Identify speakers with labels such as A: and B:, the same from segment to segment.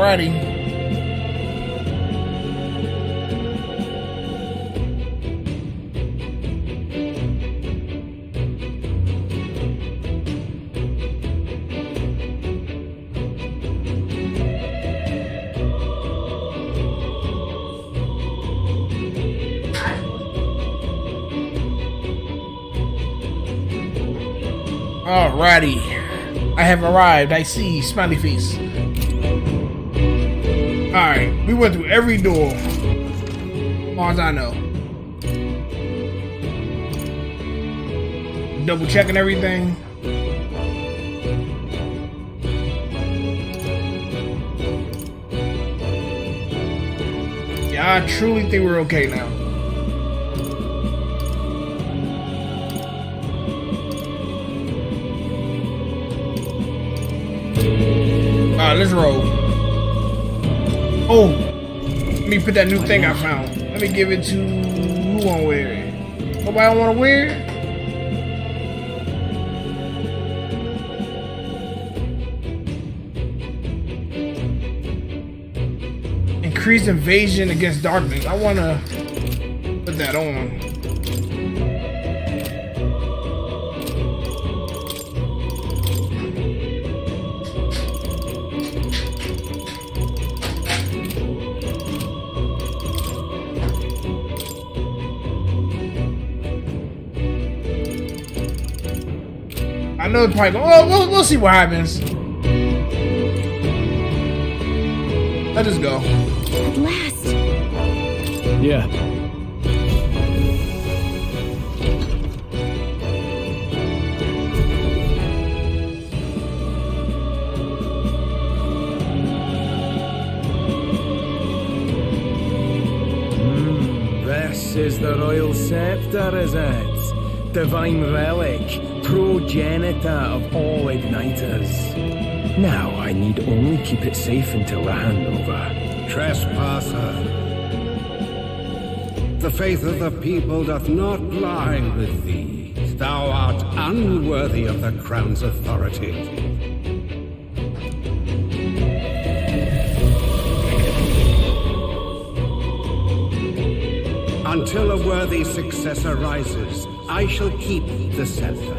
A: Alrighty. Alrighty, I have arrived. I see, smiley face. Alright, we went through every door, as far as I know. Double checking everything. Yeah, I truly think we're okay now. Alright, let's roll. Oh, let me put that new thing I found. Let me give it to who wanna wear it. Nobody wanna wear it? Increased invasion against darkness. I wanna put that on. I know it's probably going. Oh, we'll see what happens. Let us go.
B: At last.
C: Yeah.
D: This is the royal scepter, is it? Divine relic, progenitor of all igniters. Now I need only keep it safe until the handover.
E: Trespasser. The faith of the people doth not lie with thee. Thou art unworthy of the crown's authority. Until a worthy successor rises, I shall keep the scepter.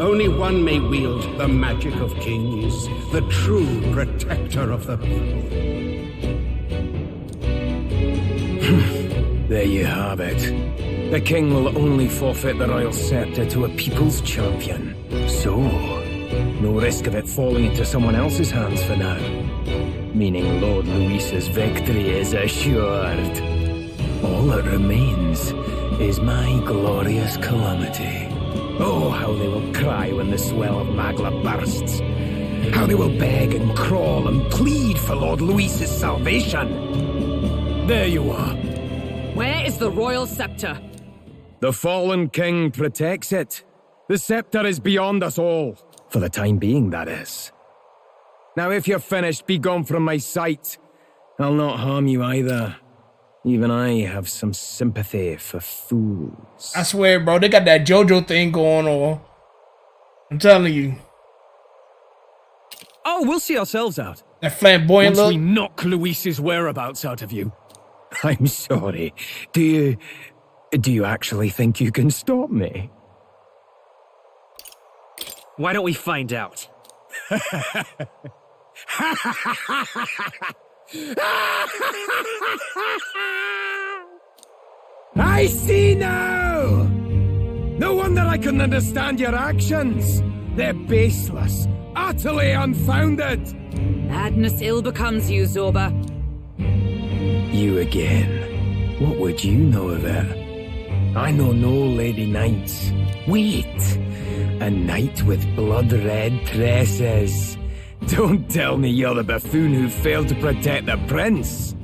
E: Only one may wield the magic of kings, the true protector of the people.
D: There you have it. The king will only forfeit the royal scepter to a people's champion. So, no risk of it falling into someone else's hands for now. Meaning Lord Luis's victory is assured. All that remains is my glorious calamity. Oh, how they will cry when the swell of Magla bursts. How they will beg and crawl and plead for Lord Luis's salvation. There you are.
B: Where is the royal scepter?
D: The fallen king protects it. The scepter is beyond us all. For the time being, that is. Now, if you're finished, be gone from my sight. I'll not harm you either. Even I have some sympathy for fools.
A: I swear, bro, they got that JoJo thing going on. I'm telling you.
D: Oh, we'll see ourselves out.
A: That flamboyant
D: Once
A: look.
D: we knock Luis's whereabouts out of you. I'm sorry. Do you actually think you can stop me?
C: Why don't we find out?
D: I see now! No wonder I couldn't understand your actions. They're baseless, utterly unfounded.
B: Madness ill becomes you, Zorba.
D: You again. What would you know of it? I know no Lady Knights. Wait! A knight with blood-red tresses. Don't tell me you're the buffoon who failed to protect the prince.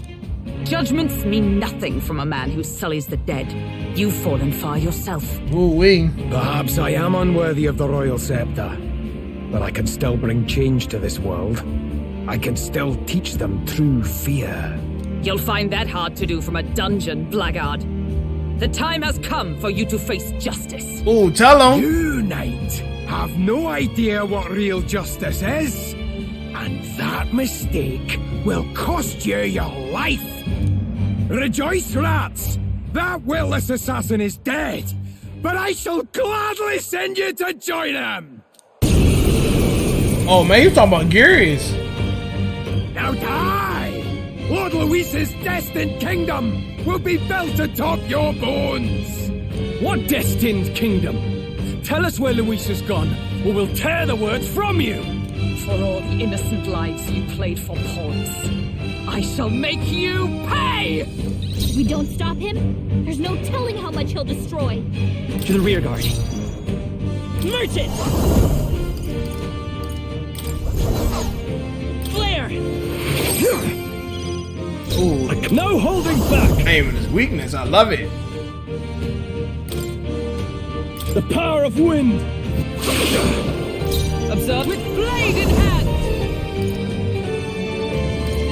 B: Judgments mean nothing from a man who sullies the dead. You've fallen far yourself.
A: Ooh-wee.
D: Perhaps I am unworthy of the royal scepter, but I can still bring change to this world. I can still teach them true fear.
B: You'll find that hard to do from a dungeon, blackguard. The time has come for you to face justice.
A: Ooh, tell him.
D: You, knight, have no idea what real justice is. And that mistake will cost you your life. Rejoice, rats! That witless assassin is dead, but I shall gladly send you to join him!
A: Oh man, you talking about Gears?
D: Now die! Lord Luis's destined kingdom will be built atop your bones! What destined kingdom? Tell us where Luis has gone, or we'll tear the words from you!
B: For all the innocent lives you played for pawns, I shall make you pay!
F: We don't stop him, there's no telling how much he'll destroy.
C: To the rear guard.
B: Merchant! Flare!
A: Ooh,
C: No holding back!
A: aiming his weakness. I love it.
C: The power of wind!
B: Observe with blade in hand!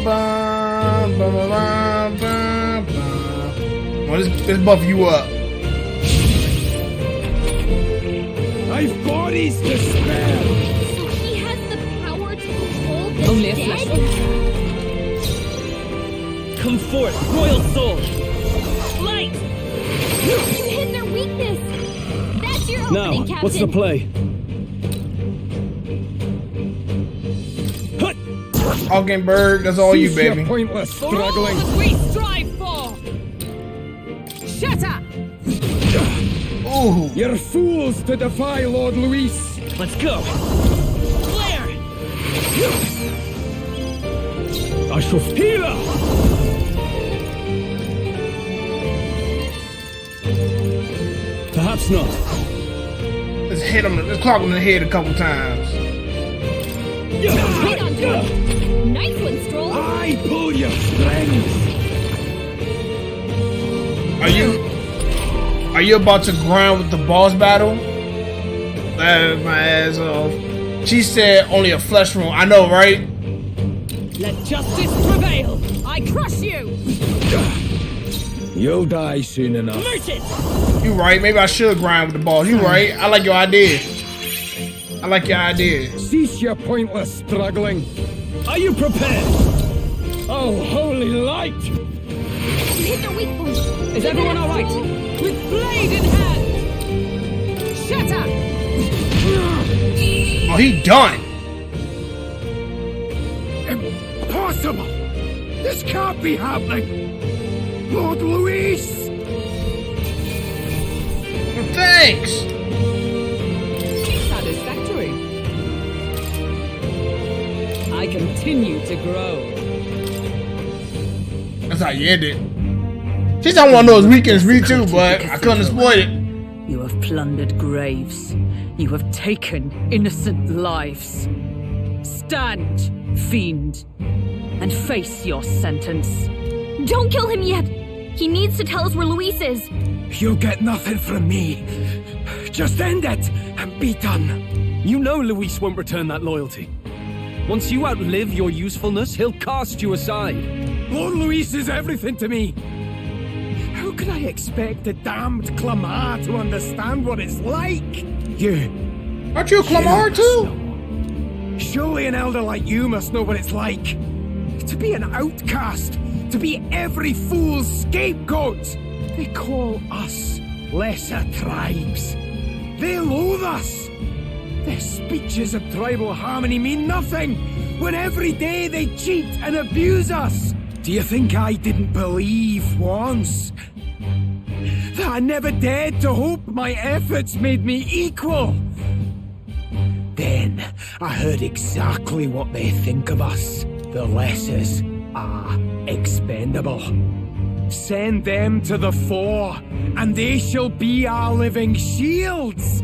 A: Bum, bum, bum, bum, bum. Well, let's buff you up.
D: I've bodies to spare!
F: So he has the power to control the
B: Only a
F: dead?
B: flesh wound.
C: Come forth, royal soul!
B: Light!
F: You hit their weakness! That's your
C: Now,
F: opening, Captain!
C: what's the play? Hut!
A: Hockenberg, that's all you,
D: Cease your
A: baby.
D: pointless
B: For all
D: struggling!
B: that we strive for! Shatter!
A: Ooh,
D: You're fools to defy Lord Luis!
C: Let's go!
B: Flare!
C: I shall healer! Perhaps not.
A: let's hit him. Let's clock him in the head a couple times.
F: Right on time! Nice one, Stroll!
D: I pull your strings!
A: Are you about to grind with the boss battle? Laugh my ass off. She said only a flesh wound. I know, right?
B: Let justice prevail! I crush you!
D: You'll die soon enough.
B: Merchant!
A: You right. Maybe I should grind with the boss. You right. I like your idea. I like your idea.
D: Cease your pointless struggling.
C: Are you prepared?
D: Oh, holy light!
F: You hit their weak point!
B: Is everyone alright? With blade in hand! Shatter!
A: Oh, he done.
D: Impossible! This can't be happening! Lord Luis!
A: Thanks.
B: Satisfactory. I continue to grow.
A: That's how you end it. She's on one of those weekends, me too, but I couldn't exploit it.
B: You have plundered graves. You have taken innocent lives. Stand, fiend, and face your sentence.
F: Don't kill him yet! He needs to tell us where Luis is!
D: You'll get nothing from me. Just end it and be done.
C: You know Luis won't return that loyalty. Once you outlive your usefulness, he'll cast you aside.
D: Lord Luis is everything to me. How could I expect the damned Clamar to understand what it's like? You.
A: Aren't you a Clamar too?
D: Surely an elder like you must know what it's like. To be an outcast. To be every fool's scapegoat. They call us lesser tribes. They loathe us. Their speeches of tribal harmony mean nothing when every day they cheat and abuse us. Do you think I didn't believe once that I never dared to hope my efforts made me equal? Then I heard exactly what they think of us. The lessers are expendable. Send them to the fore, and they shall be our living shields.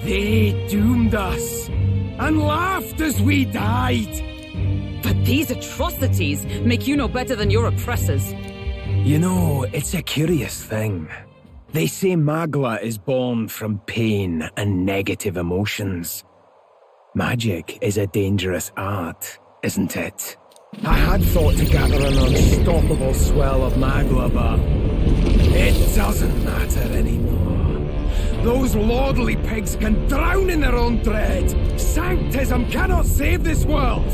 D: They doomed us and laughed as we died.
B: But these atrocities make you no better than your oppressors.
D: You know, it's a curious thing. They say Magla is born from pain and negative emotions. Magic is a dangerous art, isn't it? I had thought to gather an unstoppable swell of Magla, but it doesn't matter anymore. Those lordly pigs can drown in their own dread. Sanctism cannot save this world.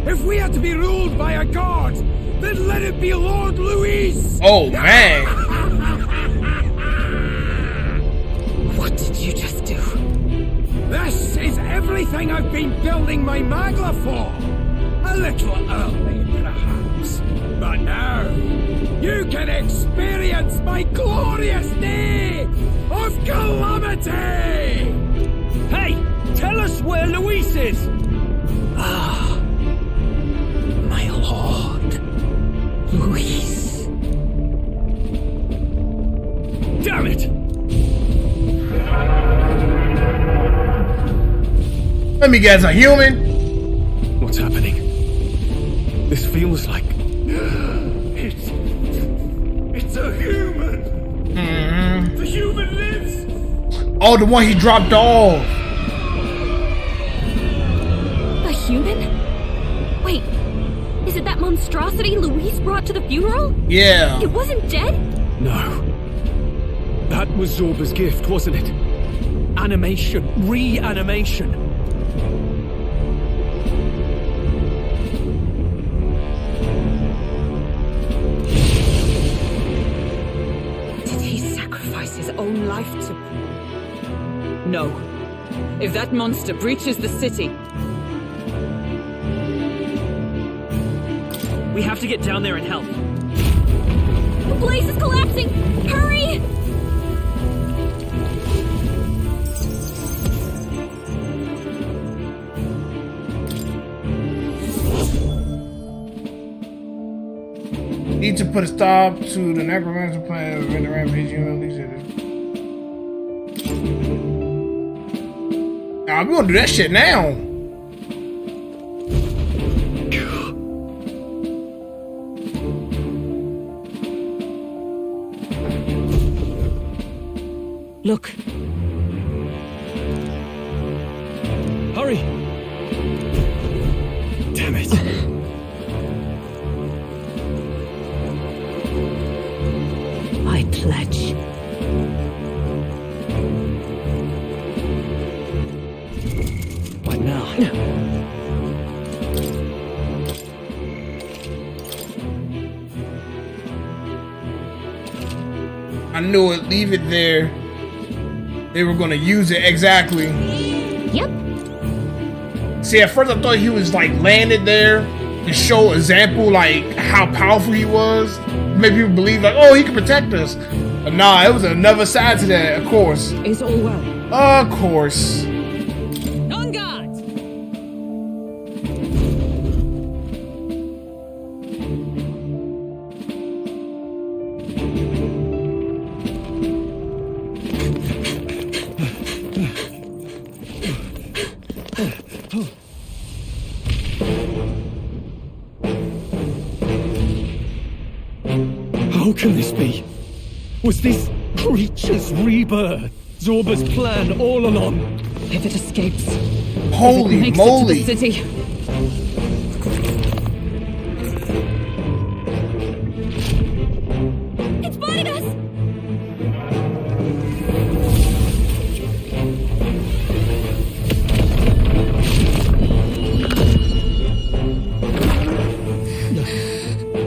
C: If we had to be ruled by a god, then let it be Lord Louis!
A: Oh, man.
B: What did you just do?
C: This is everything I've been building my Magla for! A little early, perhaps. But now, you can experience my glorious day of calamity! Hey, tell us where Luis is!
D: Ah, my lord.
B: Luis.
C: Damn it!
A: Let me guess, a human?
C: What's happening? This feels like... It's a human! The human lives!
A: Oh, the one he dropped off.
F: A human? Wait, is it that monstrosity Luis brought to the funeral?
A: Yeah.
F: It wasn't dead?
C: No. That was Zorba's gift, wasn't it? Animation. Reanimation.
B: Did he sacrifice his own life to... No. If that monster breaches the city... We have to get down there and help.
F: The place is collapsing! Hurry!
A: Need to put a stop to the necromancer plan of the rampage. Nah, we gonna do that shit now.
B: Look.
C: Hurry! Damn it!
B: I pledge.
C: What now?
A: I knew it. Leave it there. They were gonna use it exactly.
F: Yep.
A: See, at first I thought he was like landed there to show example like how powerful he was. Make people believe like, oh, he can protect us. But nah, it was another side to that, of course.
B: Is all well.
A: Of course.
B: On guard!
C: How can this be? Was this creature's rebirth Zorba's plan all along?
B: If it escapes...
A: Holy
B: if it makes
A: moly.
B: it to the city...
F: It's spotted us!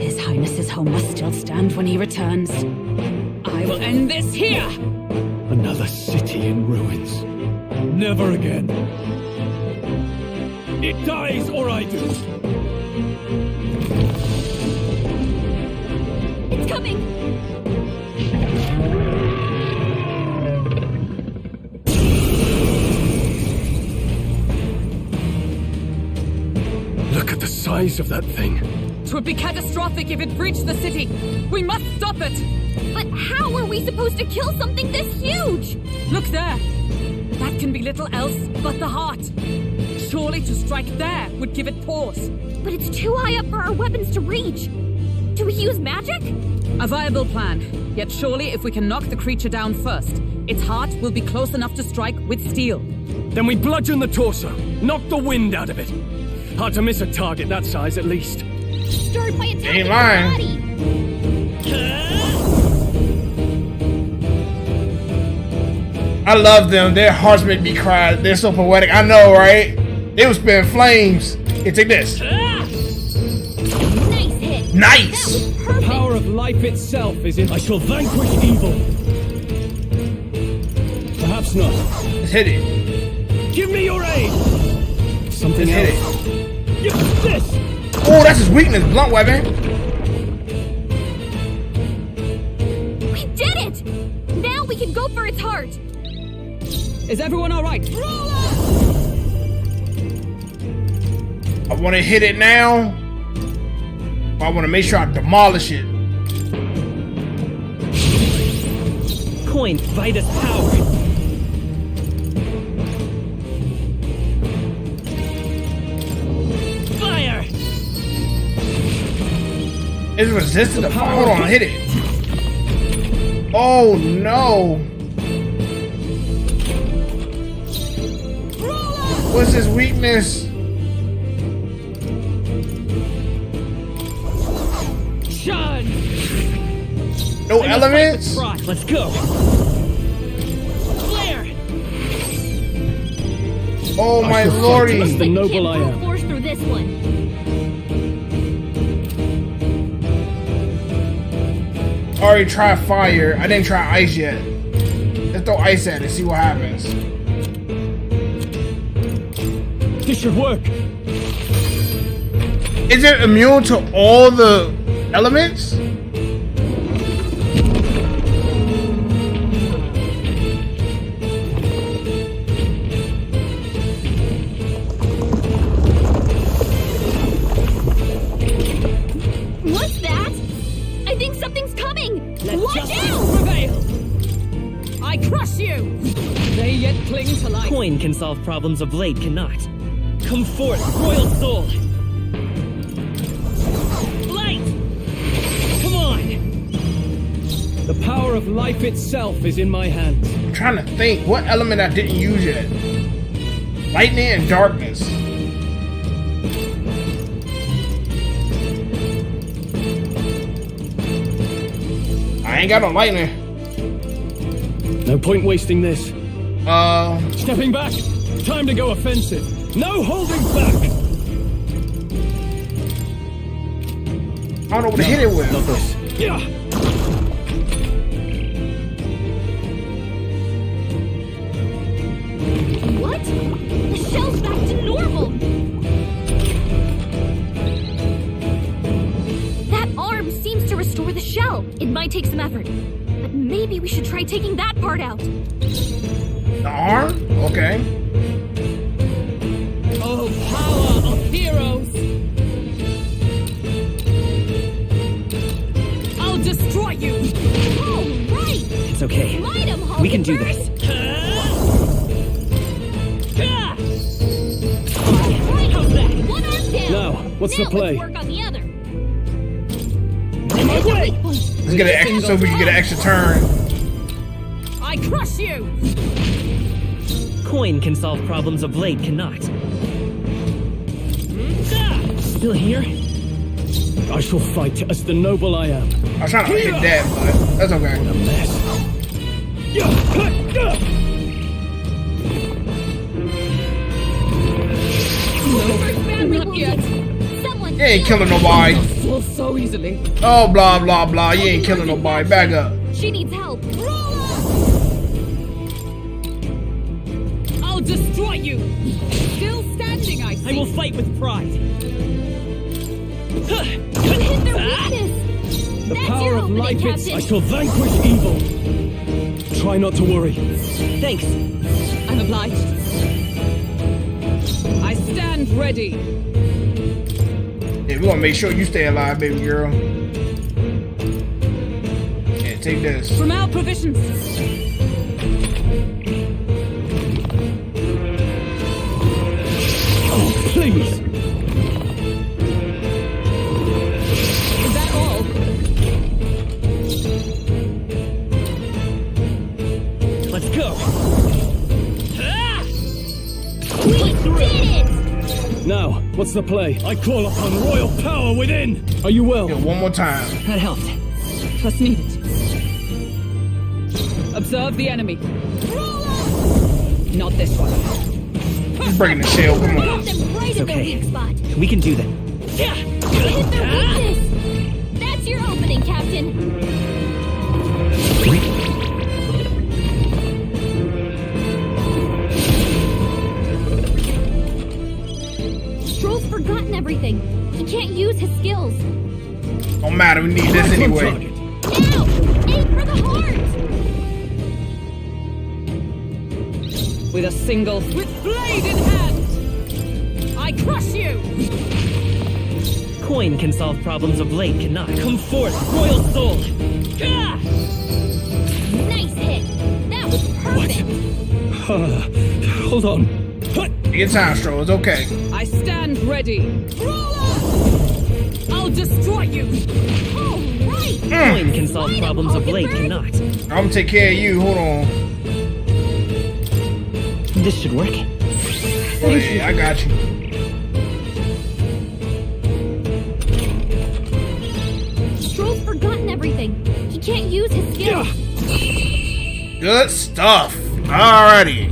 B: His Highness's home must still stand when he returns. I will end this here!
C: Another city in ruins. Never again. It dies or I do.
F: It's coming!
C: Look at the size of that thing.
B: It would be catastrophic if it breached the city. We must stop it!
F: But how are we supposed to kill something this huge?
B: Look there! That can be little else but the heart. Surely to strike there would give it pause.
F: But it's too high up for our weapons to reach. Do we use magic?
B: A viable plan. Yet surely if we can knock the creature down first, its heart will be close enough to strike with steel.
C: Then we bludgeon the torso. Knock the wind out of it. Hard to miss a target that size at least.
F: Start by attacking
A: Ain't
F: the
A: lying.
F: body.
A: I love them. Their hearts make me cry. They're so poetic. I know, right? They was spitting flames. Here, take this. Nice.
D: The power of life itself is in. I shall vanquish evil. Perhaps not.
A: Let's hit it.
D: Give me your aid. Something
A: Let's hit
D: else.
A: it.
D: Use this.
A: Oh, that's his weakness, blunt weapon.
F: We did it! Now we can go for its heart.
B: Is everyone all right?
A: I want to hit it now. I want to make sure I demolish it.
D: Coin Vitus power. Fire.
A: It's resistant to fire. Hold on, hit it. Oh no. What's his weakness?
B: Shun!
A: No elements?
D: Let's go. Flare.
A: Oh my lordy.
D: As the noble I am.
F: Force through this one.
A: Already tried fire. I didn't try ice yet. Let's throw ice at it, see what happens.
D: This should work.
A: Is it immune to all the elements?
F: What's that? I think something's coming! Watch out!
B: Prevail! I crush you! They yet cling to life.
G: Coin can solve problems a blade cannot. Come forth, royal soul! Light! Come on!
D: The power of life itself is in my hands.
A: I'm trying to think what element I didn't use yet. Lightning and darkness. I ain't got no lightning.
D: No point wasting this. Stepping back. Time to go offensive. No holding back.
A: I don't know what to hit it with.
D: Not this. Yeah.
F: What? The shell's back to normal! That arm seems to restore the shell. It might take some effort, but maybe we should try taking that part out.
A: The arm? Okay.
B: Oh, power of heroes! I'll destroy you!
F: Oh, right!
G: It's okay.
F: Light 'em, Hulk
G: We can do
F: first.
G: this.
F: Right,
G: How's that?
F: one arm down.
D: Now, what's
F: Now
D: the play?
F: Let's work on the other.
G: On my way!
A: Let's get an extra so we can get an extra turn.
B: I crush you!
G: Coin can solve problems a blade cannot. Still here?
D: I shall fight as the noble I am.
A: I was trying to hit that, but that's okay.
D: A mess.
F: Not yet. Someone
A: You ain't killing nobody.
B: Fall so easily.
A: Oh, blah, blah, blah. You ain't killing nobody. Back up.
F: She needs help.
B: I'll destroy you! Still standing, I see.
G: I will fight with pride.
F: You hit their weakness.
D: The
F: That's
D: power
F: your
D: of
F: opening,
D: life
F: Captain.
D: I shall vanquish evil. Try not to worry.
G: Thanks.
B: I'm obliged. I stand ready.
A: Yeah, we're gonna make sure you stay alive, baby girl. Yeah, take this.
B: From our provisions.
D: Oh, please.
B: Is that all?
G: Let's go.
F: We did it!
D: Now, what's the play? I call upon royal power within. Are you well?
A: Yeah, one more time.
G: That helped.
B: Trust needed. Observe the enemy. Not this one.
A: He's breaking the shell. Come on.
F: Got them right
G: It's
F: in their
G: okay.
F: weak spot.
G: We can do that.
F: You hit their weakness.
A: matter. We need this anyway.
F: Now! Aim for the heart!
B: With a single, with blade in hand, I crush you!
G: Coin can solve problems a blade cannot. Come forth, royal soul! Gah!
F: Nice hit! That was perfect!
D: Hold on.
A: Take your time, Stro. It's okay.
B: I stand ready. Brawler! I'll destroy you!
F: All right!
G: Coin can solve problems a blade cannot.
A: I'm gonna take care of you. Hold on.
G: This should work.
A: Oh, yeah, I got you.
F: Stroll's forgotten everything. He can't use his skills.
A: Good stuff. Alrighty.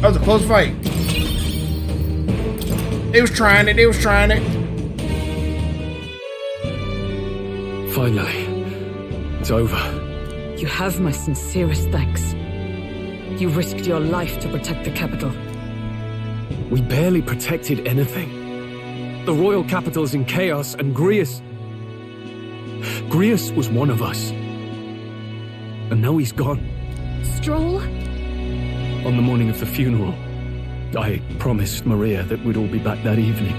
A: That was a close fight. They was trying it. They was trying it.
D: Finally, it's over.
B: You have my sincerest thanks. You risked your life to protect the capital.
D: We barely protected anything. The royal capital's in chaos, and Grius was one of us. And now he's gone.
F: Stroll?
D: On the morning of the funeral, I promised Maria that we'd all be back that evening.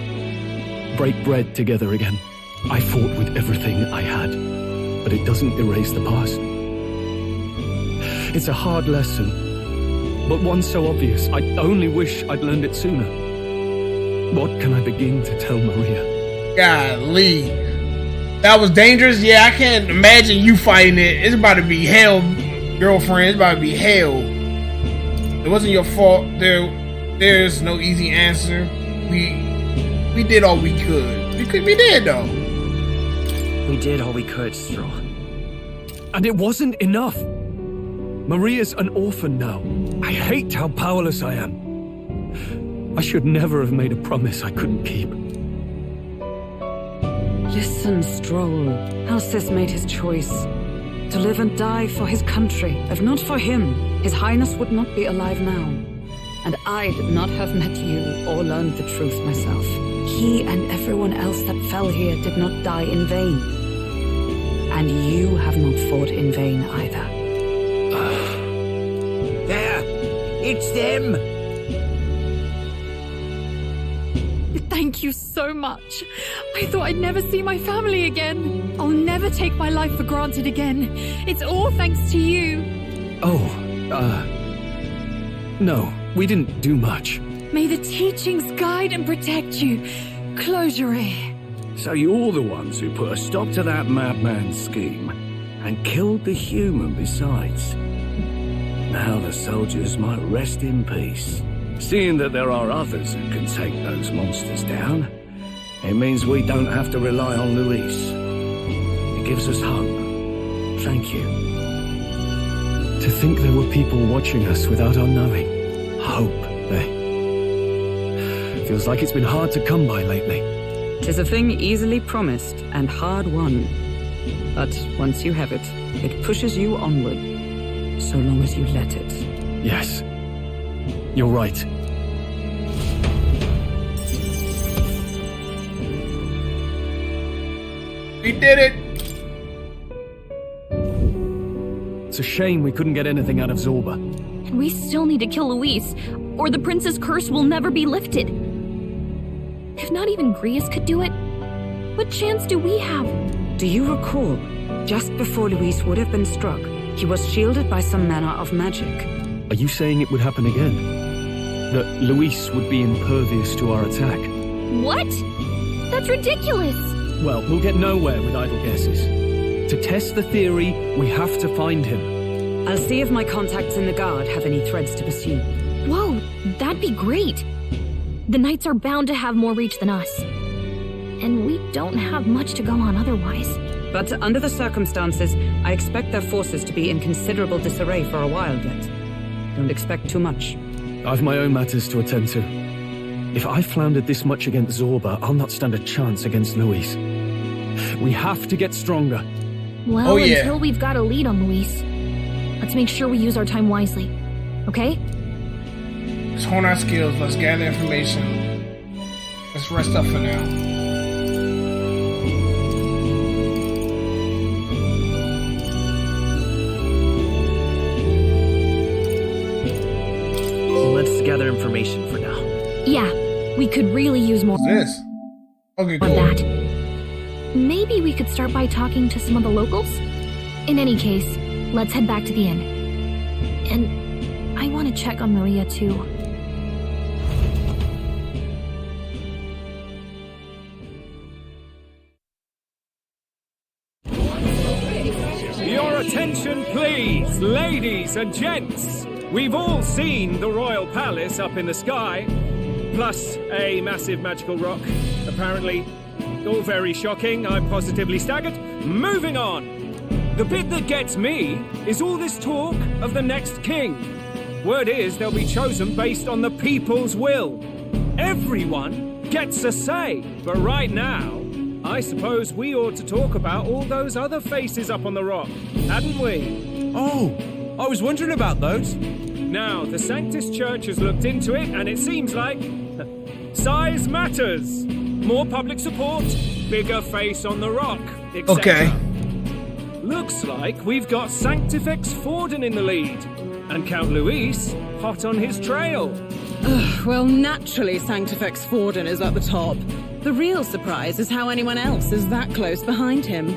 D: Break bread together again. I fought with everything I had, but it doesn't erase the past. It's a hard lesson, but one so obvious. I only wish I'd learned it sooner. What can I begin to tell Maria?
A: Golly. That was dangerous? Yeah, I can't imagine you fighting it. It's about to be hell, girlfriend. It's about to be hell. It wasn't your fault. There's no easy answer. We did all we could. We did though.
H: We did all we could, Stroll.
D: And it wasn't enough. Maria's an orphan now. I hate how powerless I am. I should never have made a promise I couldn't keep.
B: Listen, Stroll. Alcest made his choice. To live and die for his country. If not for him, His Highness would not be alive now. And I'd not have met you or learned the truth myself. He and everyone else that fell here did not die in vain. And you have not fought in vain either.
C: There! It's them!
F: Thank you so much. I thought I'd never see my family again. I'll never take my life for granted again. It's all thanks to you.
D: No, we didn't do much.
F: May the teachings guide and protect you. Closure.
E: So you're the ones who put a stop to that madman's scheme, and killed the human besides. Now the soldiers might rest in peace. Seeing that there are others who can take those monsters down, it means we don't have to rely on Luis. It gives us hope. Thank you.
D: To think there were people watching us without our knowing. Hope, eh? Feels like it's been hard to come by lately.
B: 'Tis a thing easily promised and hard won. But once you have it, it pushes you onward, so long as you let it.
D: Yes. You're right.
A: We did it.
D: It's a shame we couldn't get anything out of Zorba.
F: And we still need to kill Luis, or the prince's curse will never be lifted. If not even Grius could do it, what chance do we have?
B: Do you recall, just before Luis would have been struck, he was shielded by some manner of magic?
D: Are you saying it would happen again? That Luis would be impervious to our attack?
F: What? That's ridiculous.
D: Well, we'll get nowhere with idle guesses. To test the theory, we have to find him.
B: I'll see if my contacts in the Guard have any threads to pursue.
F: Whoa, that'd be great. The Knights are bound to have more reach than us. And we don't have much to go on otherwise.
B: But under the circumstances, I expect their forces to be in considerable disarray for a while yet. Don't expect too much.
D: I've my own matters to attend to. If I floundered this much against Zorba, I'll not stand a chance against Luis. We have to get stronger.
F: Well,
A: Oh, yeah.
F: until we've got a lead on Luis. A
I: Let's make sure we use our time wisely. Okay?
A: Let's hone our skills. Let's gather information. Let's rest up for now.
H: Let's gather information for now.
I: Yeah, we could really use more
A: What's this? Okay,
I: of
A: cool.
I: that. Maybe we could start by talking to some of the locals? In any case, let's head back to the inn. And I want to check on Maria too.
C: Your attention, please, ladies and gents. We've all seen the royal palace up in the sky, plus a massive magical rock. Apparently, all very shocking. I'm positively staggered. Moving on. The bit that gets me is all this talk of the next king. Word is they'll be chosen based on the people's will. Everyone gets a say, but right now, I suppose we ought to talk about all those other faces up on the rock, hadn't we?
J: Oh, I was wondering about those.
C: Now, the Sanctus Church has looked into it, and it seems like size matters. More public support, bigger face on the rock, etc.
A: Okay.
C: Looks like we've got Sanctifex Forden in the lead, and Count Luis hot on his trail.
K: Well, naturally, Sanctifex Forden is at the top. The real surprise is how anyone else is that close behind him.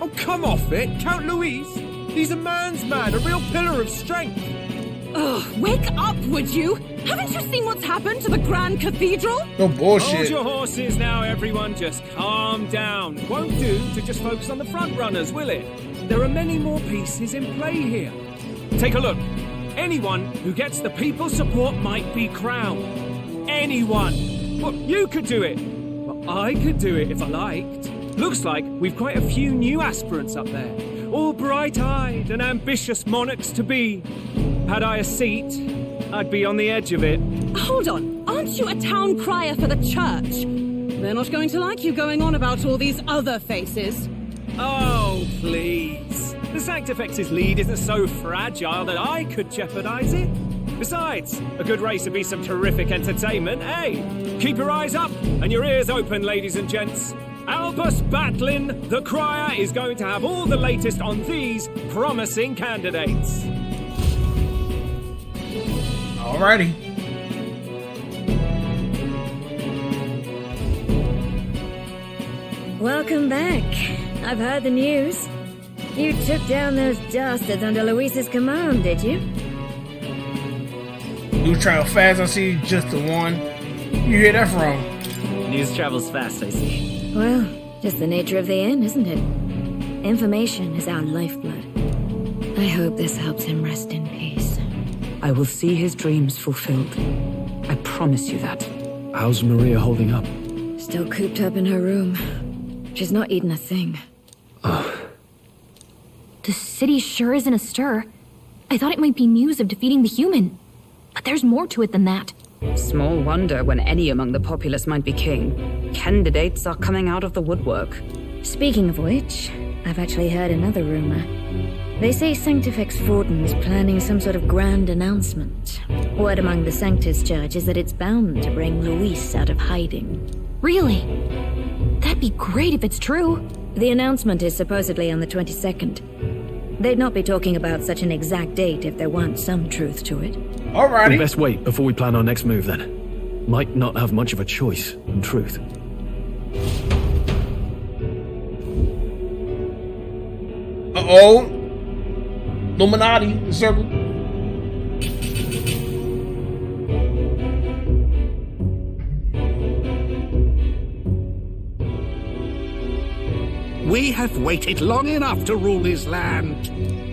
J: Oh, come off it, Count Luis. He's a man's man, a real pillar of strength.
K: Ugh, wake up, would you? Haven't you seen what's happened to the Grand Cathedral?
A: No
C: Hold
A: bullshit.
C: your horses now, everyone. Just calm down. Won't do to just focus on the front runners, will it? There are many more pieces in play here. Take a look. Anyone who gets the people's support might be crowned. Anyone. Well, you could do it. Well, I could do it if I liked. Looks like we've quite a few new aspirants up there. All bright-eyed and ambitious monarchs to be. Had I a seat, I'd be on the edge of it.
K: Hold on, aren't you a town crier for the church? They're not going to like you going on about all these other faces.
C: Oh, please. The Sanctifex's lead isn't so fragile that I could jeopardize it. Besides, a good race would be some terrific entertainment, eh? Keep your eyes up and your ears open, ladies and gents. Albus Batlin, the crier, is going to have all the latest on these promising candidates.
A: Alrighty.
L: Welcome back. I've heard the news. You took down those dastards under Luis's command, did you?
A: You travel fast, I see just the one. You hear that from?
H: News travels fast, I see.
L: Well, just the nature of the inn, isn't it? Information is our lifeblood. I hope this helps him rest in peace.
B: I will see his dreams fulfilled. I promise you that.
D: How's Maria holding up?
L: Still cooped up in her room. She's not eaten a thing.
I: The city sure isn't astir. I thought it might be news of defeating the human. But there's more to it than that.
B: Small wonder when any among the populace might be king. Candidates are coming out of the woodwork.
L: Speaking of which, I've actually heard another rumor. They say Sanctifex Forden is planning some sort of grand announcement. Word among the Sanctus Church is that it's bound to bring Luis out of hiding.
I: Really? That'd be great if it's true.
L: The announcement is supposedly on the 22nd. They'd not be talking about such an exact date if there weren't some truth to it.
A: Alrighty.
D: We best wait before we plan our next move then. Might not have much of a choice, in truth.
A: Uh-oh. Illuminati, the circle.
M: We have waited long enough to rule this land.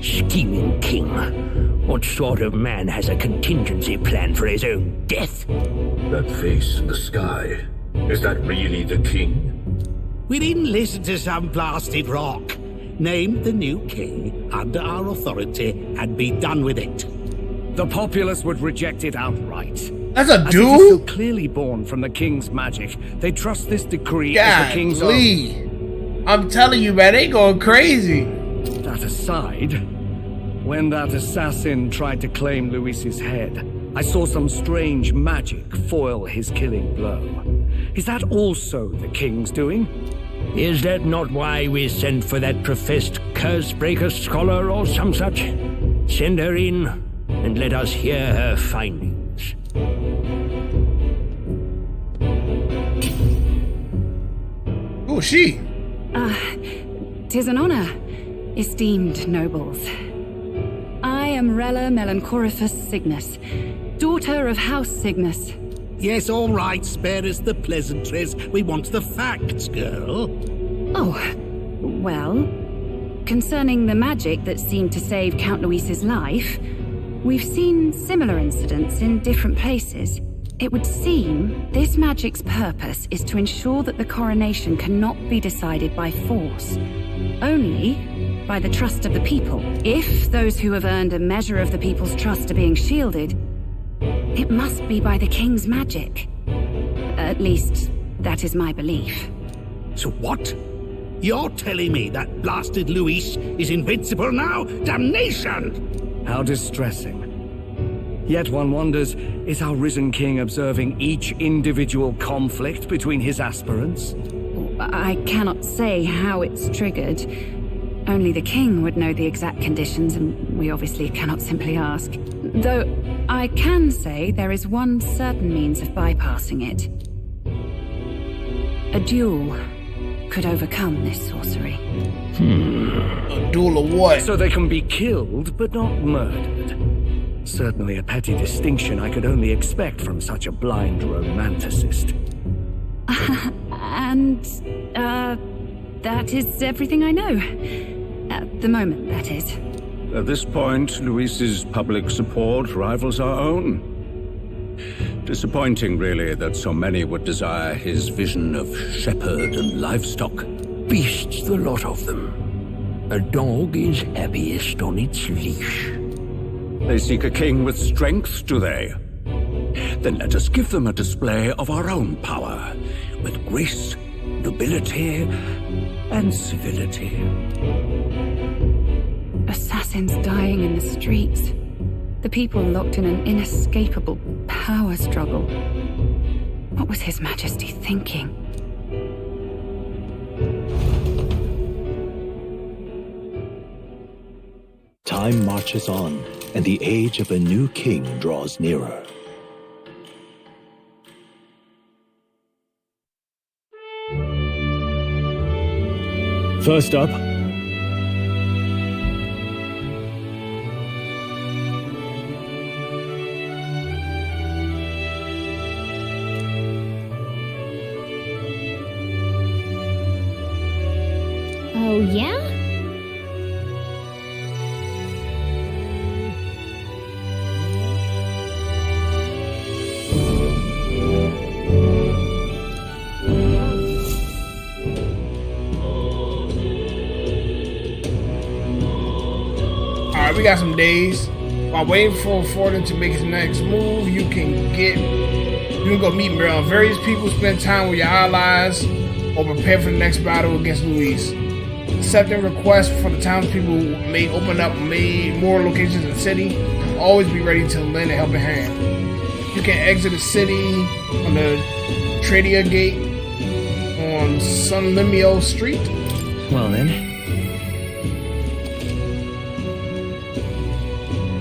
E: Scheming king. What sort of man has a contingency plan for his own death?
N: That face in the sky, is that really the king?
M: We didn't listen to some blasted rock. Name the new king under our authority and be done with it.
C: The populace would reject it outright.
A: That's a
C: As it is
A: dude?
C: so clearly born from the king's magic, they trust this decree as the king's own.
A: Golly. I'm telling you, man, they going crazy.
C: That aside,
E: When that assassin tried to claim Luis's head, I saw some strange magic foil his killing blow. Is that also the king's doing?
O: Is that not why we sent for that professed curse-breaker scholar or some such? Send her in, and let us hear her findings.
A: Who is she?
B: 'Tis an honor, esteemed nobles. I am Rella Melanchorophus Cygnus, daughter of House Cygnus.
M: Yes, all right, spare us the pleasantries. We want the facts, girl.
B: Oh, well, concerning the magic that seemed to save Count Luis's life, we've seen similar incidents in different places. It would seem this magic's purpose is to ensure that the coronation cannot be decided by force, only by the trust of the people. If those who have earned a measure of the people's trust are being shielded, it must be by the king's magic. At least, that is my belief.
M: So what? You're telling me that blasted Luis is invincible now? Damnation!
E: How distressing. Yet one wonders, is our risen king observing each individual conflict between his aspirants?
B: I cannot say how it's triggered. Only the king would know the exact conditions, and we obviously cannot simply ask. Though, I can say there is one certain means of bypassing it. A duel could overcome this sorcery.
A: A duel of what?
E: So they can be killed, but not murdered. Certainly a petty distinction I could only expect from such a blind romanticist.
B: And, that is everything I know. At the moment, that is.
N: At this point, Luis's public support rivals our own. Disappointing, really, that so many would desire his vision of shepherd and livestock.
O: Beasts, the lot of them. A dog is happiest on its leash.
N: They seek a king with strength, do they? Then let us give them a display of our own power, with grace, nobility, and civility.
B: Assassins dying in the streets. The people locked in an inescapable power struggle. What was His Majesty thinking?
P: Time marches on, and the age of a new king draws nearer. First up,
I: Oh, yeah?
A: Alright, we got some days. While waiting for Forden to make his next move, you can go meet various people, spend time with your allies, or prepare for the next battle against Luis. Accepting requests for the townspeople may open up more locations in the city. Always be ready to lend a helping hand. You can exit the city on the Tradia Gate on Sunlimio Street.
H: Well then.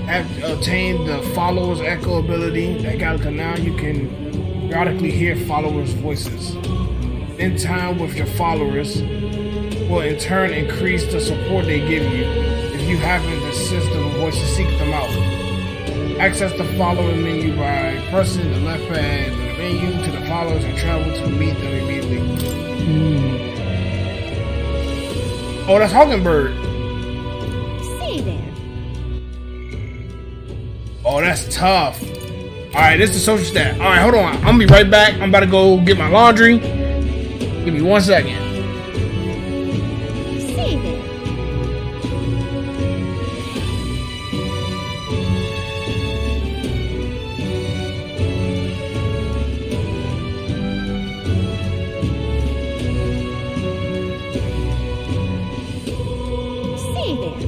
A: Have obtained the Follower's Echo ability at Gallica. Now you can periodically hear followers' voices. In time with your followers will in turn increase the support they give you. If you happen to assist the voices, seek them out. Access the follower menu by pressing the left pad of the menu to the followers and travel to meet them immediately. Oh, that's Hoggenberg.
I: Say there.
A: Oh, that's tough. Alright, this is the social stat. Alright, hold on. I'm gonna be right back. I'm about to go get my laundry. Give me 1 second.
I: Say there. Say there.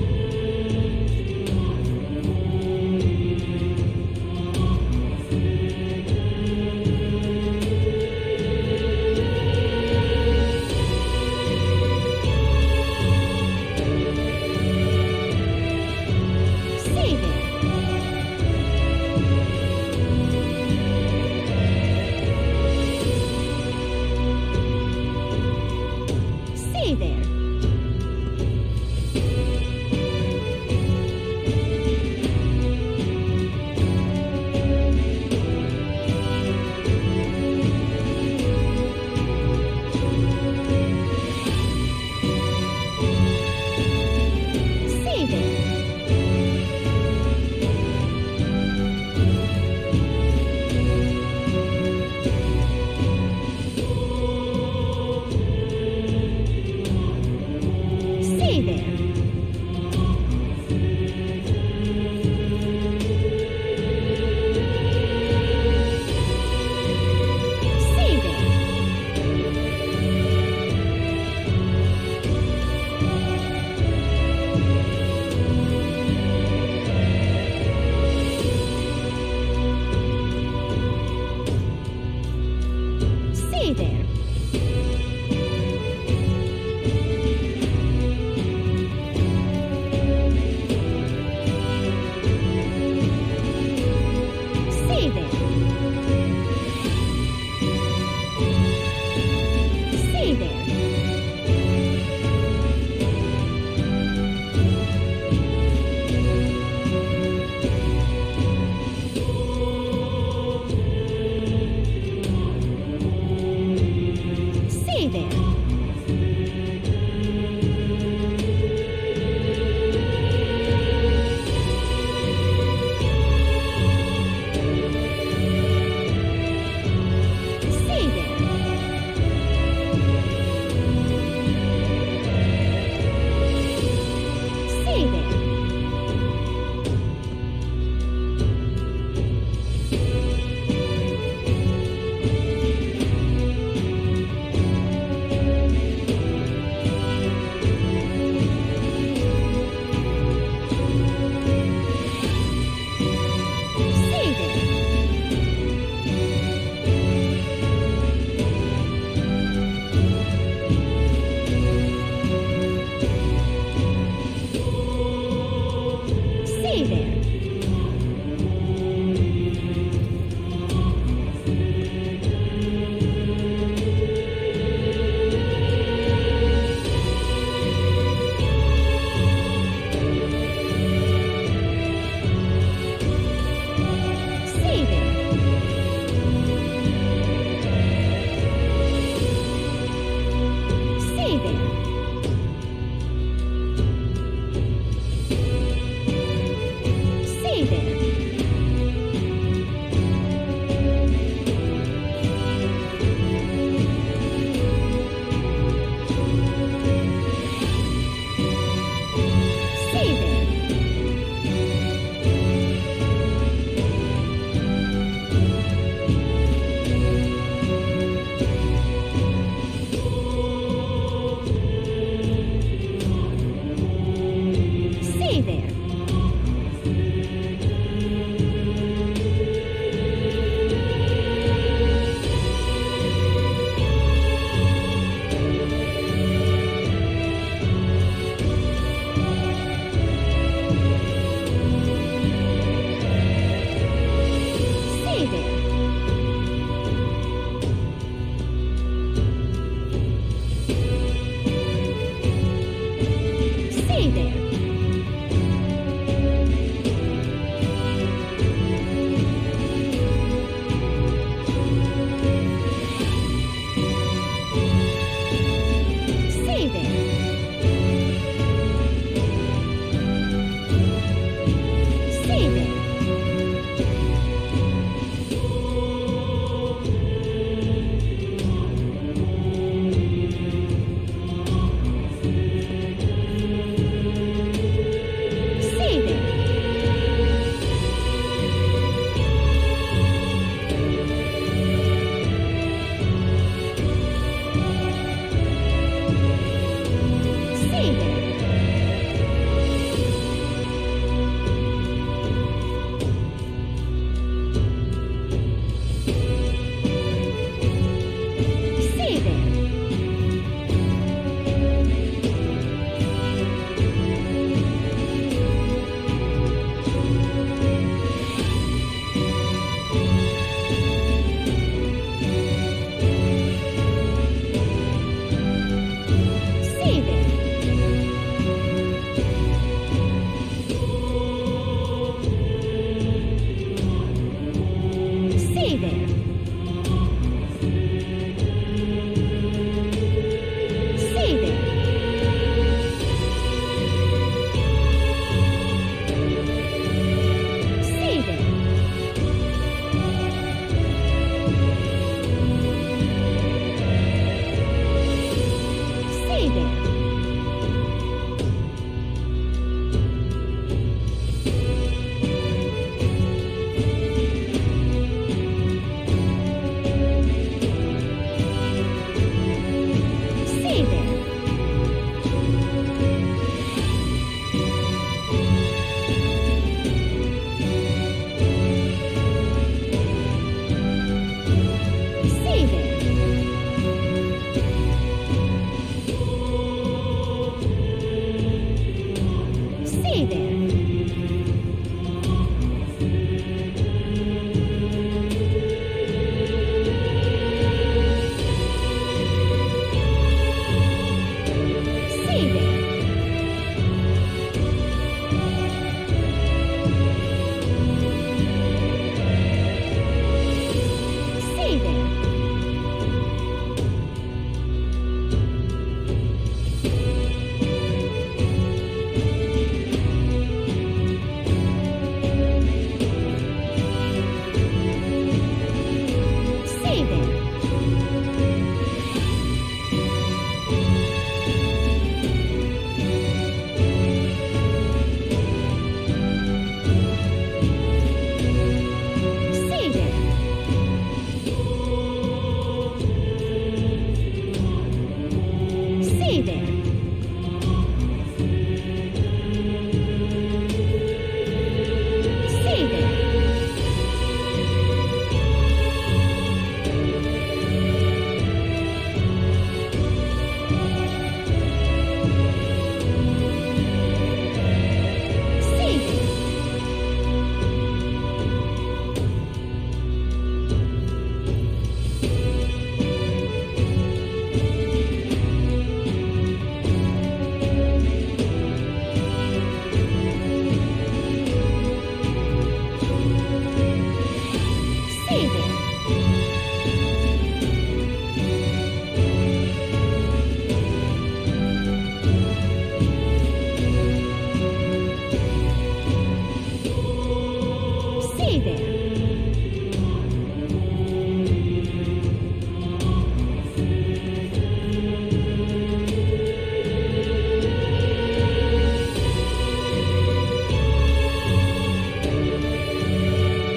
L: there.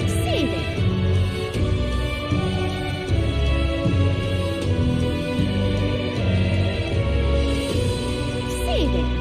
L: Say there. Say there.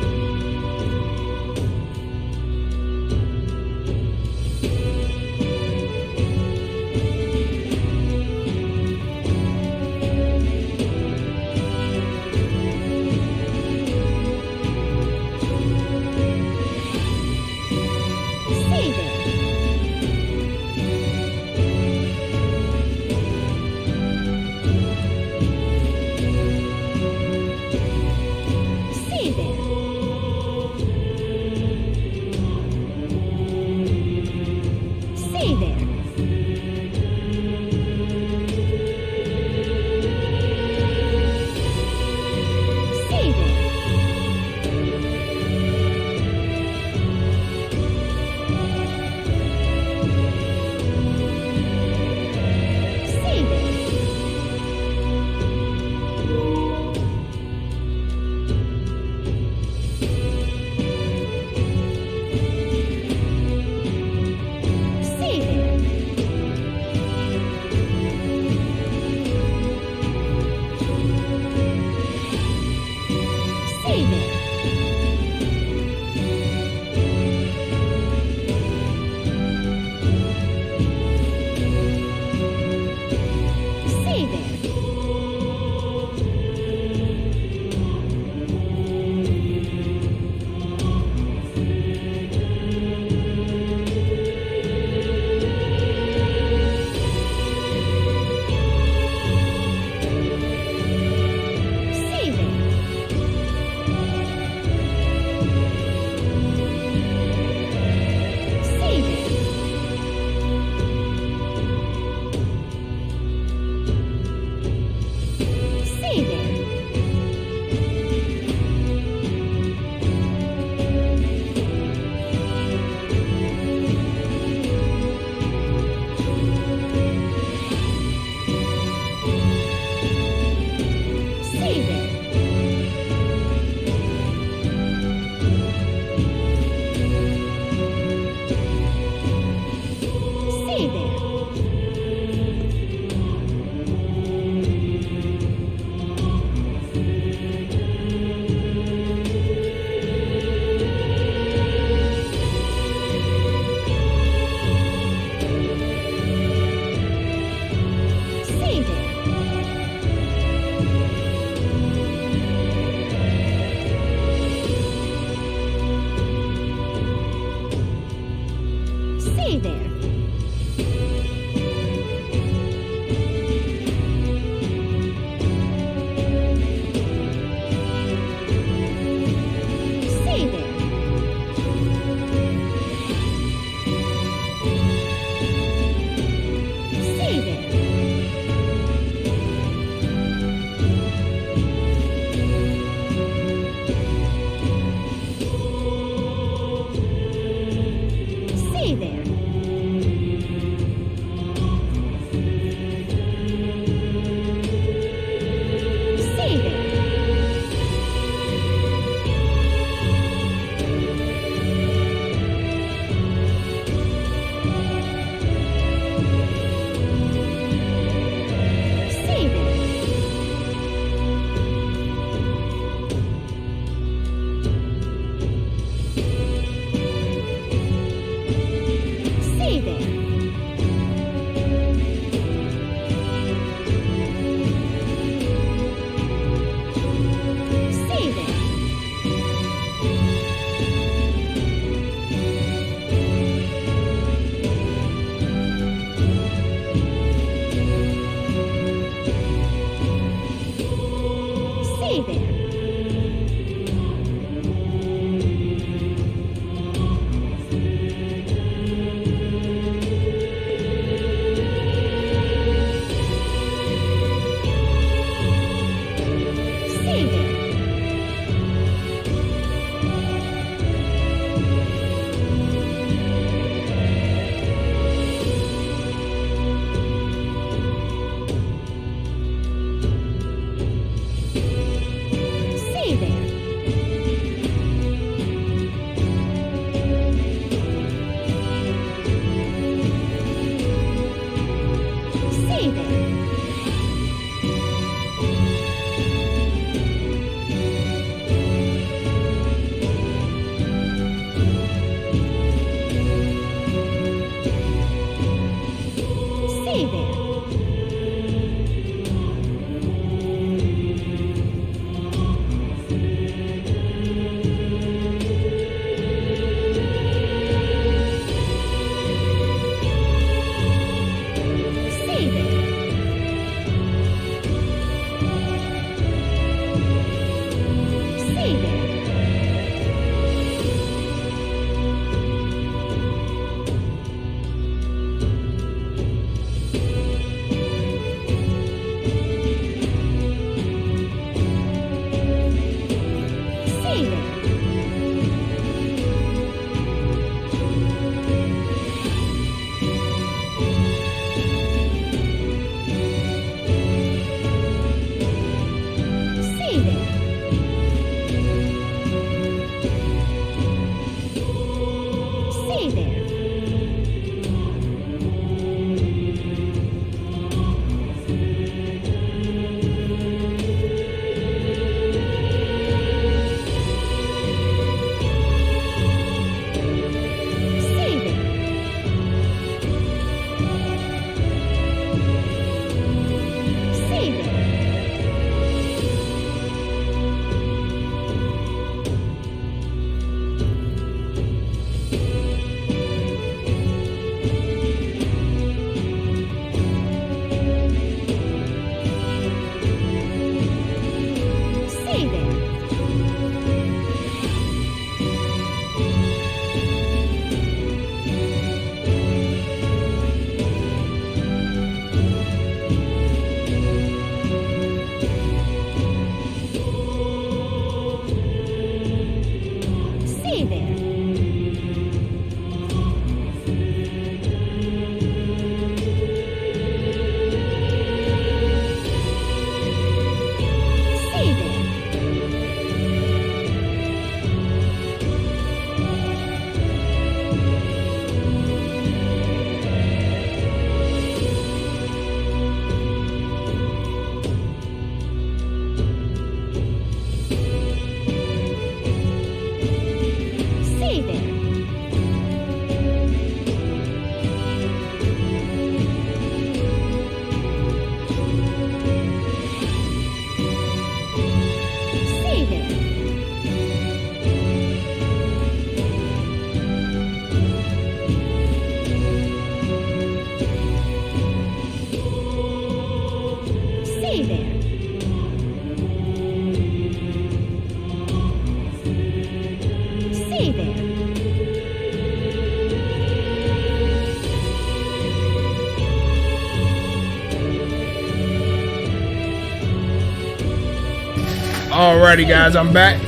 A: Alrighty, guys, I'm back.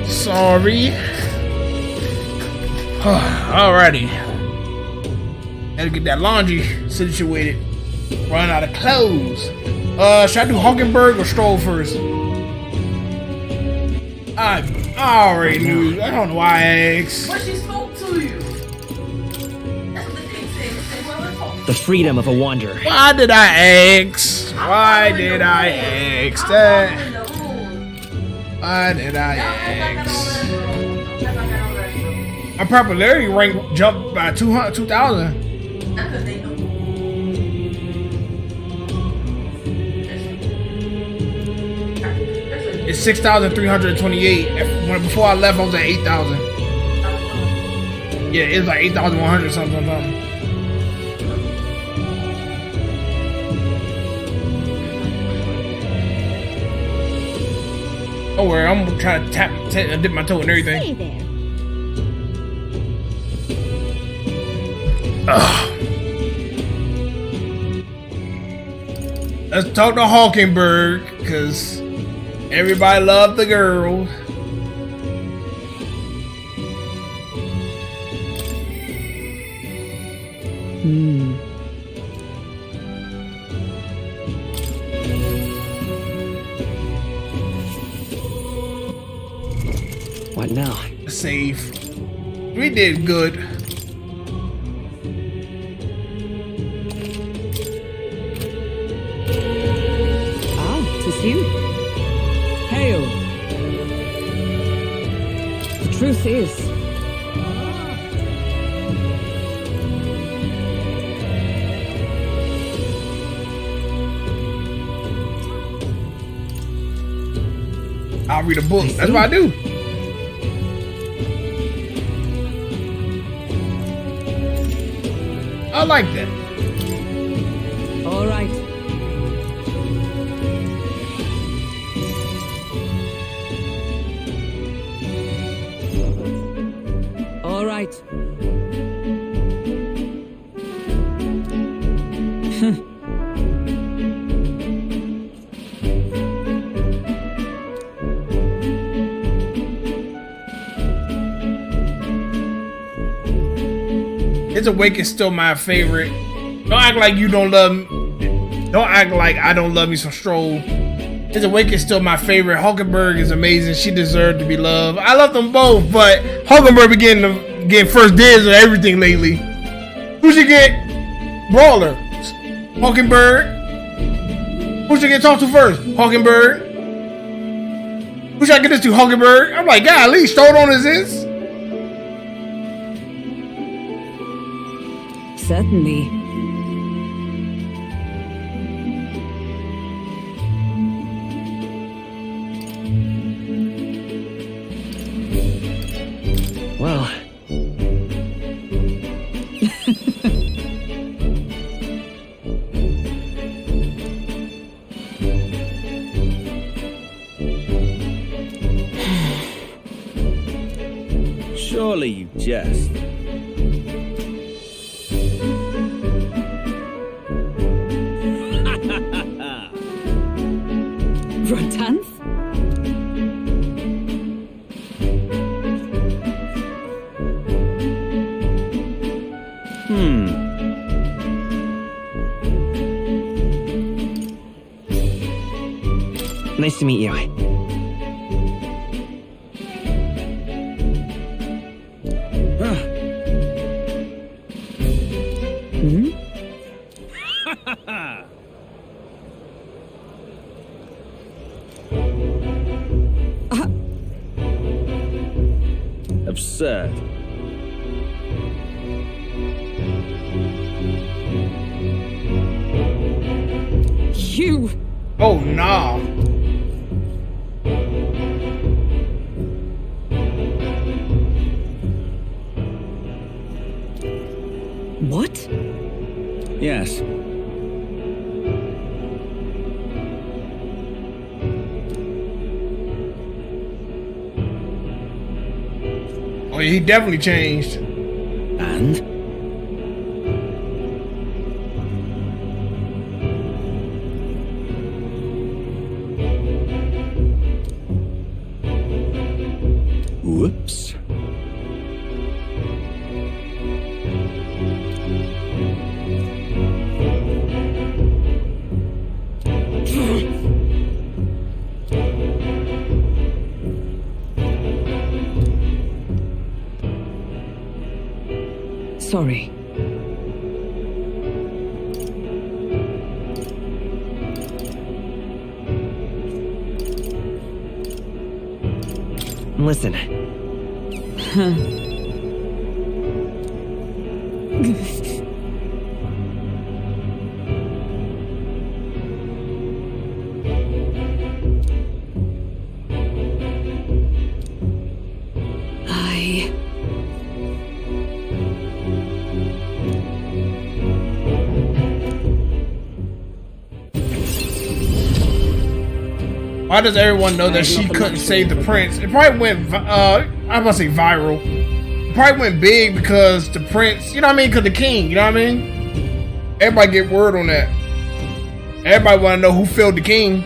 A: Sorry. Alrighty. Gotta get that laundry situated. Run out of clothes. Should I do Hockenberg or Stroll first? I already knew. I don't know why I asked.
Q: But she spoke to you. That's what the thing said.
G: The freedom of a wanderer.
A: Why did I ask? Why did I ask that? Why did I ask? My popularity rank jumped by 2,000. It's 6,328. When before I left, I was at 8,000. Yeah, it's like 8,100 something. Don't worry, I'm gonna try to dip my toe in everything. Let's talk to Hockenberg, cause everybody loved the girl.
G: What now?
A: Save. We did good.
K: It's you. Hail. The truth is,
A: I'll read a book. That's what I do. I like that.
K: all right. All right.
A: His Awake is still my favorite. Don't act like you don't love me. Don't act like I don't love me some Stroll. His Awake is still my favorite. Hulkenberg is amazing. She deserved to be loved. I love them both, but Hulkenberg been getting first dibs on everything lately. Who should get Brawler? Hulkenberg. Who should get talked to first? Hulkenberg. Who should I get this to? Hulkenberg. I'm like, golly, Stroll on is this?
K: Certainly.
H: Well.
E: Surely you jest.
K: Rotanth?
H: Nice to meet you.
E: Absurd.
K: You!
A: Oh, nah.
K: What?
E: Yes.
A: Oh, yeah, he definitely changed.
E: And? Whoops.
K: Sorry.
H: Listen.
A: Why does everyone know that she couldn't save the prince? It probably went, I'm about to say viral. It probably went big because the prince, you know what I mean? Because the king, you know what I mean? Everybody get word on that. Everybody want to know who filled the king.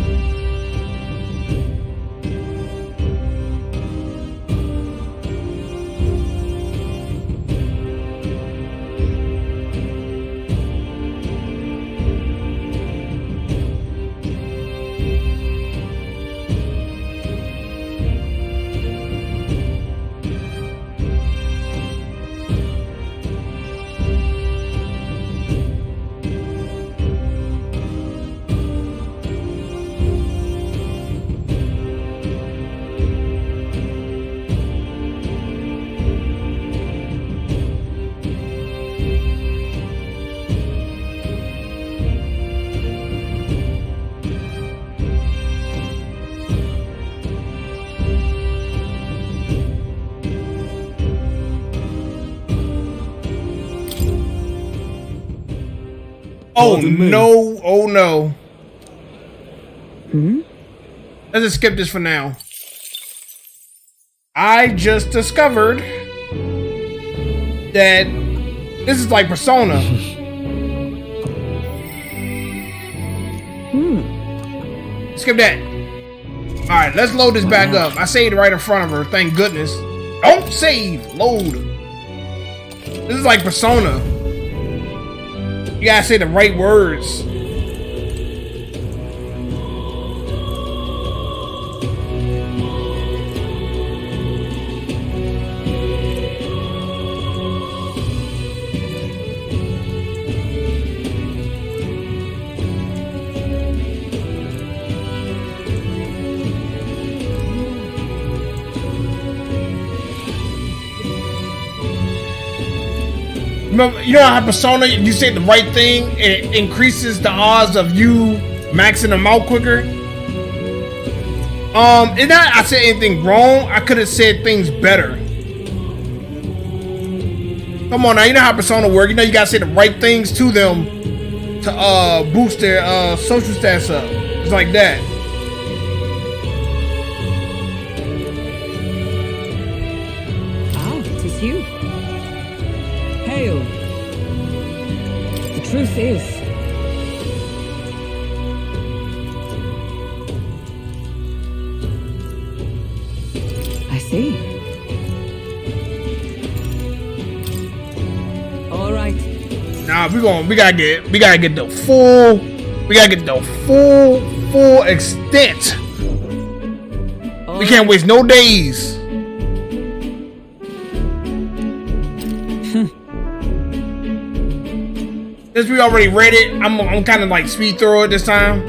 A: Oh no! Oh no!
K: Hmm?
A: Let's just skip this for now. I just discovered that this is like Persona. Skip that. Alright, let's load this back up. I saved right in front of her, thank goodness. Don't save! Load. This is like Persona. You gotta say the right words. Remember, you know how Persona, you say the right thing, it increases the odds of you maxing them out quicker? It's not I said anything wrong, I could have said things better. Come on now, you know how Persona work, you know you gotta say the right things to them to boost their social stats up. It's like that.
K: Ah, it is you. Hail. The truth is, I see. All right.
A: Nah, we gotta get the full extent. We can't waste no days. Since we already read it, I'm kind of like speed through it this time.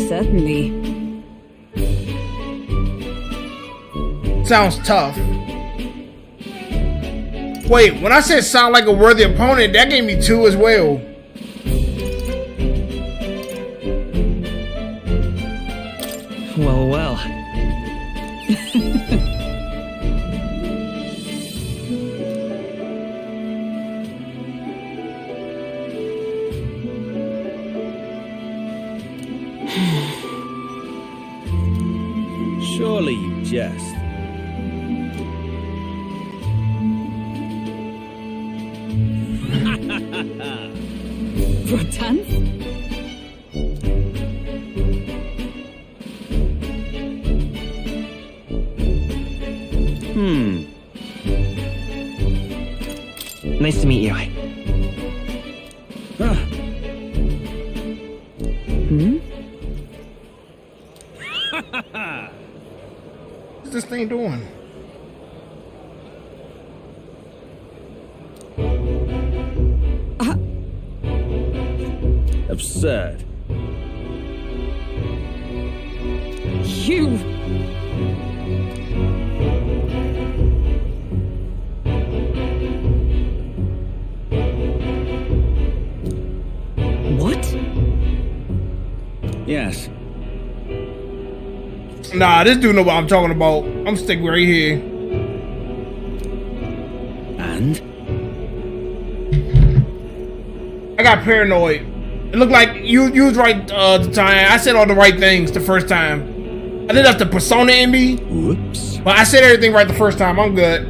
K: Certainly.
A: Sounds tough. Wait, when I said sound like a worthy opponent, that gave me 2 as well.
H: Well, well.
E: Surely you jest.
K: Rotan?
H: Nice to meet you.
A: What's this thing doing?
E: Absurd.
K: You. What?
E: Yes.
A: Nah, this dude know what I'm talking about. I'm sticking right here.
E: And?
A: I got paranoid. It looked like you was right the time. I said all the right things the first time. I think that's the persona in me.
E: Whoops.
A: But I said everything right the first time. I'm good.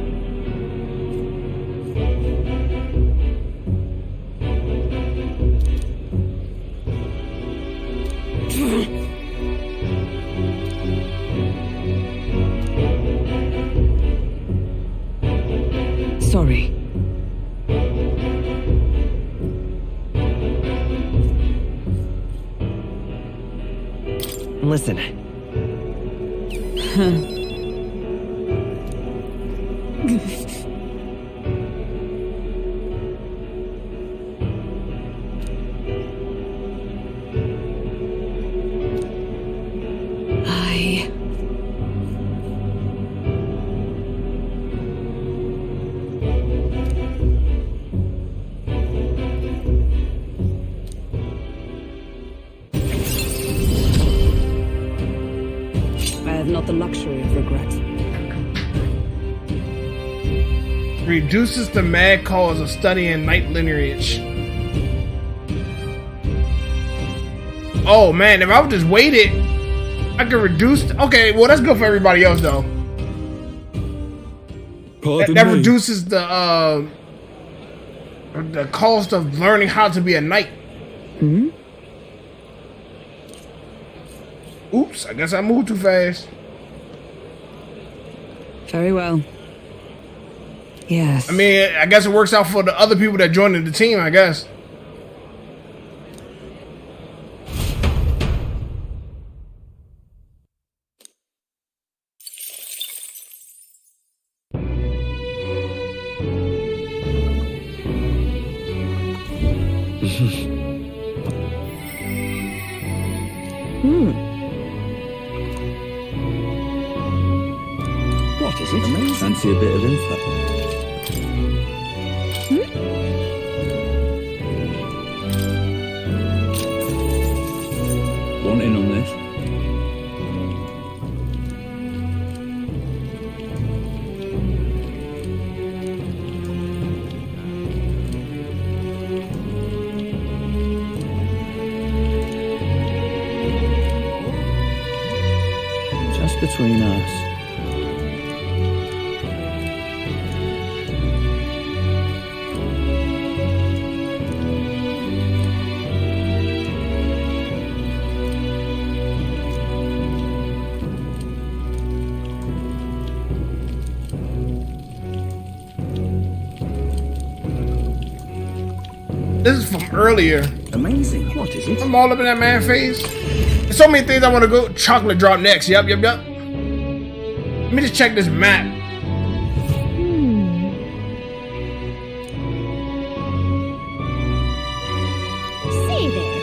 K: Sorry.
H: Listen.
K: I have not the luxury of regret.
A: Reduces the mad cause of studying night lineage. Oh man, if I would just wait it, I could reduce. Okay, well that's good for everybody else though. That reduces the cost of learning how to be a knight.
K: Hmm?
A: Oops, I guess I moved too fast.
K: Very well. Yes.
A: I mean, I guess it works out for the other people that joined the team, I guess.
E: What is it? Fancy a bit of info. Want in on this? Just between us.
A: This is from earlier.
E: Amazing. What is it?
A: I'm all up in that man's face. There's so many things I want to go. Chocolate drop next. Yep. Let me just check this map.
I: Say there.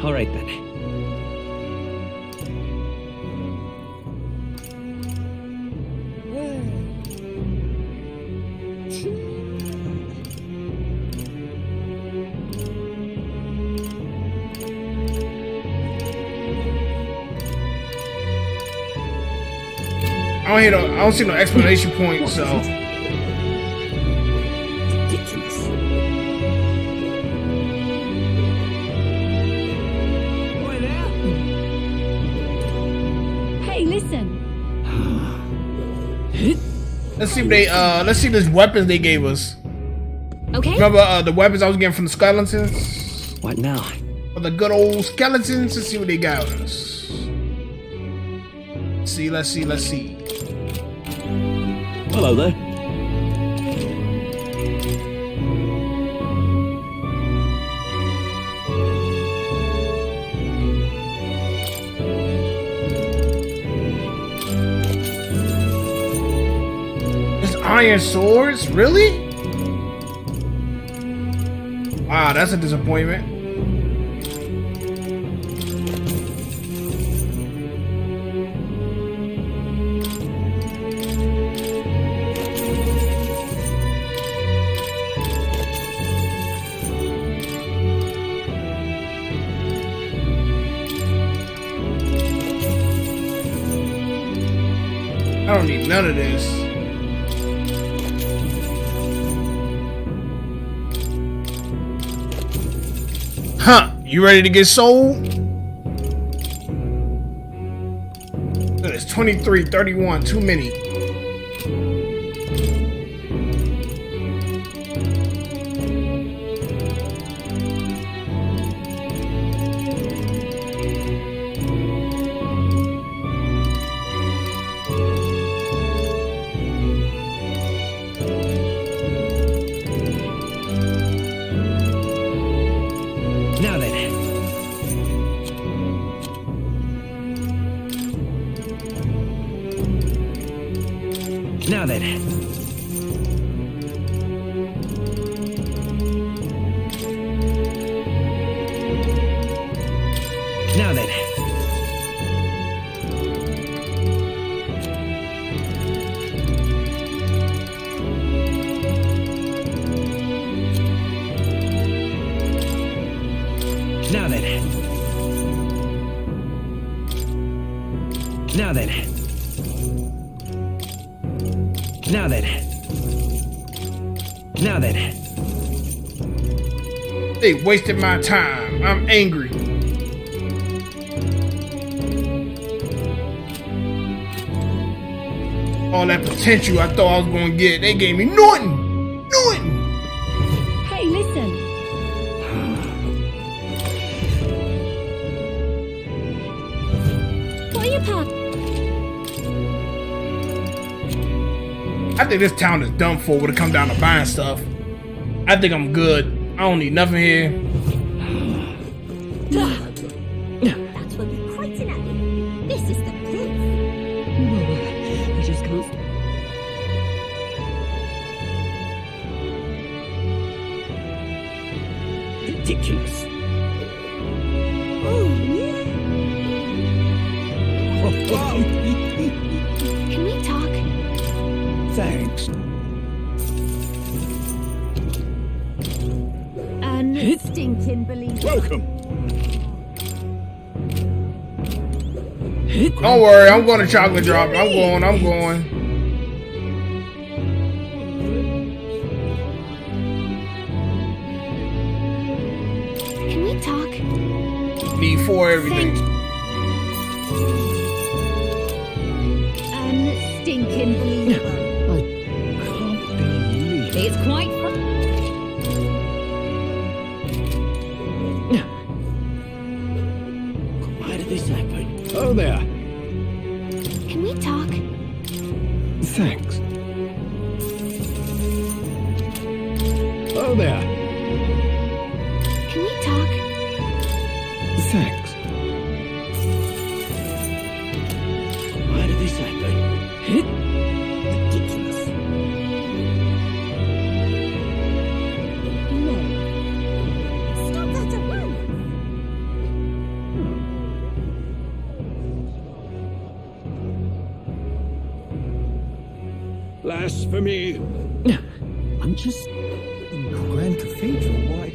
H: All right then.
A: I don't see no explanation point, so.
E: Ridiculous.
F: Hey, listen.
A: Let's see what they let's see these weapons they gave us.
I: Okay.
A: Remember the weapons I was getting from the skeletons?
H: What now?
A: For the good old skeletons. Let's see what they got us. Let's see.
E: Hello there.
A: There's iron swords? Really? Wow, that's a disappointment. I don't need none of this. Huh, you ready to get sold? It's 23, 31, too many.
H: Now then. Now then. Now then. Now then. Now then. Now then. Now then.
A: They wasted my time. I'm angry. All that potential I thought I was gonna get, they gave me nothing. Nothing.
L: Hey, listen. What are you pop?
A: I think this town is done for when it comes down to buying stuff. I think I'm good. I don't need nothing here.
L: That's what we quite enough. This is the proof.
B: I just can't.
E: Ridiculous.
L: Oh, yeah. Can we talk?
E: Thanks.
L: Stinking believer.
E: Welcome.
A: Don't worry, I'm going to chocolate drop. I'm going.
L: Can we talk?
A: Need for everything.
L: Stinking believer.
E: I can't believe
L: It's quite fun.
E: Why did this happen? Oh, there.
L: Can we talk?
E: Thanks. Oh, there.
L: Can we talk?
E: Thanks. Why did this happen? Ridiculous.
L: No. Stop that at once.
E: Blasphemy. I'm just in Grand Cathedral. Why?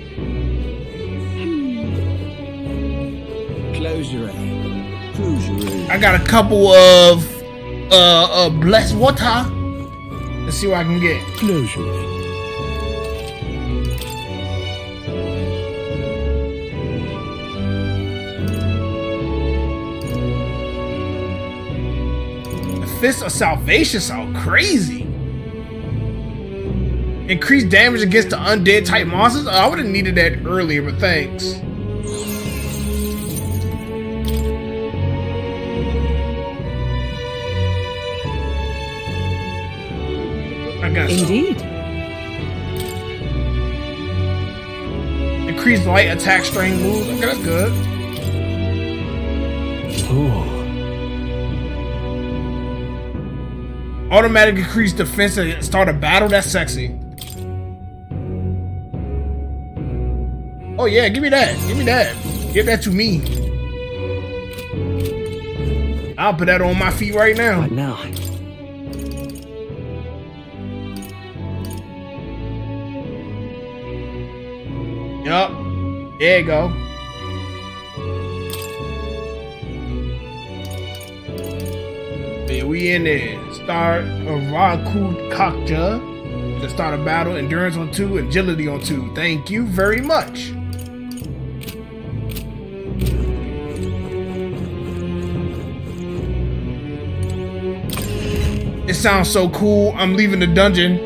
E: Close your eye. Close your eye.
A: I got a couple of blessed water. Let's see what I can get.
E: Close your eye.
A: Fist of Salvation sound crazy. Increased damage against the undead type monsters? I would have needed that earlier, but thanks. I got some.
K: Indeed.
A: Increased light attack strength moves. Okay, that's good.
E: Oh.
A: Automatic increased defense and start a battle. That's sexy. Oh yeah, give me that. Give me that. Give that to me. I'll put that on my feet right now.
H: What now?
A: Yup. There you go. Yeah, we in there. Start a Raku Kakja. To start a battle. Endurance on 2, agility on 2. Thank you very much. It sounds so cool. I'm leaving the dungeon.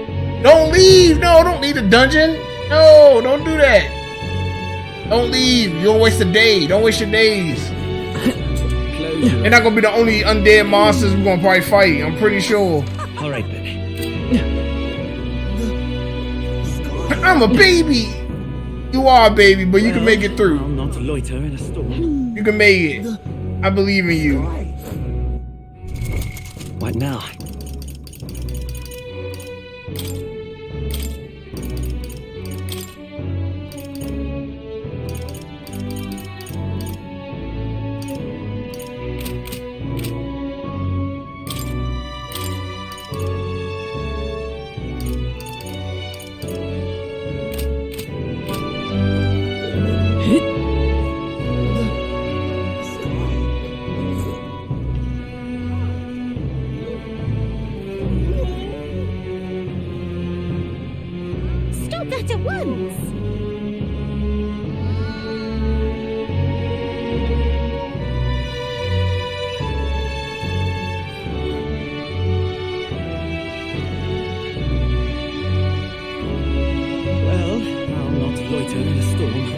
A: Don't leave! No, don't leave the dungeon. No, don't do that. Don't leave. You don't waste a day. Don't waste your days. They're not gonna be the only undead monsters we're gonna probably fight. I'm pretty sure.
H: All right then.
A: I'm a baby. You are a baby, but you can make it through.
H: I'll not loiter in a storm.
A: You can make it. I believe in you.
H: What now?
I: once.
H: Well, I'll not loiter in a storm.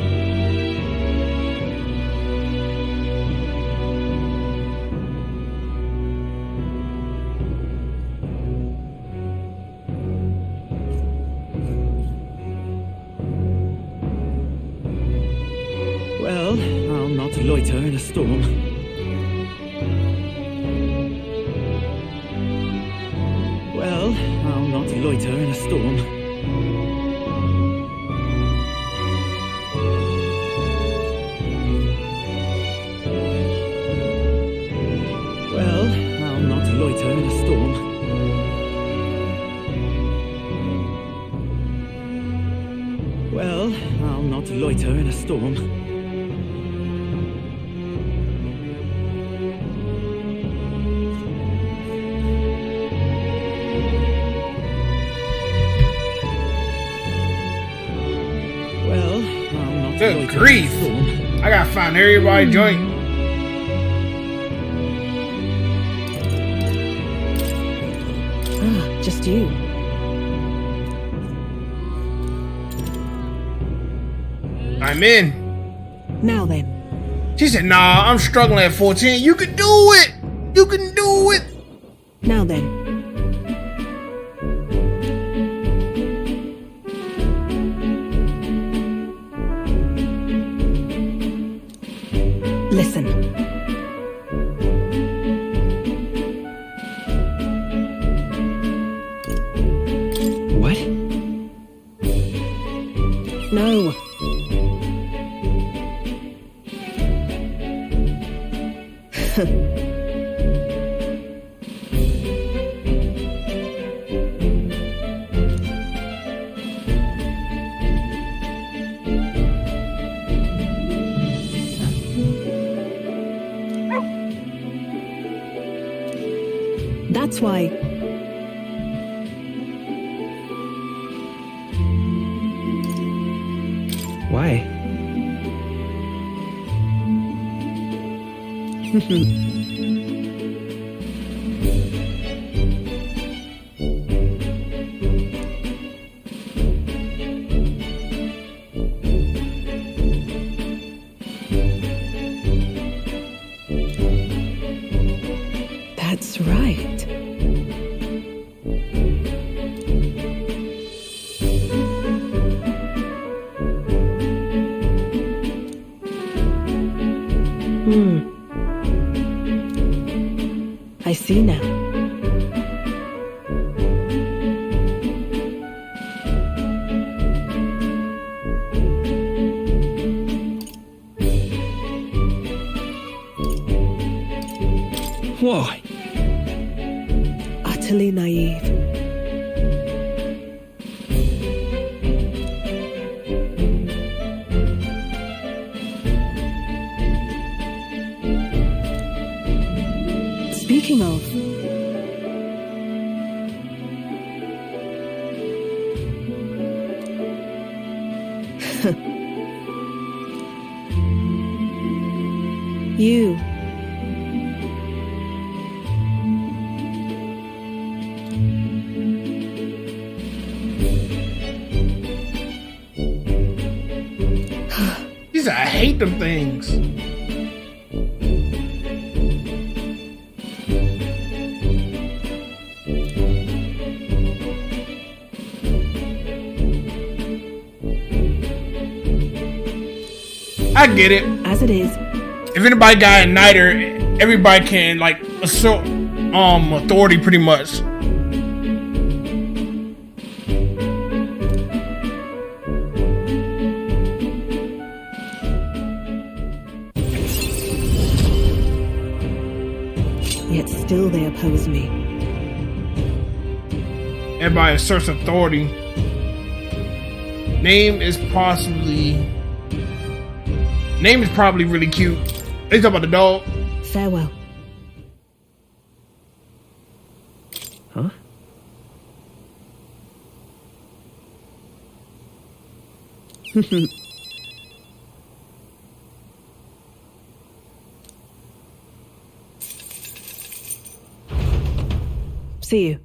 H: Well, I'll not loiter in a storm. Well, I'll not loiter in a storm. Well, I'll not loiter in a storm. Well, I'll not loiter in a storm. Well, I'll not
A: Good
H: loiter
A: grief.
H: in a storm.
A: I gotta find everybody joint.
K: Ah, just you.
A: I'm in.
K: Now then.
A: She said, nah, I'm struggling at 14. You can do it. You can do it.
K: Now then. Listen.
H: What?
K: No. That's why.
H: Why?
K: That's right. I see now.
H: Why?
K: Utterly naive. Speaking of, you.
A: She said, I hate them things. I get it.
K: As it is.
A: If anybody got a niter, everybody can like assert authority pretty much.
K: Yet still they oppose me.
A: Everybody asserts authority. Name is probably really cute. They talk about the dog.
K: Farewell.
H: Huh?
K: See you.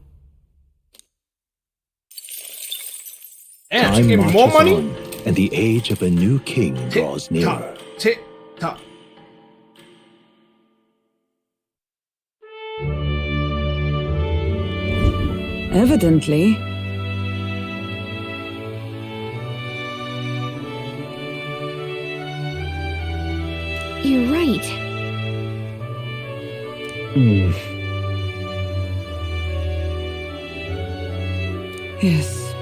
A: And she
P: Time
A: gave me more
P: marches
A: money?
P: on, and the age of a new king draws nearer.
A: Tick tock.
B: Evidently.
I: You're right.
B: Yes.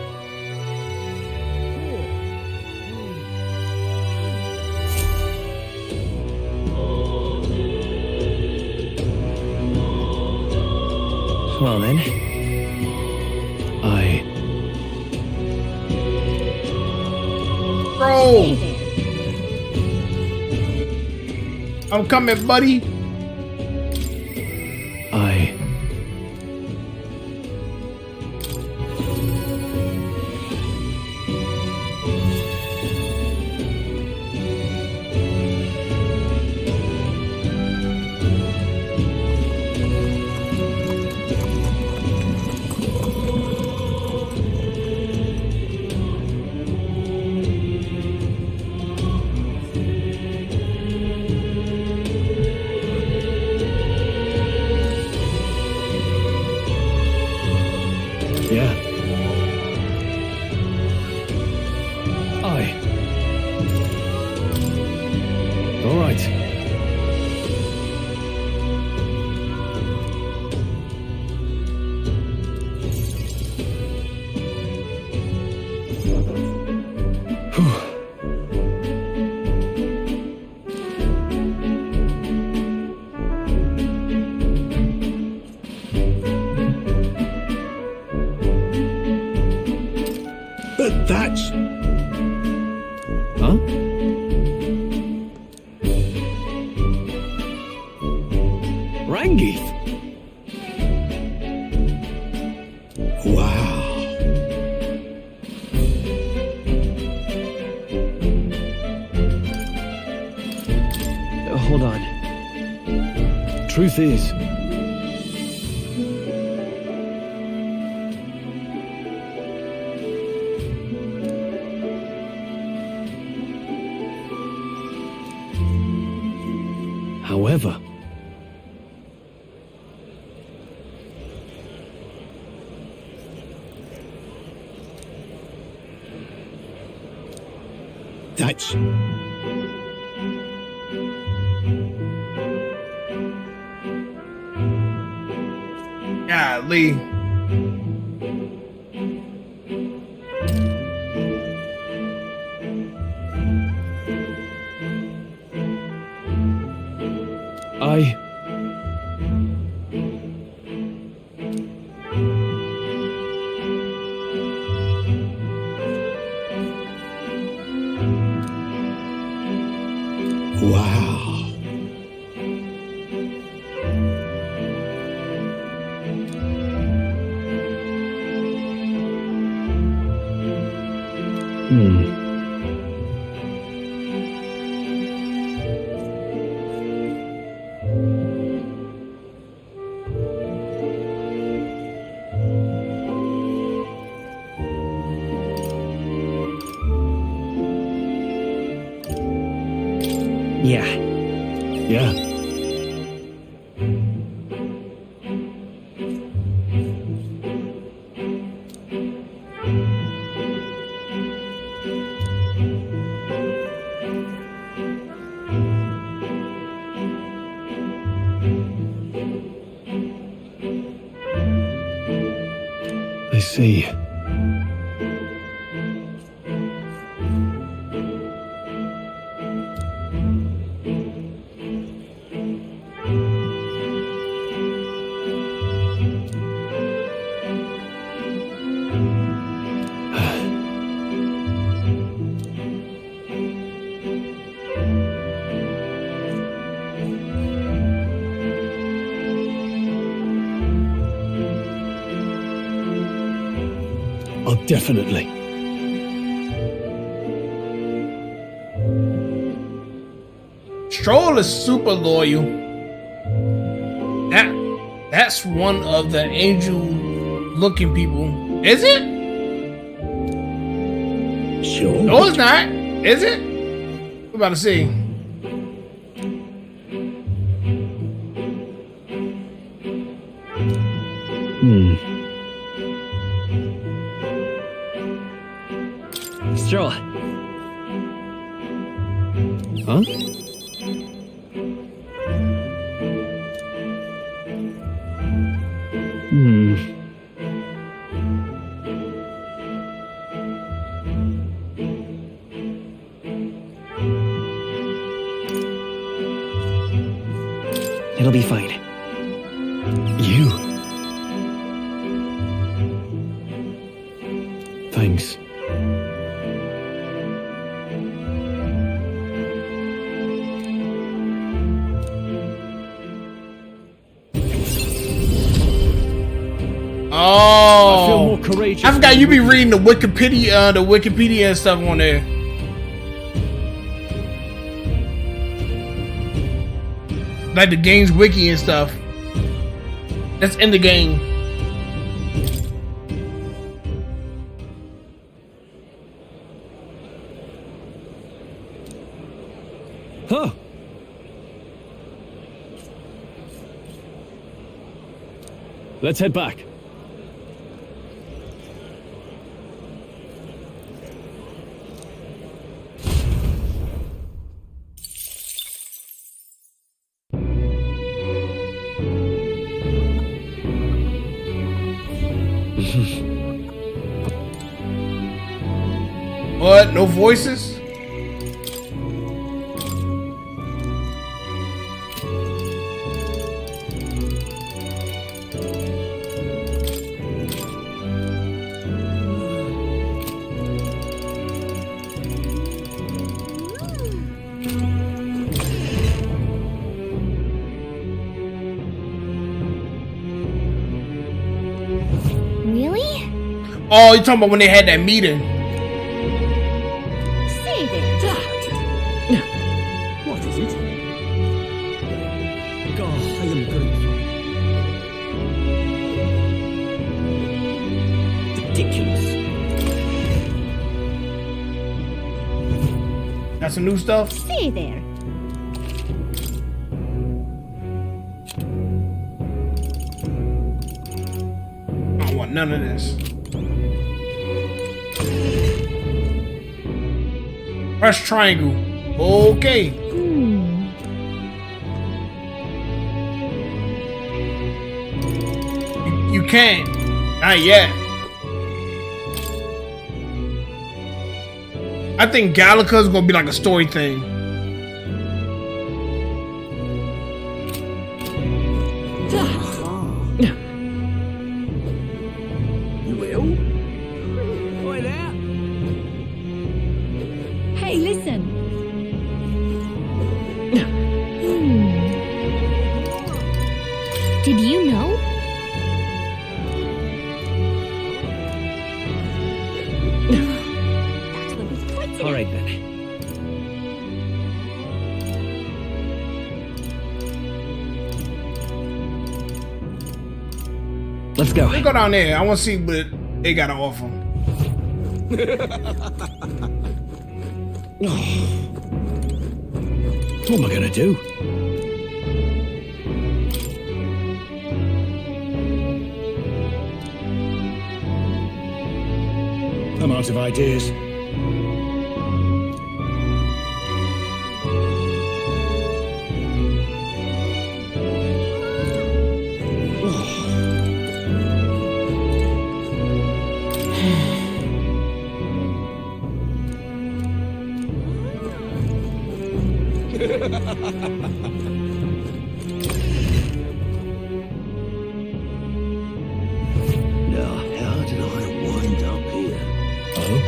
D: Well then.
A: Bro! I'm coming, buddy.
D: Yeah. Aye. All right.
M: But that's...
D: Huh? Rangeeth?
M: Wow.
D: Hold on. Truth is... However...
M: That's...
A: Golly.
M: Wow.
D: Yeah. Yeah. I see.
P: Oh, definitely.
A: Stroll is super loyal. That's one of the angel-looking people. Is it?
E: Sure.
A: No, it's not. Is it? We're about to see.
G: Stroll.
E: Huh?
G: It'll be fine.
E: You. Thanks.
A: Oh,
E: I feel more courageous.
A: I forgot you be reading the Wikipedia and stuff on there. Like the game's wiki and stuff. That's in the game.
E: Huh. Let's head back.
A: What? No voices?
I: Really?
A: Oh, you talking about when they had that meeting?
I: Say there.
E: What is it? God, I am grateful. Ridiculous.
A: Got some new stuff?
I: Say there.
A: I don't want none of this. Press triangle. Okay. You can't. Not yet. I think Gallica's gonna be like a story thing.
E: You will? Why that?
F: Hey, listen.
I: Did you know?
G: All right then. Let's go.
A: Let's go down there. I want to see what they got to offer.
E: What am I gonna do? I'm out of ideas. Now, how did I wind up here?
D: Oh?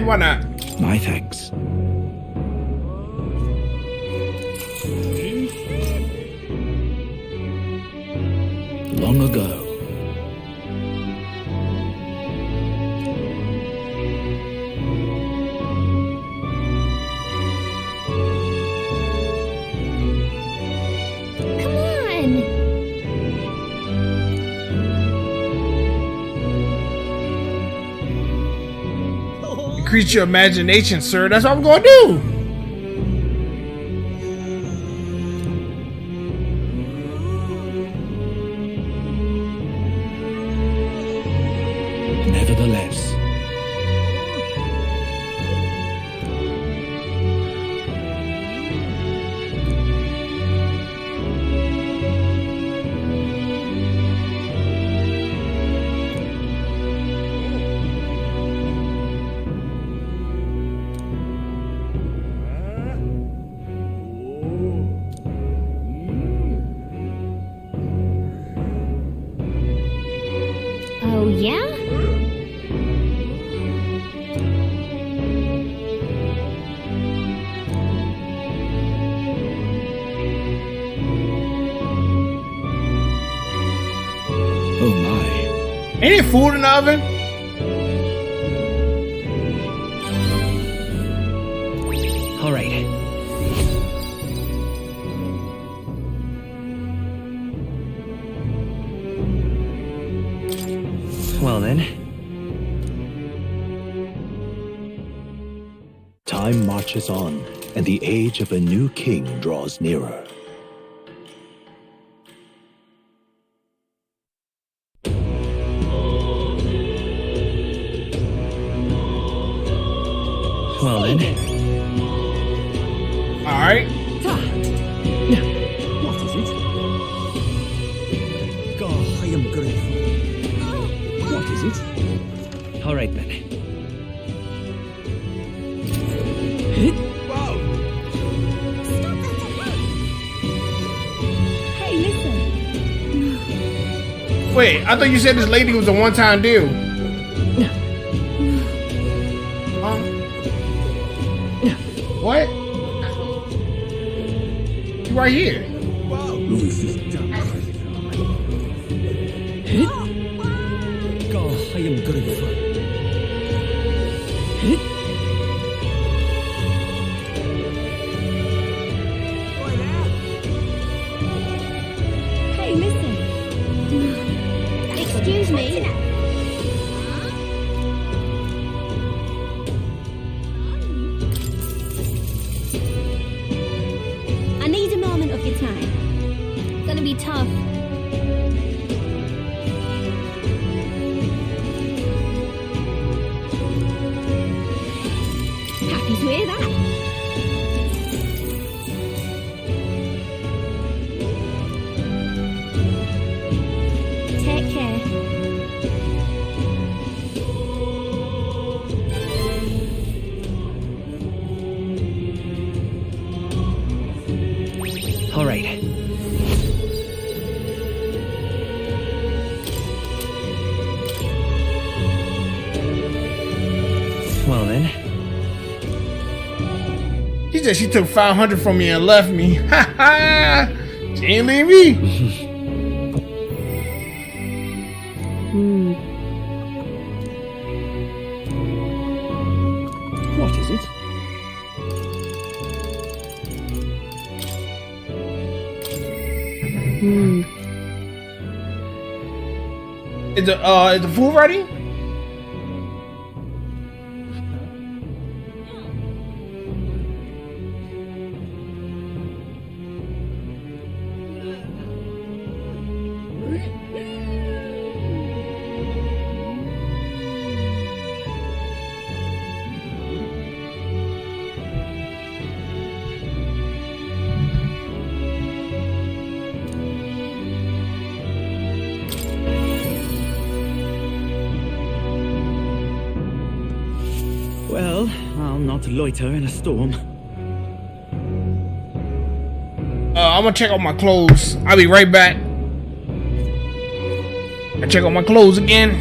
A: Why not?
P: My thanks. Long ago,
I: Come on!
A: Increase your imagination, sir. That's what I'm gonna do.
P: nevertheless,
I: Oh, yeah?
P: oh my.
A: Ain't it food in the oven?
G: All right. Well then.
P: Time marches on, and the age of a new king draws nearer.
G: Well then.
A: All right.
H: What is it? God, I am grateful. What is it?
G: All right then.
I: Hey, listen.
A: Wait, I thought you said this lady was a one-time deal. What? You right here.
H: God, I am grateful.
I: Hey, listen. Excuse me. I need a moment of your time. It's gonna be tough. Happy to hear that. Take care.
G: All right. Well then.
A: She said she took 500 from me and left me. Ha ha! She ain't leave me.
H: What is it?
A: Is the food ready?
H: Well, I'll not loiter in a storm.
A: I'm gonna check out my clothes. I'll be right back. I check out my clothes again.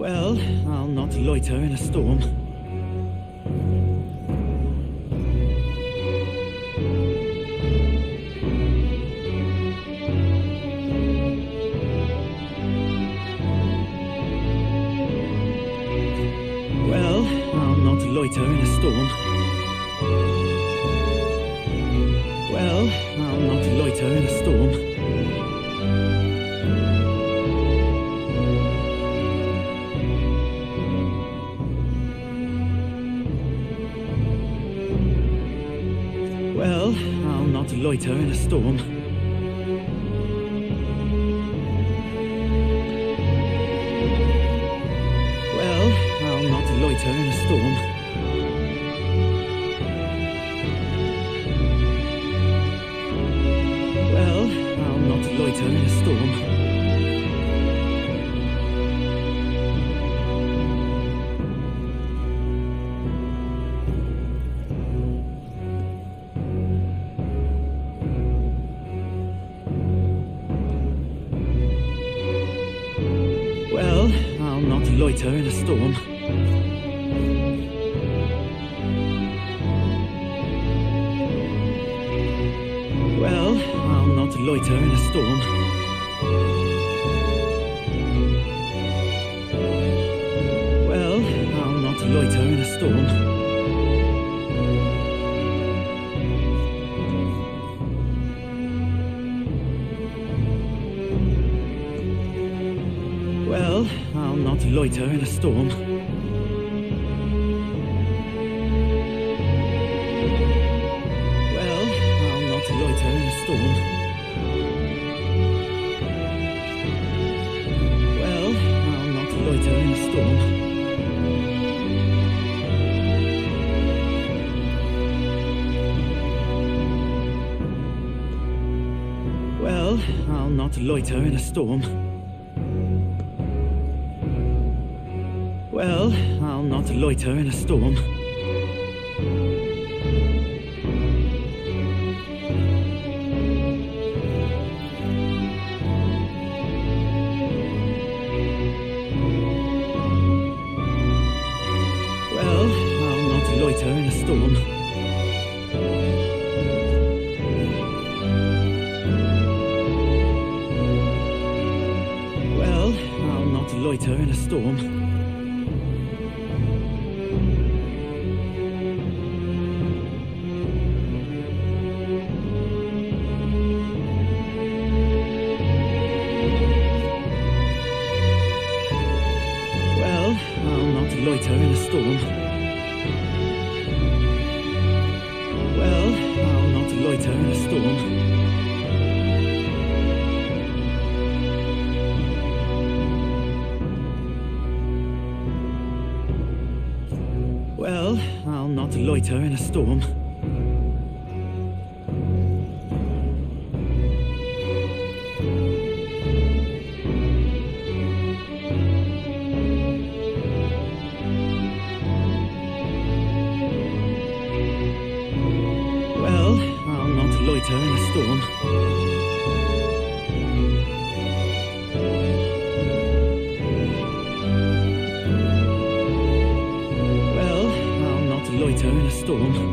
H: Well, I'll not loiter in a storm. Well, I'll not loiter in a storm. Well, I'll not loiter in a storm. Well, I'll not loiter in a storm. Well, I'll not loiter in a storm. Well, I'll not loiter in a storm. Well, I'll not loiter in a storm. Well, I'll not loiter in a storm. Well, I'll not loiter in a storm. Well, I'll not loiter in a storm. Well, I'll not loiter in a storm. Well, I'll not loiter in a storm. Well, I'll not loiter in a storm. Well, I'll not loiter in a storm. Well, I'll not loiter in a storm. Well, I'll not loiter in a storm. Loiter in a storm. Well, I'll not loiter in a storm. Well, I'll not loiter in a storm. Loiter in a storm. Well, I'll not loiter in a storm.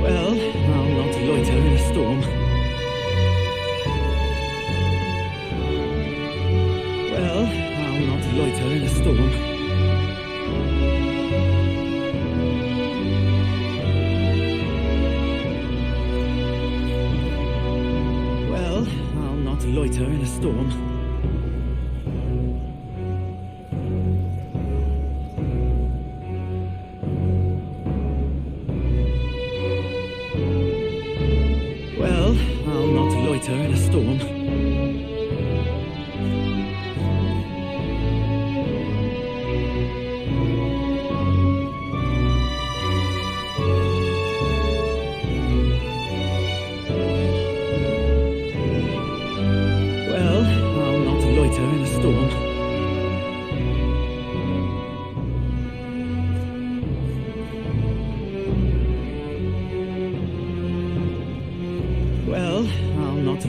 H: Well, I'll not loiter in a storm. Well, I'll not loiter in a storm. Well, I'll not loiter in a storm. Well, I'll not loiter in a storm. Well, I'll not loiter in a storm.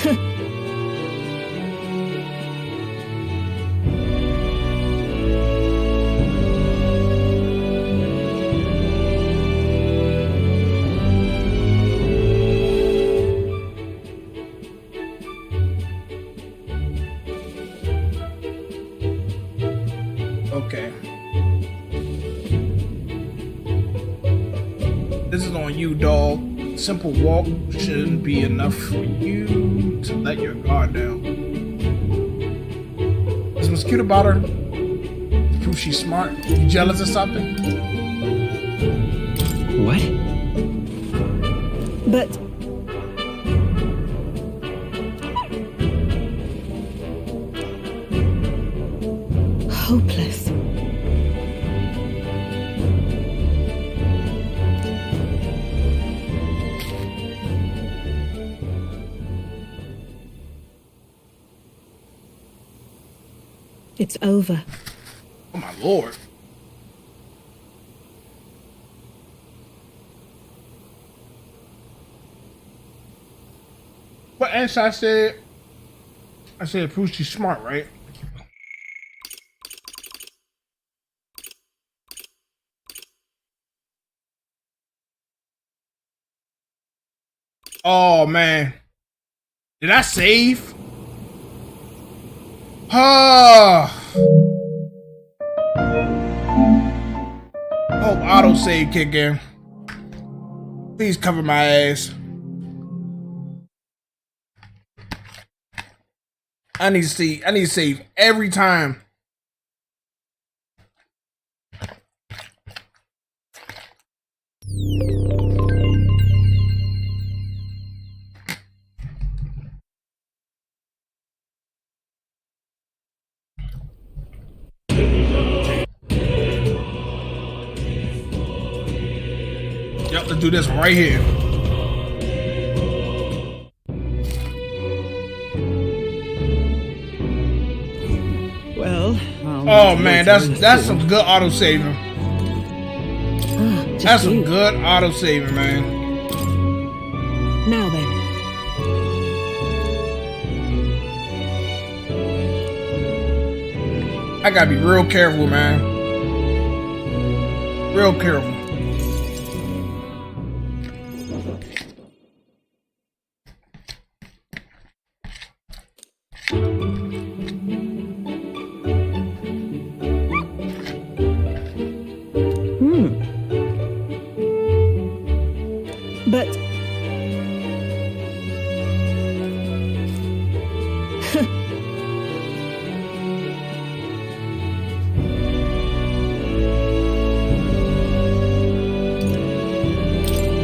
A: Okay. This is on you, dog. Simple walk shouldn't be enough for you to let your guard down. Is what's cute about her? Prove she's smart. You jealous or something?
H: What?
K: But hopeless. It's over.
A: Oh my lord. What answer I said? I said prove she's smart, right? Oh man. Did I save? Hope auto save kick in. Please cover my ass. I need to save every time. Yep, let's do this right here.
H: Well,
A: oh man, that's some good auto saving. That's some good auto saving, man.
K: Now then.
A: I gotta be real careful, man. Real careful.
K: But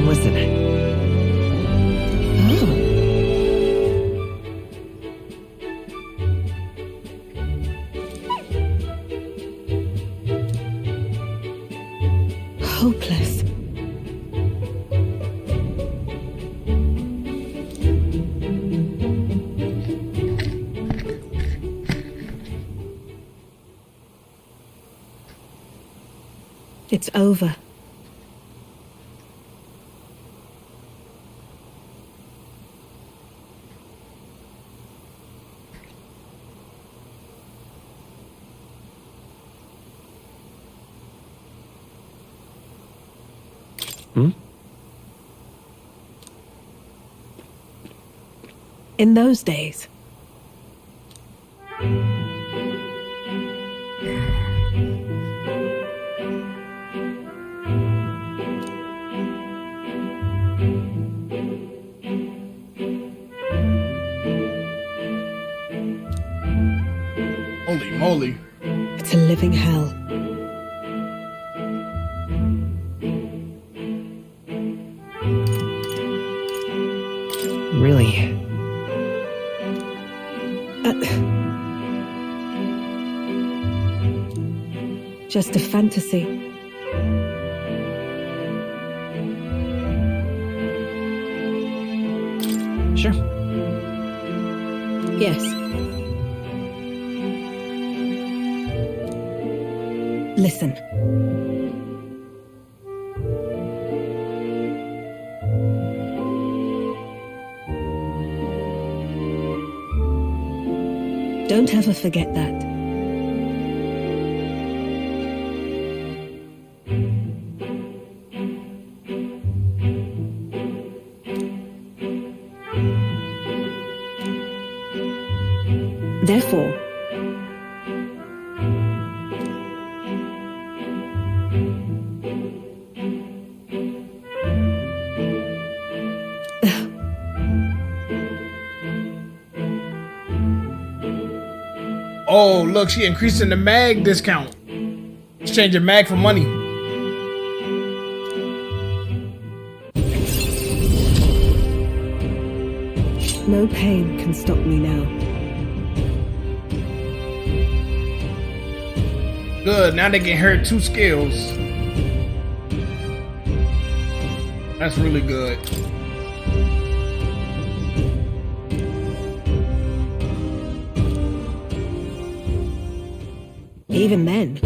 H: listen.
K: hopeless. It's over. In those days,
A: Holy moly.
K: it's a living hell.
H: Really?
K: Just a fantasy.
H: Sure.
K: Yes. Listen.
R: Don't ever forget that. Therefore,
A: oh, look, she increasing the mag discount. She's changing mag for money.
R: no pain can stop me now.
A: Good, now they can inherit 2 skills. That's really good.
R: Even then,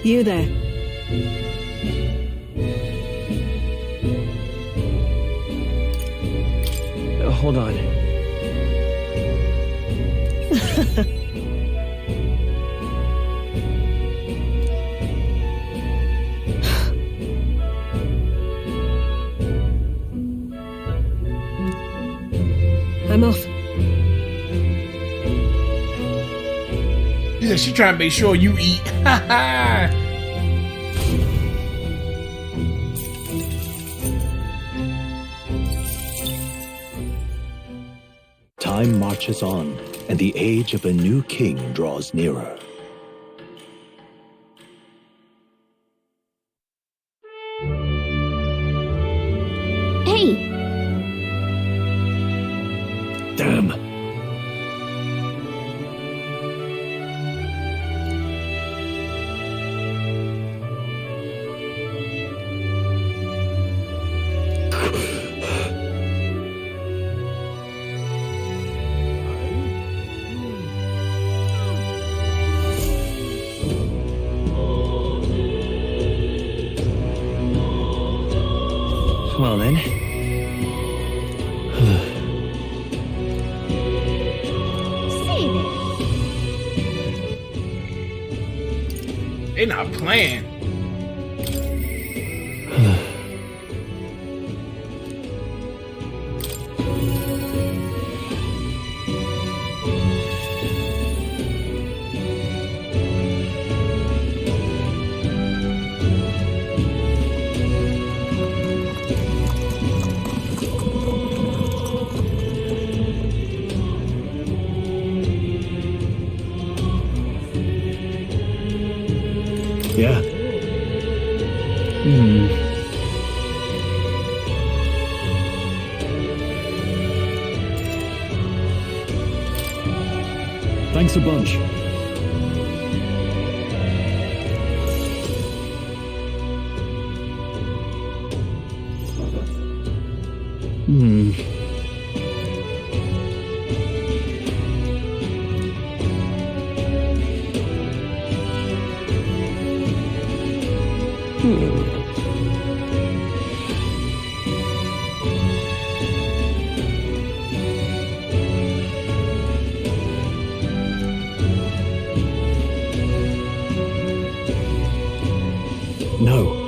R: you there.
D: Hold on.
R: I'm off.
A: She said she trying to make sure you eat.
P: Time marches on, and the age of a new king draws nearer.
I: Hey!
P: Damn!
D: Well then.
A: They not playing.
P: Yeah.
S: Thanks a bunch.
P: No.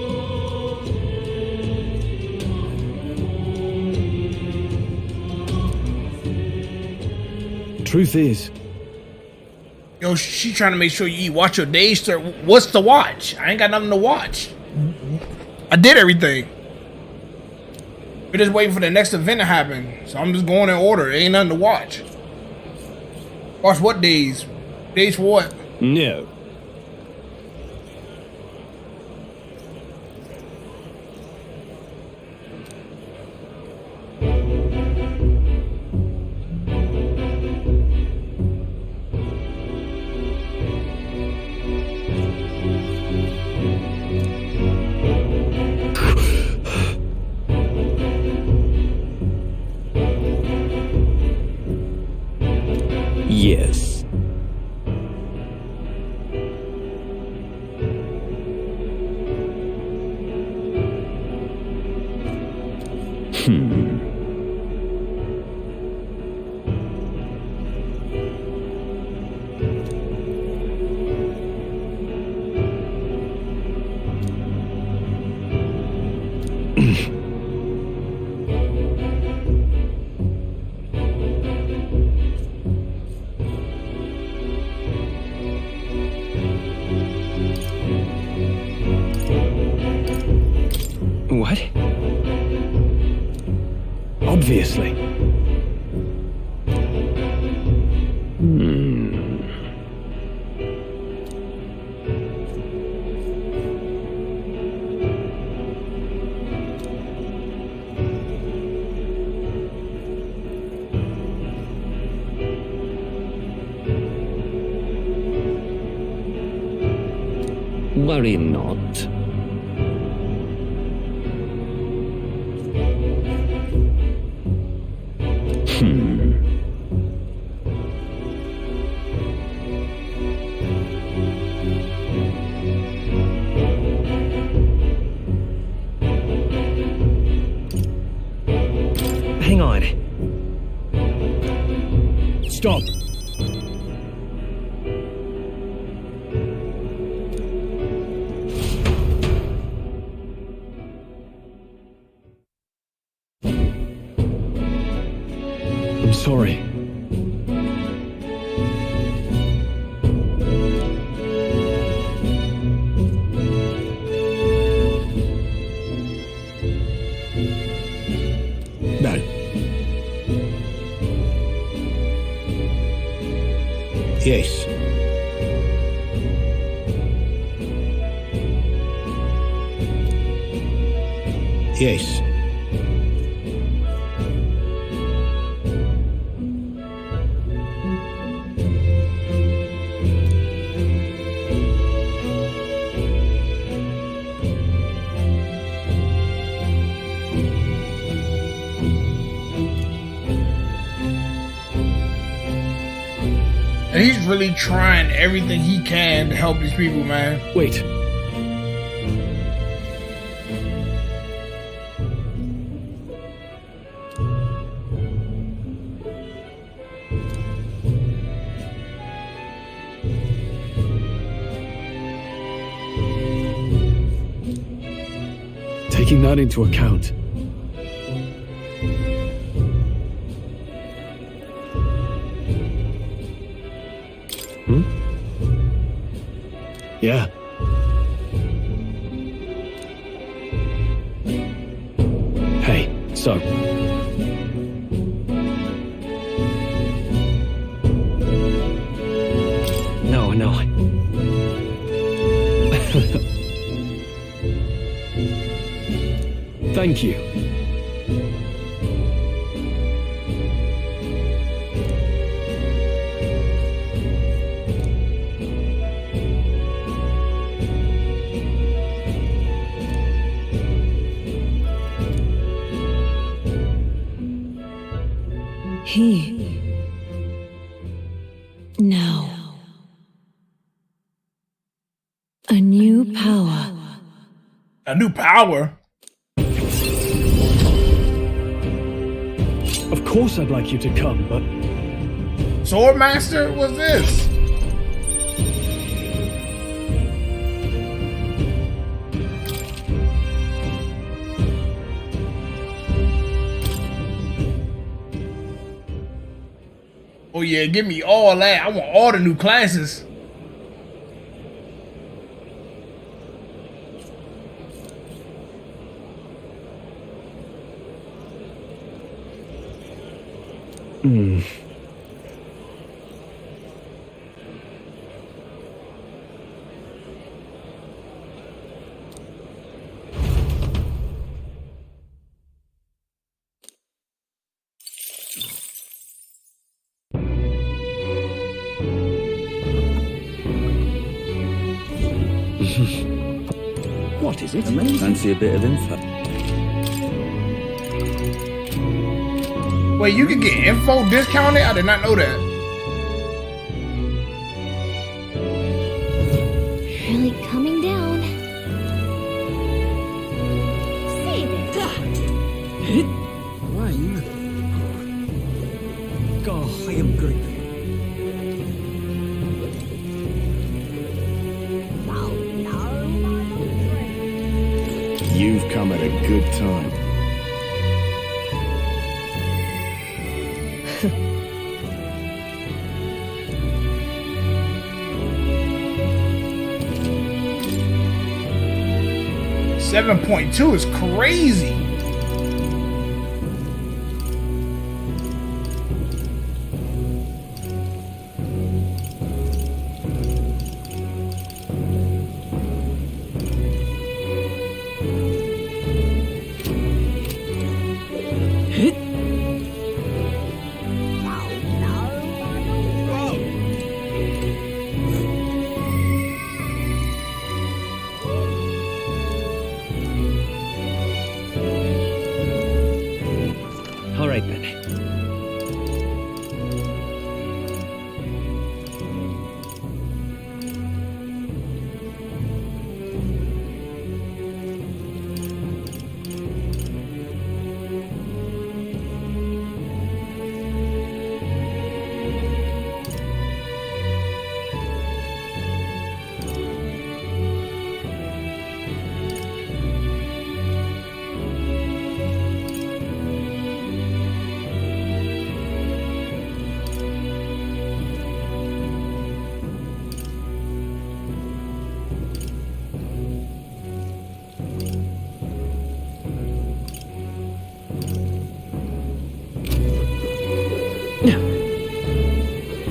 S: Truth is,
A: Yo, she trying to make sure you eat. Watch your days, sir. What's to watch? I ain't got nothing to watch. I did everything. We're just waiting for the next event to happen. So I'm just going in order. There ain't nothing to watch. Watch what days? Days for what?
S: no.
P: Yes.
D: What?
S: Obviously.
E: Worry not.
D: Hang on.
S: Stop. I'm sorry.
M: No. Yes. Yes.
A: And he's really trying everything he can to help these people, man.
S: Wait. Taking that into account, yeah. Hey, so.
D: No.
S: Thank you.
T: Now. A new power.
A: A new power?
S: Of course I'd like you to come, but...
A: Swordmaster? What's this? Oh yeah, give me all that. I want all the new classes.
E: What is it?
H: Amazing. Fancy a bit of info.
A: Wait, you can get info discounted? I did not know that.
I: Really coming down. Save it.
E: Wayne. God, I am grateful.
P: You've come at a good time.
A: 7.2 is crazy.
H: All right then.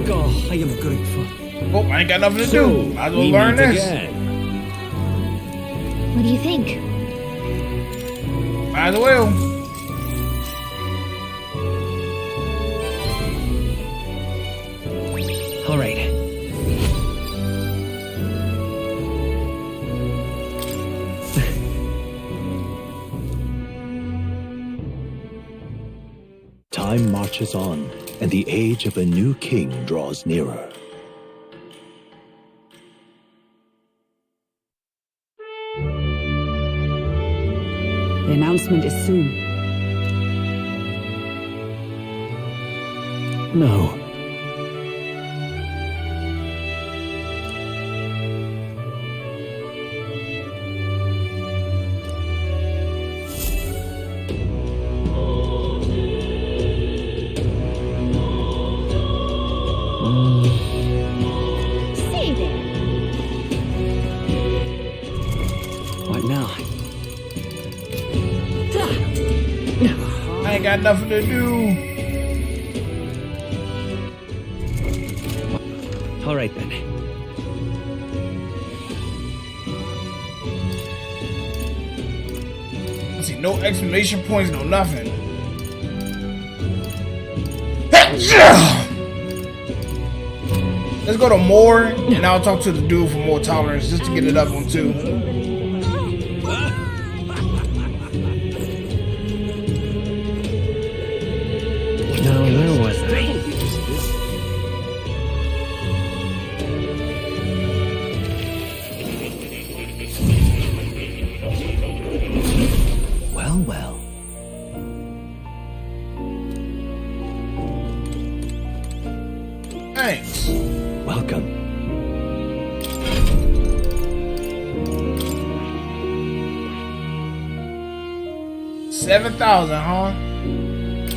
H: Oh, I am grateful.
A: Oh, I ain't got nothing to do. Might as well learn this.
I: What do you think?
A: Might as well.
H: All right.
P: Time marches on, and the age of a new king draws nearer.
B: The announcement is soon.
P: No.
I: Say there.
H: What now?
A: I ain't got nothing to do.
H: All right then.
A: See, no exclamation points, no nothing. Let's go to more, and I'll talk to the dude for more tolerance, just to get it up on 2.
H: Now, where was I?
P: Well, well.
A: Thanks.
P: Welcome.
A: $7,000, huh?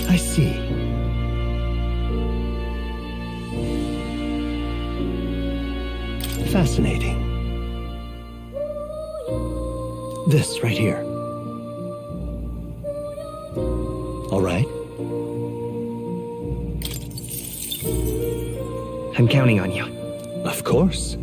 P: I see. Fascinating. This right here. All right.
H: I'm counting on you.
P: Of course.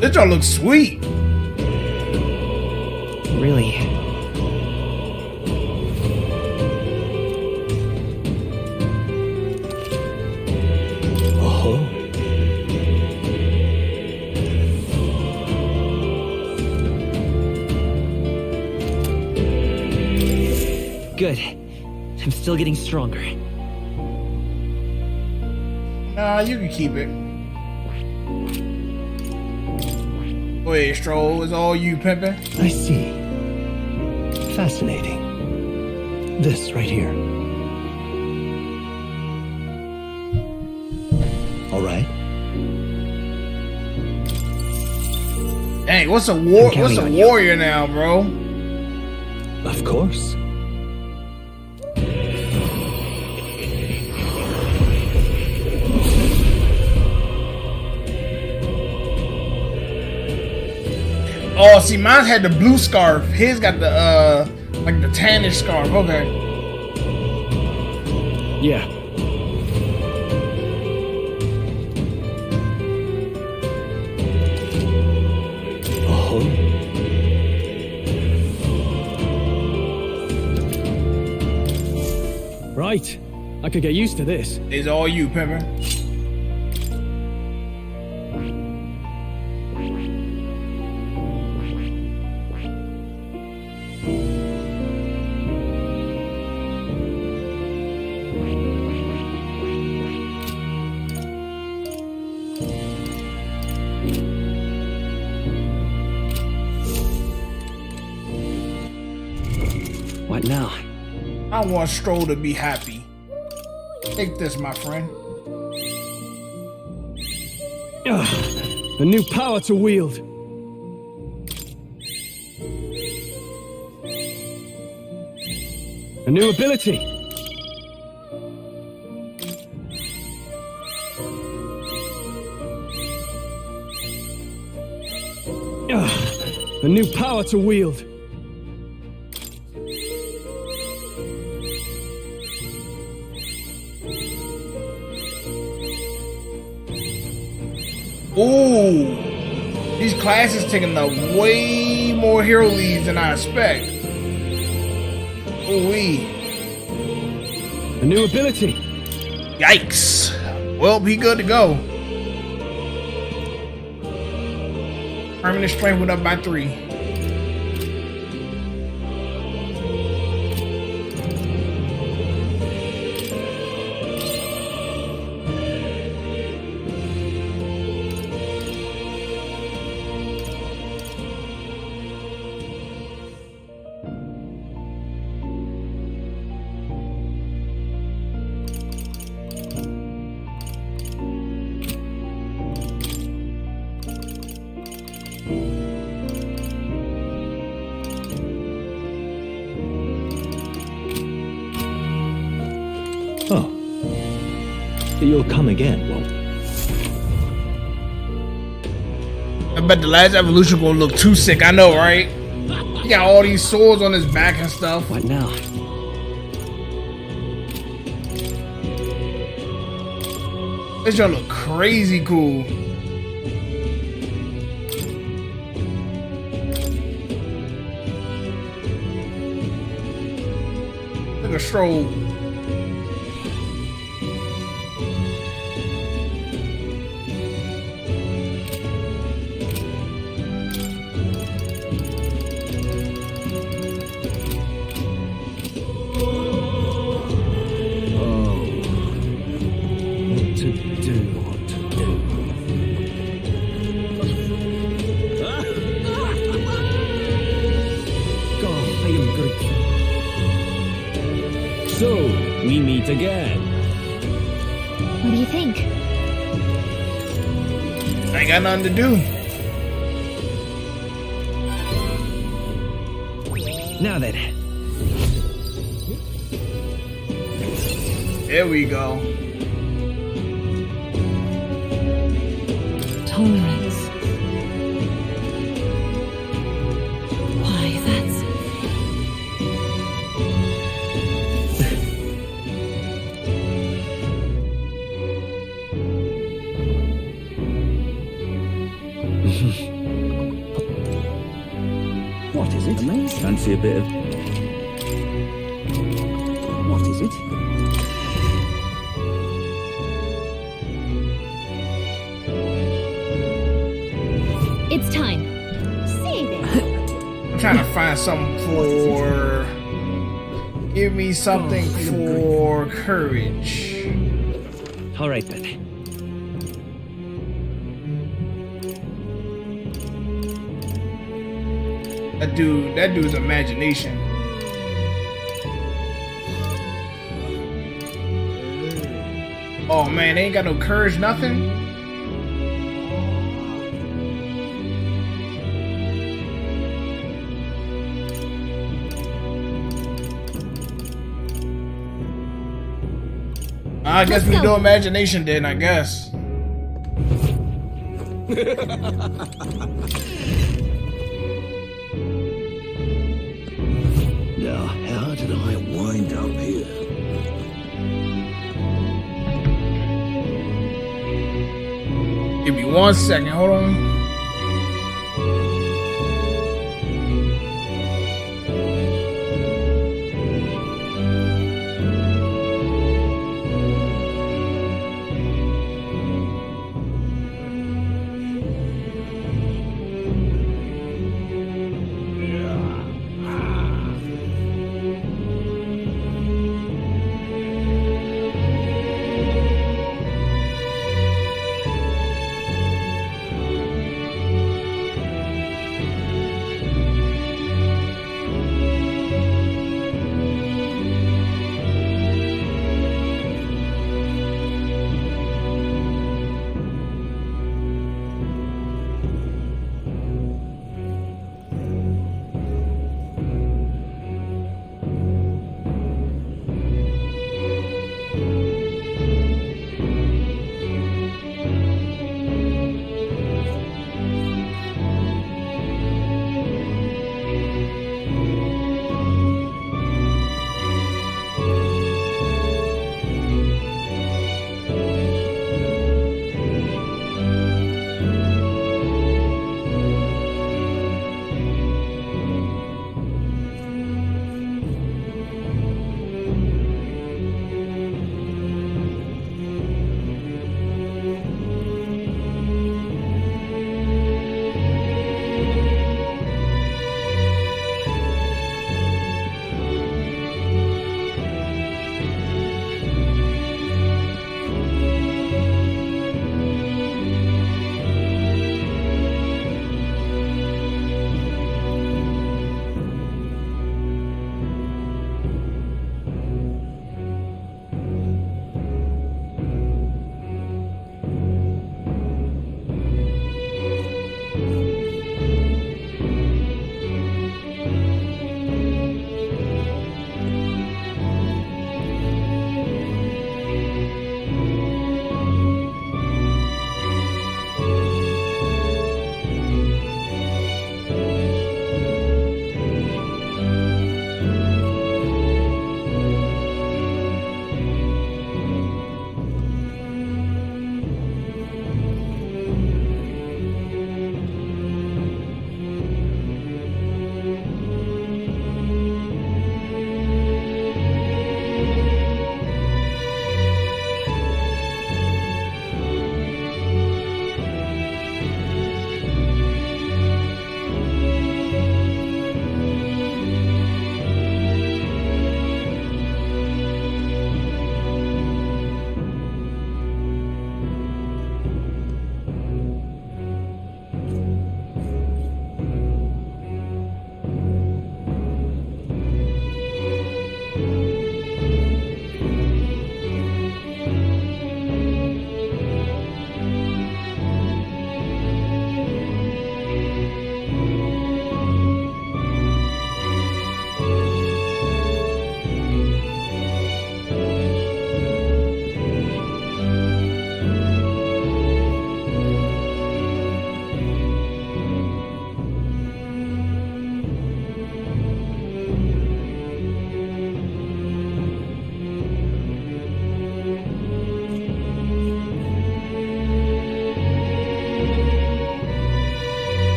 A: This joint looks sweet.
H: Really?
P: Oh.
H: Good. I'm still getting stronger.
A: Nah, you can keep it. Wait, Stroll, is all you pimping?
P: I see. Fascinating. This right here. All right.
A: Dang, what's a warrior now, bro?
P: Of course.
A: Oh, see, mine had the blue scarf. His got the like the tannish scarf. Okay.
S: Yeah. Right. I could get used to this.
A: It's all you, Pepper.
D: What now?
A: I want Stroll to be happy. Take this, my friend.
S: A new power to wield. A new ability. A new power to wield.
A: Ooh, these classes taking up way more hero leads than I expect. Ooh-wee.
S: A new ability.
A: Yikes. Well, be good to go. Permanent strength went up by 3.
P: Oh. You'll come again, won't you?
A: I bet the last evolution gonna look too sick. I know, right? He got all these swords on his back and stuff.
D: What now?
A: This gonna look crazy cool. Look at Stroll.
D: So, we meet again.
I: What do you think?
A: I ain't got nothing to do.
D: Now then.
A: There we go.
R: Tolerance. Why, that's...
E: What is it? Fancy a bit of... What is it?
I: It's time. Save it.
A: I'm trying to find something for... Give me something for courage.
D: All right then.
A: That dude's imagination. Oh man, they ain't got no courage, nothing. I guess we do imagination then, I guess.
E: ain't up here.
A: Give me 1 second, hold on.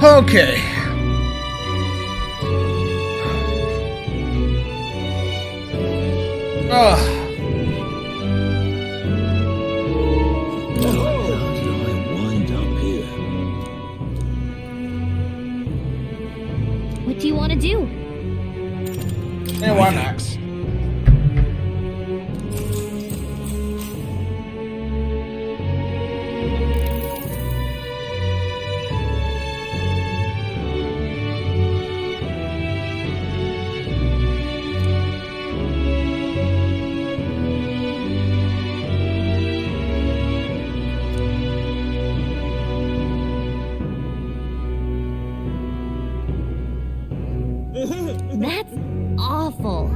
A: Okay.
I: What do you want to do?
A: Yeah, why not?
I: That's awful.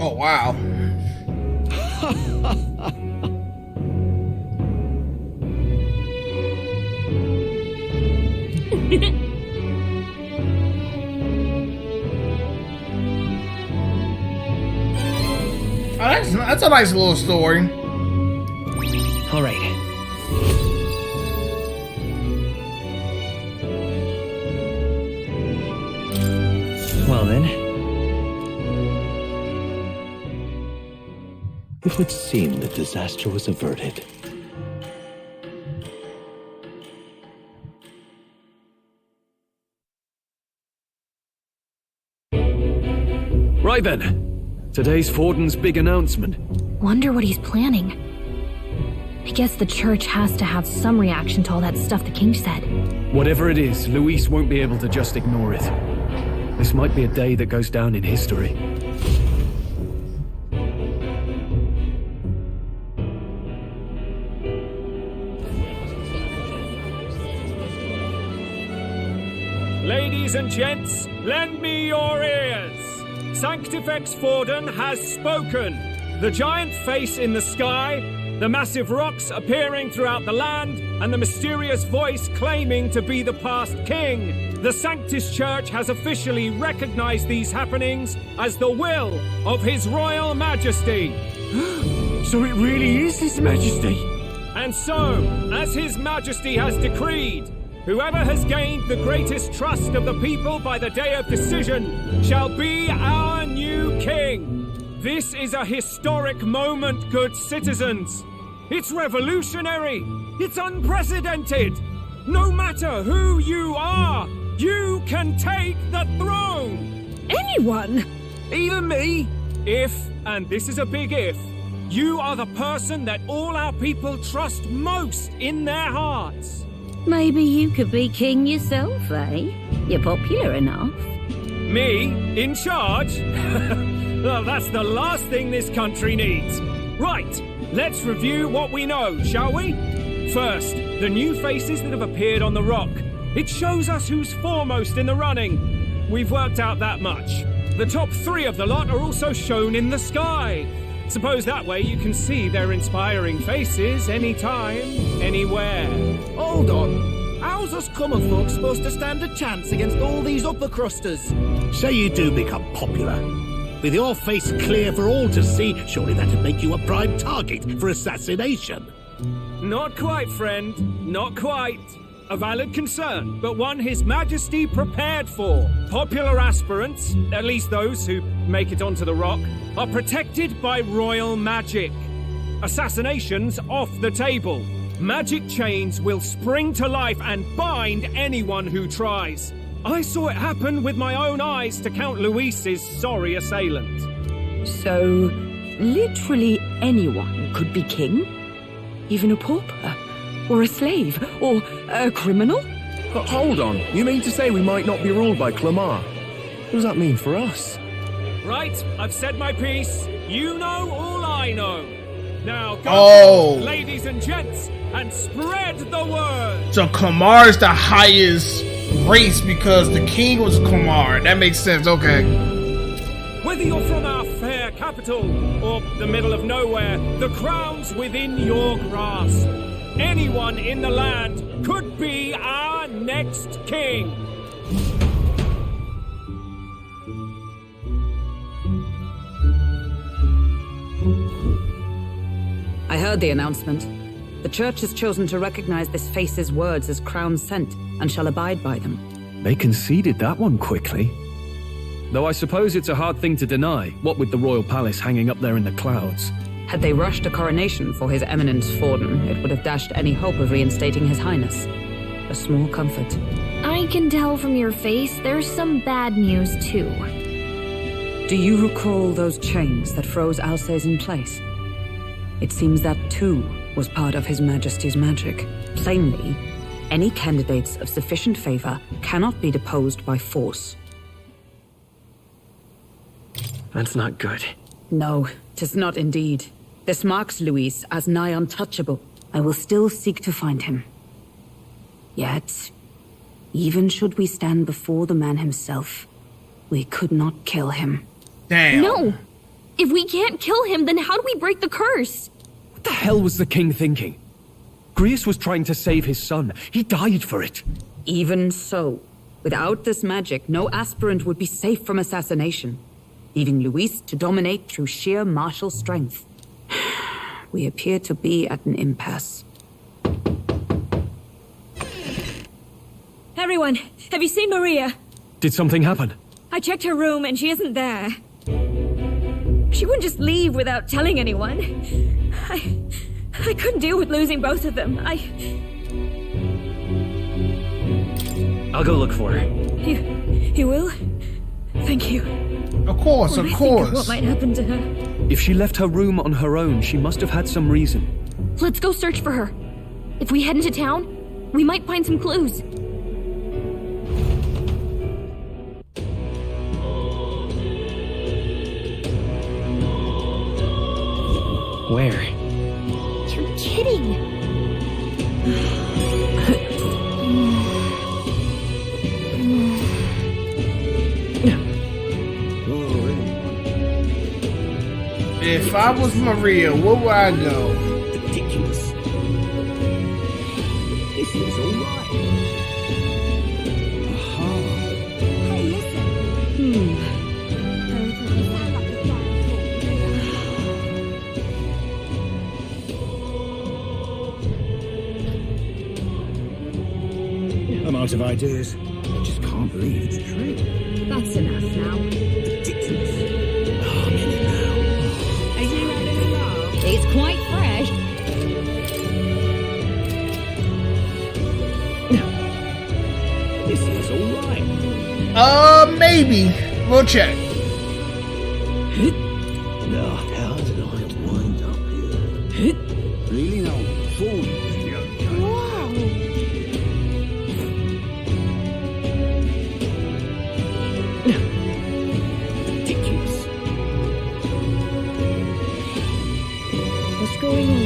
I: Oh, wow. That's a nice little story.
D: All right. Well then.
P: It would seem the disaster was averted.
S: Right then. Today's Forden's big announcement.
I: Wonder what he's planning. I guess the church has to have some reaction to all that stuff the king said.
S: Whatever it is, Luis won't be able to just ignore it. This might be a day that goes down in history.
C: Ladies and gents, lend me your ears. Sanctifex Forden has spoken. The giant face in the sky, the massive rocks appearing throughout the land, and the mysterious voice claiming to be the past king. The Sanctus Church has officially recognized these happenings as the will of His Royal Majesty.
E: So it really is His Majesty?
C: And so, as His Majesty has decreed, whoever has gained the greatest trust of the people by the day of decision shall be our new king. This is a historic moment, good citizens. It's revolutionary. It's unprecedented. No matter who you are, you can take the throne.
K: Anyone?
C: Even me. If, and this is a big if, you are the person that all our people trust most in their hearts.
L: Maybe you could be king yourself, eh? You're popular enough.
C: Me? In charge? Well, that's the last thing this country needs. Right, let's review what we know, shall we? First, the new faces that have appeared on the rock. It shows us who's foremost in the running. We've worked out that much. The top 3 of the lot are also shown in the sky. Suppose that way you can see their inspiring faces anytime, anywhere.
J: Hold on. How's us common folk supposed to stand a chance against all these upper crusters?
M: Say you do become popular. With your face clear for all to see, surely that'd make you a prime target for assassination.
C: Not quite, friend. Not quite. A valid concern, but one His Majesty prepared for. Popular aspirants, at least those who make it onto the rock, are protected by royal magic. Assassinations off the table.
D: Magic chains will spring to life and bind anyone who tries. I saw it happen with my own eyes to Count Luis's sorry assailant.
K: So, literally anyone could be king? Even a pauper? Or a slave? Or a criminal?
D: Hold on, you mean to say we might not be ruled by Clamar? What does that mean for us? Right, I've said my piece. You know all I know. Now go, ladies and gents, and spread the word.
A: So Clamar is the highest race because the king was Clamar. That makes sense. Okay.
D: Whether you're from our fair capital or the middle of nowhere, the crown's within your grasp. Anyone in the land could be our next king.
B: I heard the announcement. The church has chosen to recognize this face's words as crown sent and shall abide by them.
S: They conceded that one quickly. Though I suppose it's a hard thing to deny, what with the royal palace hanging up there in the clouds.
B: Had they rushed a coronation for His Eminence Forden, it would have dashed any hope of reinstating His Highness. A small comfort.
I: I can tell from your face there's some bad news, too.
B: Do you recall those chains that froze Alsace in place? It seems that, too, was part of His Majesty's magic. Plainly, any candidates of sufficient favor cannot be deposed by force.
S: That's not good.
B: No, 'tis not indeed. This marks Luis as nigh untouchable. I will still seek to find him. Yet, even should we stand before the man himself, we could not kill him.
A: Damn.
I: No! If we can't kill him, then how do we break the curse?
S: What the hell was the king thinking? Grius was trying to save his son. He died for it.
B: Even so, without this magic, no aspirant would be safe from assassination, leaving Luis to dominate through sheer martial strength. We appear to be at an impasse.
U: Everyone, have you seen Maria?
S: Did something happen?
U: I checked her room and she isn't there. She wouldn't just leave without telling anyone. I couldn't deal with losing both of them.
S: I'll go look for her.
U: You will? Thank you.
A: Of course,
U: When
A: of
U: I think
A: course.
U: of what might happen to her.
S: If she left her room on her own, she must have had some reason.
I: Let's go search for her. If we head into town, we might find some clues.
S: Where?
I: You're kidding.
A: If I was Maria, where would I go?
E: Ridiculous. This is all right. Aha.
U: Hey, listen.
E: I'm out of ideas. I just can't believe it's true.
U: That's enough now.
E: Ridiculous. Oh, I'm in it now.
U: Are you having a laugh? It's quite fresh.
E: This is all right.
A: Maybe. We'll check.
E: Now, how did I wind up here? Really now, forward. Ridiculous.
U: What's going on?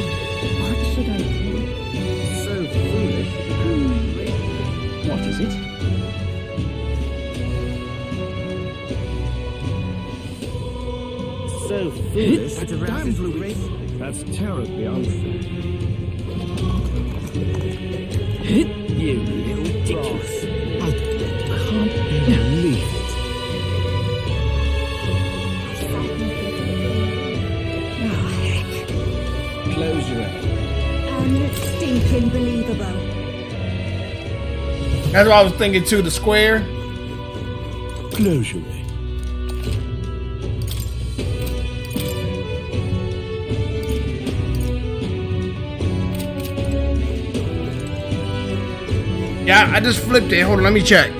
U: What should I do?
E: So foolish. What is it? So foolish. Damn, Louis. That's terribly unfair. You little boss. I can't believe it.
U: Oh, heck.
E: Close your eyes.
U: Stinking believable.
A: That's what I was thinking too, the square.
E: Close your eyes.
A: Yeah, I just flipped it. Hold on, let me check.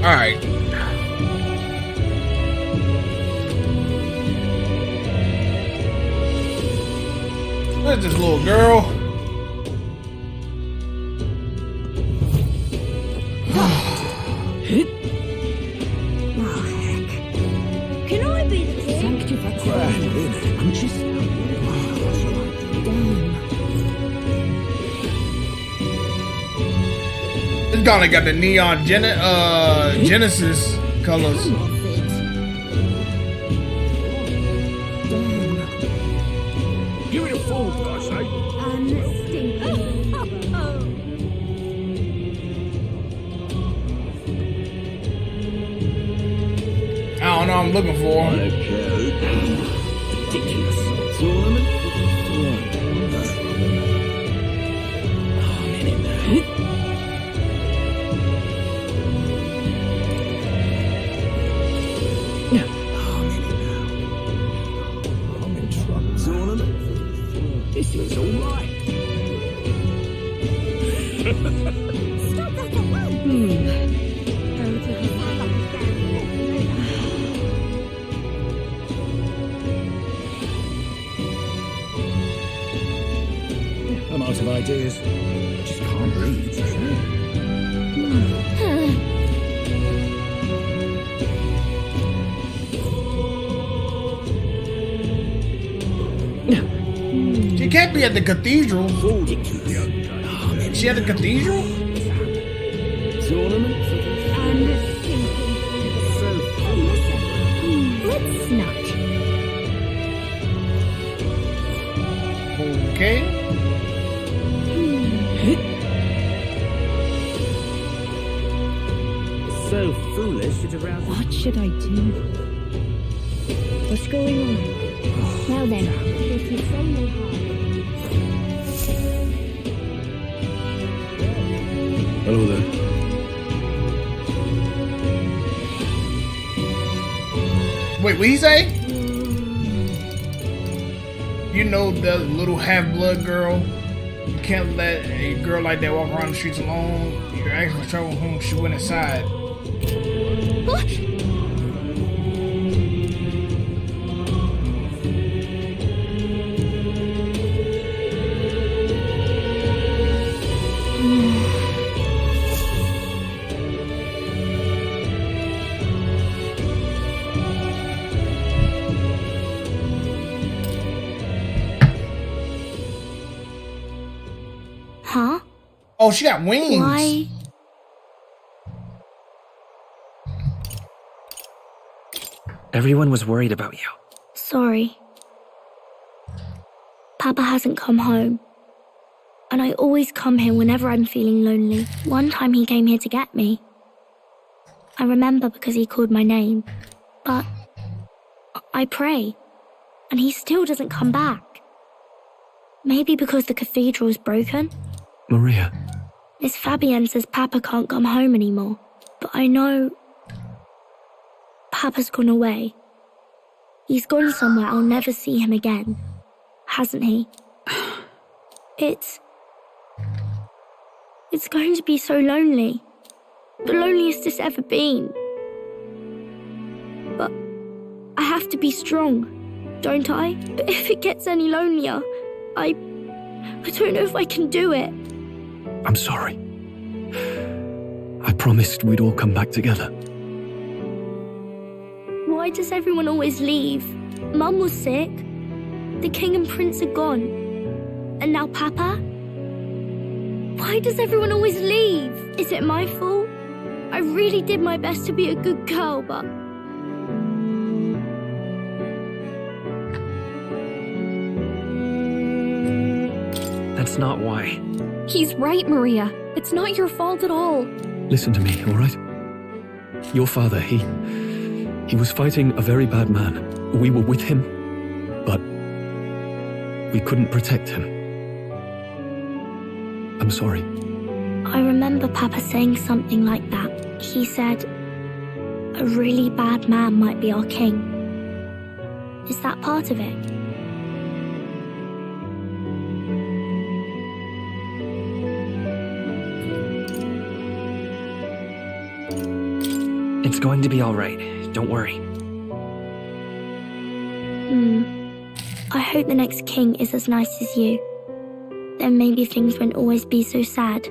A: Alright. Where's this little girl?
U: Can I be the king?
C: Sanctifex
A: It's gonna got the neon Genesis colors.
C: Give it a fold, I say.
A: I don't know what I'm looking for.
C: Ridiculous. Tournament? This is all right.
U: Stop that at once!
C: I'm out of ideas. I just can't breathe.
A: She can't be at the cathedral. She at the cathedral?
U: Let's not.
A: Okay.
C: So foolish it around.
U: What should I do? What's going on? Now then, if you say no harm.
C: Hello there.
A: Wait, what he say? You know the little half-blood girl? You can't let a girl like that walk around the streets alone. You're actually trouble whom she went inside.
U: What? Huh?
A: Oh, she got wings.
I: Why?
D: Everyone was worried about you.
I: Sorry. Papa hasn't come home. And I always come here whenever I'm feeling lonely. One time he came here to get me. I remember because he called my name. But I pray. And he still doesn't come back. Maybe because the cathedral's broken?
D: Maria.
I: Miss Fabienne says Papa can't come home anymore. But I know Papa's gone away. He's gone somewhere I'll never see him again. Hasn't he? It's going to be so lonely. The loneliest it's ever been. But I have to be strong, don't I? But if it gets any lonelier, I don't know if I can do it.
D: I'm sorry. I promised we'd all come back together.
I: Why does everyone always leave? Mum was sick. The king and prince are gone. And now Papa? Why does everyone always leave? Is it my fault? I really did my best to be a good girl, but...
D: That's not why.
F: He's right, Maria. It's not your fault at all.
S: Listen to me, all right? Your father, he was fighting a very bad man. We were with him, but we couldn't protect him. I'm sorry.
I: I remember Papa saying something like that. He said, a really bad man might be our king. Is that part of it?
D: It's going to be alright. Don't worry.
I: I hope the next king is as nice as you. Then maybe things won't always be so sad.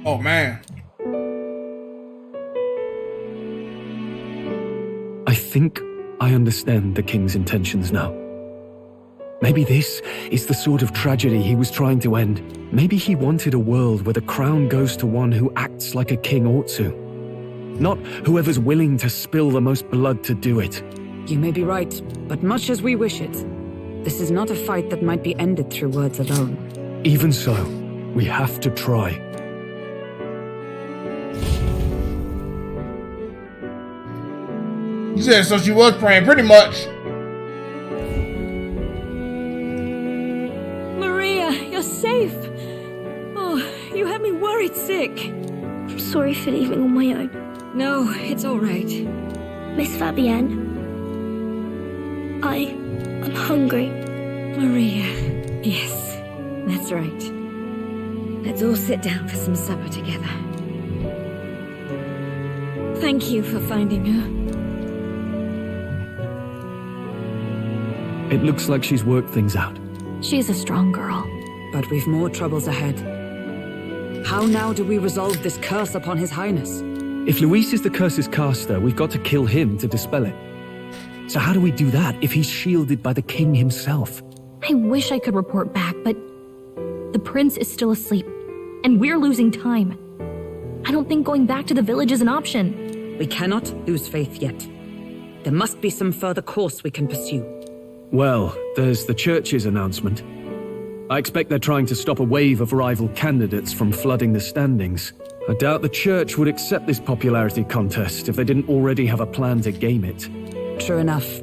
A: Oh, man.
S: I think I understand the king's intentions now. Maybe this is the sort of tragedy he was trying to end. Maybe he wanted a world where the crown goes to one who acts like a king ought to. Not whoever's willing to spill the most blood to do it.
B: You may be right, but much as we wish it, this is not a fight that might be ended through words alone.
S: Even so, we have to try.
A: You said so she was praying, pretty much.
U: Maria, you're safe. Oh, you had me worried sick.
I: I'm sorry for leaving on my own.
U: No, it's all right.
I: Miss Fabienne, I'm hungry.
U: Maria. Yes, that's right. Let's all sit down for some supper together. Thank you for finding her.
S: It looks like she's worked things out.
F: She's a strong girl.
B: But we've more troubles ahead. How now do we resolve this curse upon His Highness?
S: If Luis is the curse's caster, we've got to kill him to dispel it. So how do we do that if he's shielded by the king himself?
F: I wish I could report back, but the prince is still asleep, and we're losing time. I don't think going back to the village is an option.
B: We cannot lose faith yet. There must be some further course we can pursue.
S: Well, there's the church's announcement. I expect they're trying to stop a wave of rival candidates from flooding the standings. I doubt the church would accept this popularity contest if they didn't already have a plan to game it.
B: True enough.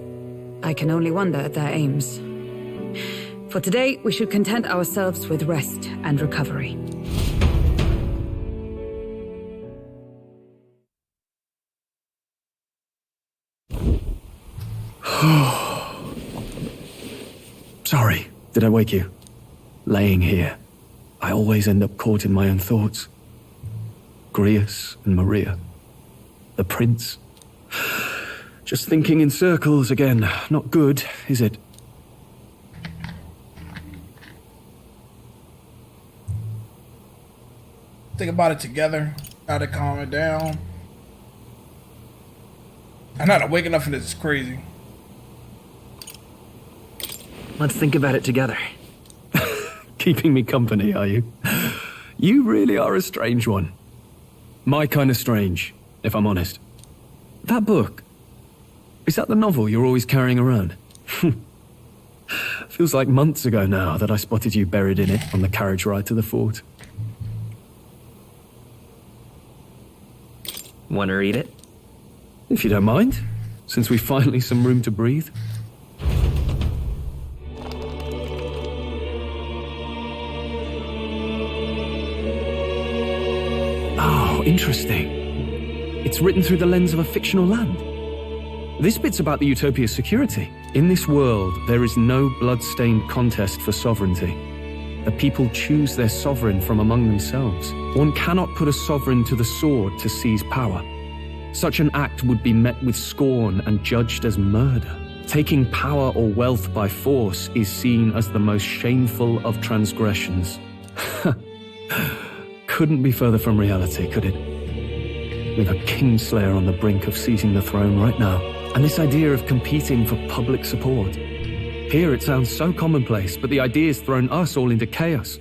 B: I can only wonder at their aims. For today, we should content ourselves with rest and recovery.
S: Sorry, did I wake you? Laying here, I always end up caught in my own thoughts. Grius and Maria. The prince. Just thinking in circles again. Not good, is it?
A: Think about it together. Gotta calm it down. I'm not waking up for this. It's crazy.
D: Let's think about it together.
S: Keeping me company, are you? You really are a strange one. My kind of strange, if I'm honest. That book, is that the novel you're always carrying around? Feels like months ago now that I spotted you buried in it on the carriage ride to the fort.
D: Want to read it?
S: If you don't mind, since we've finally some room to breathe. Oh, interesting. It's written through the lens of a fictional land. This bit's about the Utopia's security. In this world, there is no blood-stained contest for sovereignty. The people choose their sovereign from among themselves. One cannot put a sovereign to the sword to seize power. Such an act would be met with scorn and judged as murder. Taking power or wealth by force is seen as the most shameful of transgressions. Couldn't be further from reality, could it? With a kingslayer on the brink of seizing the throne right now, and this idea of competing for public support. Here it sounds so commonplace, but the idea's thrown us all into chaos.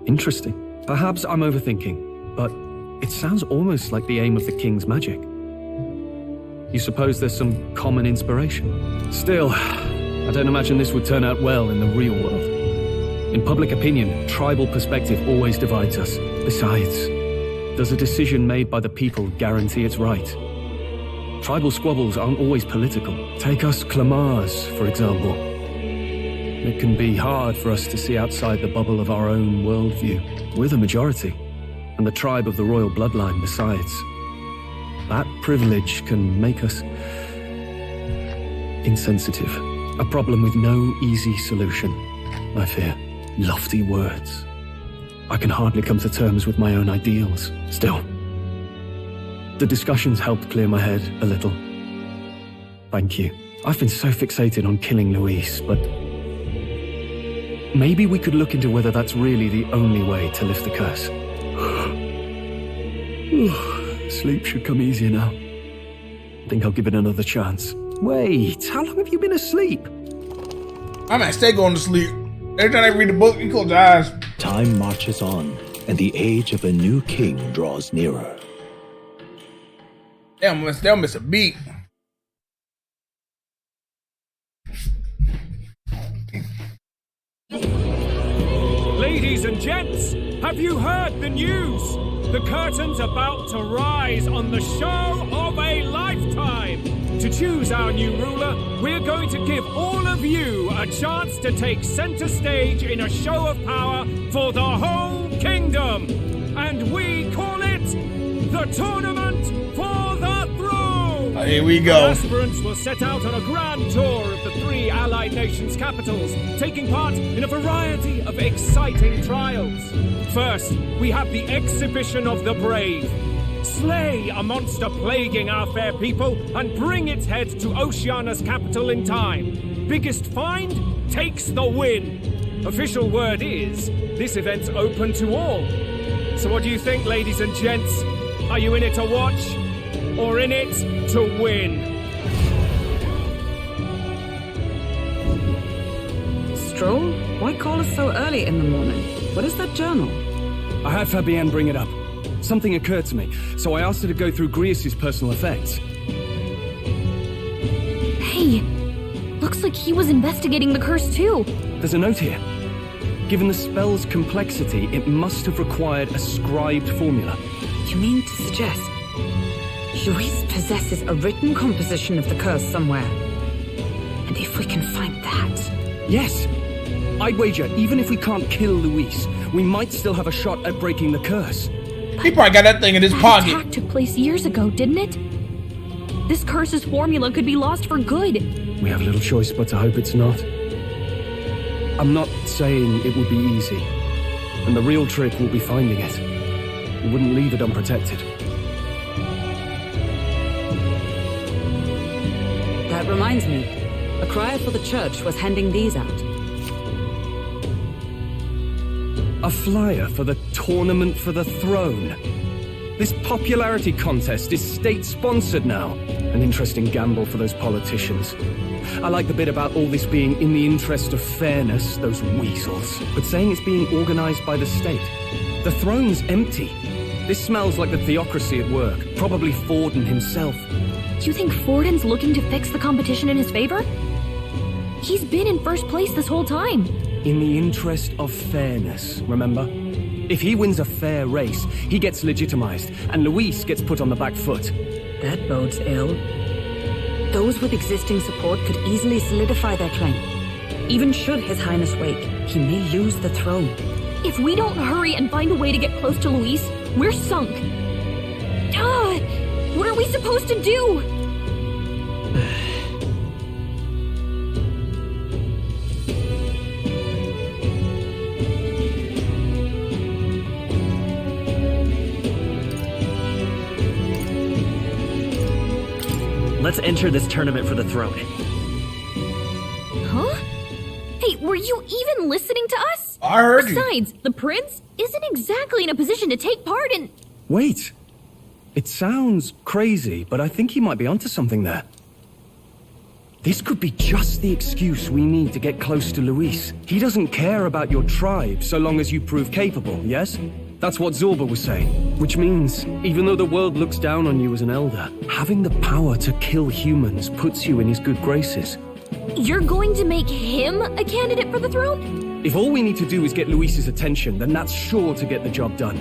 S: Interesting. Perhaps I'm overthinking, but it sounds almost like the aim of the king's magic. You suppose there's some common inspiration? Still, I don't imagine this would turn out well in the real world. In public opinion, tribal perspective always divides us. Besides, does a decision made by the people guarantee it's right? Tribal squabbles aren't always political. Take us Clamars, for example. It can be hard for us to see outside the bubble of our own worldview. We're the majority, and the tribe of the royal bloodline besides. That privilege can make us insensitive. A problem with no easy solution, I fear. Lofty words. I can hardly come to terms with my own ideals. Still, the discussions helped clear my head a little. Thank you. I've been so fixated on killing Luis, but maybe we could look into whether that's really the only way to lift the curse. Sleep should come easier now. Think I'll give it another chance. Wait, how long have you been asleep?
A: I might stay going to sleep. Every time I read the book, you close your eyes.
P: Time marches on, and the age of a new king draws nearer.
A: They'll miss a beat.
C: Ladies and gents, have you heard the news? The curtain's about to rise on the show of a lifetime. To choose our new ruler, we're going to give all of you a chance to take center stage in a show of power for the whole kingdom. And we call it the Tournament for the Throne.
A: Here we go.
C: Aspirants will set out on a grand tour of the 3 allied nations' capitals, taking part in a variety of exciting trials. First, we have the Exhibition of the Brave. Slay a monster plaguing our fair people and bring its head to Oceania's capital in time. Biggest find takes the win. Official word is, this event's open to all. So what do you think, ladies and gents? Are you in it to watch or in it to win?
B: Stroll? Why call us so early in the morning? What is that journal?
S: I had Fabienne bring it up. Something occurred to me, so I asked her to go through Grius' personal effects.
U: Hey, looks like he was investigating the curse too.
S: There's a note here. Given the spell's complexity, it must have required a scribed formula.
B: You mean to suggest Luis possesses a written composition of the curse somewhere? And if we can find that...
S: Yes! I'd wager, even if we can't kill Luis, we might still have a shot at breaking the curse.
A: He probably got that thing in his pocket.
U: That attack took place years ago, didn't it? This curse's formula could be lost for good.
S: We have little choice but to hope it's not. I'm not saying it would be easy, and the real trick will be finding it. We wouldn't leave it unprotected.
B: That reminds me. A crier for the church was handing these out.
S: A flyer for the Tournament for the Throne. This popularity contest is state-sponsored now. An interesting gamble for those politicians. I like the bit about all this being in the interest of fairness, those weasels, but saying it's being organized by the state. The throne's empty. This smells like the theocracy at work, probably Forden himself.
U: Do you think Forden's looking to fix the competition in his favor? He's been in first place this whole time.
S: In the interest of fairness, remember? If he wins a fair race, he gets legitimized, and Luis gets put on the back foot.
B: That bodes ill. Those with existing support could easily solidify their claim. Even should His Highness wake, he may lose the throne.
U: If we don't hurry and find a way to get close to Luis, we're sunk. What are we supposed to do?
G: Let's enter this tournament for the throne.
U: Huh? Hey, were you even listening to us?
A: I heard you.
U: Besides, the prince isn't exactly in a position to take part in...
S: Wait. It sounds crazy, but I think he might be onto something there. This could be just the excuse we need to get close to Luis. He doesn't care about your tribe so long as you prove capable, yes? That's what Zorba was saying. Which means, even though the world looks down on you as an elder, having the power to kill humans puts you in his good graces.
U: You're going to make him a candidate for the throne?
S: If all we need to do is get Luis's attention, then that's sure to get the job done.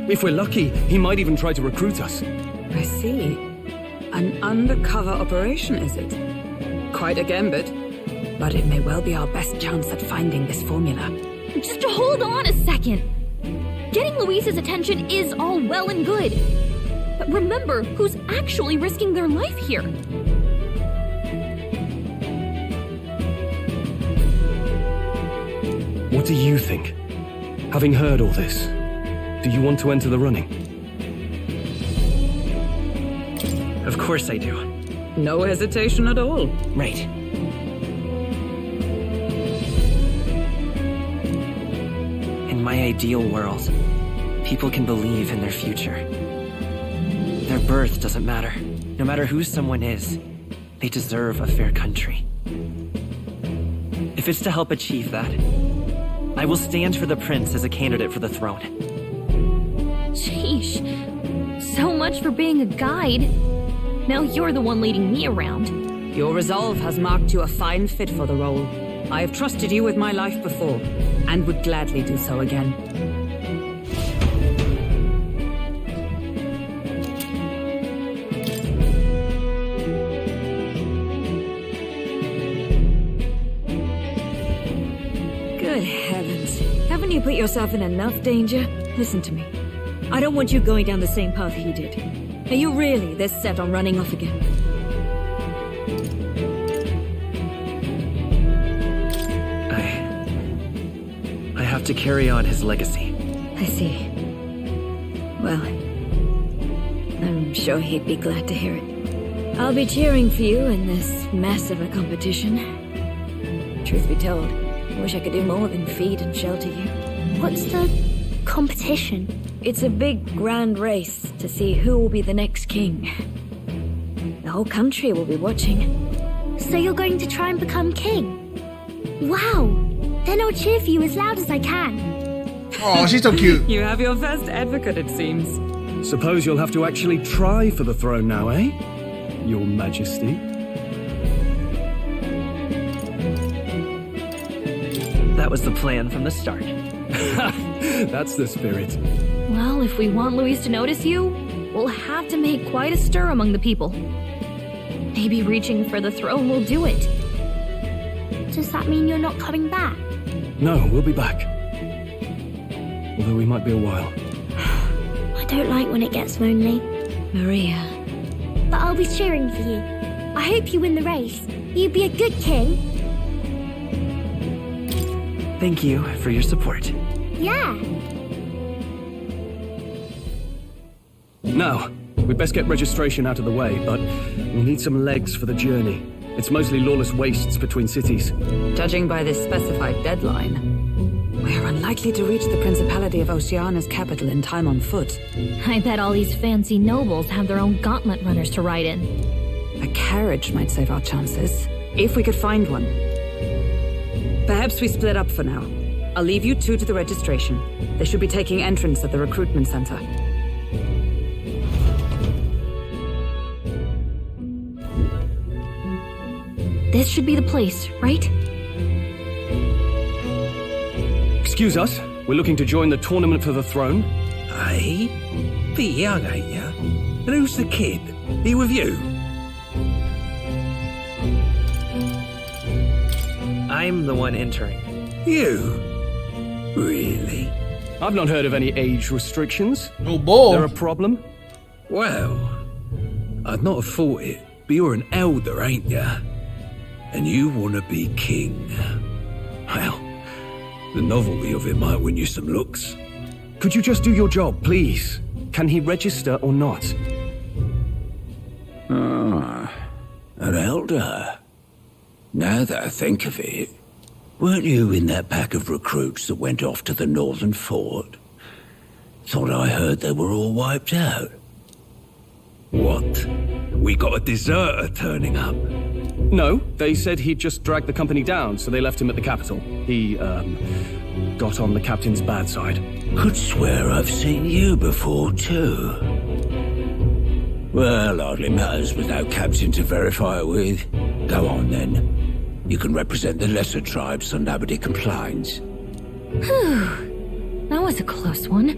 S: If we're lucky, he might even try to recruit us.
B: I see. An undercover operation, is it? Quite a gambit. But it may well be our best chance at finding this formula.
U: Just hold on a second. Getting Luis's attention is all well and good. But remember who's actually risking their life here.
S: What do you think? Having heard all this, do you want to enter the running?
G: Of course I do.
B: No hesitation at all.
G: Right. In my ideal world, people can believe in their future. Their birth doesn't matter. No matter who someone is, they deserve a fair country. If it's to help achieve that, I will stand for the prince as a candidate for the throne.
U: Sheesh. So much for being a guide. Now you're the one leading me around.
B: Your resolve has marked you a fine fit for the role. I have trusted you with my life before, and would gladly do so again.
U: Good heavens. Haven't you put yourself in enough danger? Listen to me. I don't want you going down the same path he did. Are you really this set on running off again?
G: I have to carry on his legacy.
U: I see. Well, I'm sure he'd be glad to hear it. I'll be cheering for you in this mess of a competition. Truth be told, I wish I could do more than feed and shelter you.
I: What's the competition?
U: It's a big grand race to see who will be the next king. The whole country will be watching.
I: So you're going to try and become king? Wow! Then I'll cheer for you as loud as I can.
A: Oh, she's so cute.
B: You have your first advocate, it seems.
S: Suppose you'll have to actually try for the throne now, eh? Your Majesty.
G: That was the plan from the start.
S: That's the spirit.
U: Well, if we want Louise to notice you, we'll have to make quite a stir among the people. Maybe reaching for the throne will do it.
I: Does that mean you're not coming back?
S: No, we'll be back. Although we might be a while.
I: I don't like when it gets lonely.
U: Maria.
I: But I'll be cheering for you. I hope you win the race. You'd be a good king.
G: Thank you for your support.
I: Yeah.
S: Now, we'd best get registration out of the way, but we'll need some legs for the journey. It's mostly lawless wastes between cities.
B: Judging by this specified deadline, we are unlikely to reach the Principality of Oceana's capital in time on foot.
U: I bet all these fancy nobles have their own gauntlet runners to ride in.
B: A carriage might save our chances, if we could find one. Perhaps we split up for now. I'll leave you two to the registration. They should be taking entrance at the recruitment center.
U: This should be the place, right?
S: Excuse us, we're looking to join the tournament for the throne.
C: Aye? Bit young, ain't ya? And who's the kid? He with you?
G: I'm the one entering.
C: You? Really?
S: I've not heard of any age restrictions.
A: Oh boy.
S: There a problem?
C: Well, I'd not have thought it, but you're an elder, ain't ya? And you want to be king. Well, the novelty of it might win you some looks.
S: Could you just do your job, please? Can he register or not?
C: Ah, an elder. Now that I think of it, weren't you in that pack of recruits that went off to the northern fort? Thought I heard they were all wiped out. What? We got a deserter turning up?
S: No, they said he'd just dragged the company down, so they left him at the capital. He, got on the captain's bad side.
C: Could swear I've seen you before, too. Well, hardly matters without captain to verify it with. Go on, then. You can represent the lesser tribes so nobody complains.
U: Whew. That was a close one.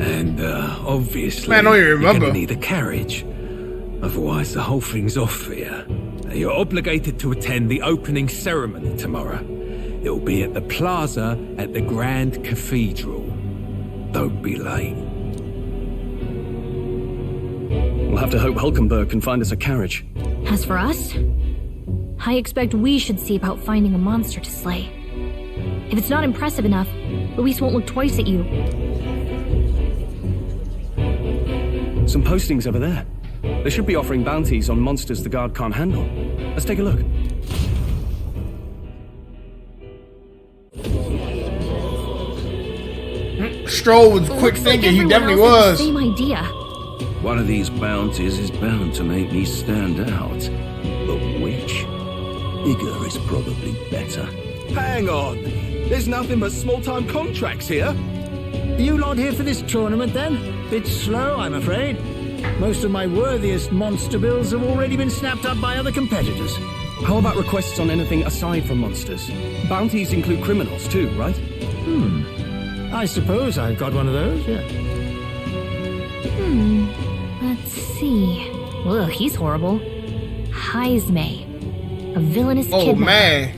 C: And, obviously,
A: Man, I don't even
C: you're
A: remember.
C: gonna need a carriage. Otherwise, the whole thing's off for you. You're obligated to attend the opening ceremony tomorrow. It'll be at the plaza at the Grand Cathedral. Don't be late.
S: We'll have to hope Hulkenberg can find us a carriage.
U: As for us, I expect we should see about finding a monster to slay.
O: If it's not impressive enough, Luis won't look twice at you.
S: Some postings over there. They should be offering bounties on monsters the guard can't handle. Let's take a look.
A: Stroll was quick thinking. He definitely was.
O: Same idea.
E: One of these bounties is bound to make me stand out. But which? Bigger is probably better.
J: Hang on! There's nothing but small-time contracts here. You lot here for this tournament then? Bit slow, I'm afraid. Most of my worthiest monster bills have already been snapped up by other competitors.
S: How about requests on anything aside from monsters? Bounties include criminals too, right?
J: I suppose I've got one of those, yeah.
O: Let's see. Ugh, he's horrible. Heisme. A villainous kidnapper.
A: Man.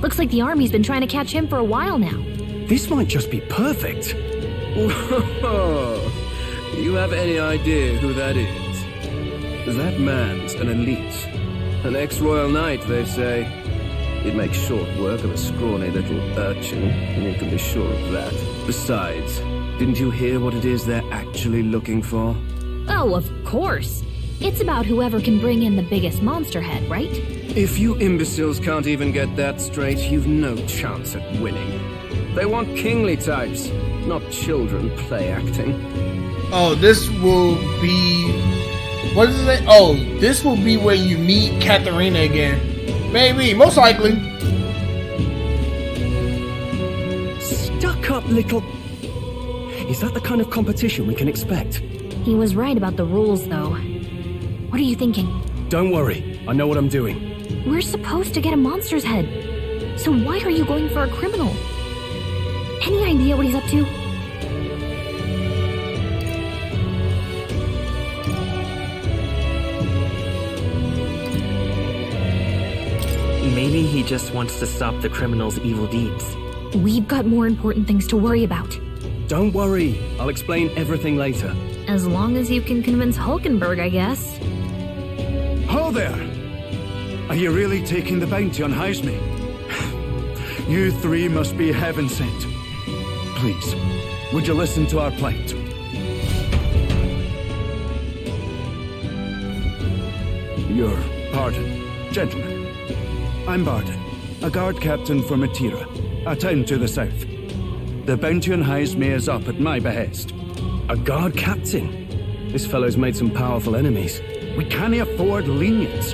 O: Looks like the army's been trying to catch him for a while now.
S: This might just be perfect.
E: Whoa. You have any idea who that is? That man's an elite. An ex-royal knight, they say. He'd make short work of a scrawny little urchin, and you can be sure of that. Besides, didn't you hear what it is they're actually looking for?
O: Oh, of course. It's about whoever can bring in the biggest monster head, right?
E: If you imbeciles can't even get that straight, you've no chance at winning. They want kingly types, not children play acting.
A: Oh, this will be... What is it? Oh, this will be where you meet Katharina again. Maybe, most likely.
S: Stuck up little... Is that the kind of competition we can expect?
O: He was right about the rules, though. What are you thinking?
S: Don't worry, I know what I'm doing.
O: We're supposed to get a monster's head. So why are you going for a criminal? Any idea what he's up to?
G: Maybe he just wants to stop the criminal's evil deeds.
O: We've got more important things to worry about.
S: Don't worry, I'll explain everything later.
O: As long as you can convince Hulkenberg, I guess.
V: Ho there! Are you really taking the bounty on Heisme? You three must be heaven sent. Please, would you listen to our plight? Your pardon, gentlemen. I'm Barden, a guard captain for Matira, a town to the south. The bounty on Heisme is up at my behest.
S: A guard captain? This fellow's made some powerful enemies.
V: We can't afford lenience.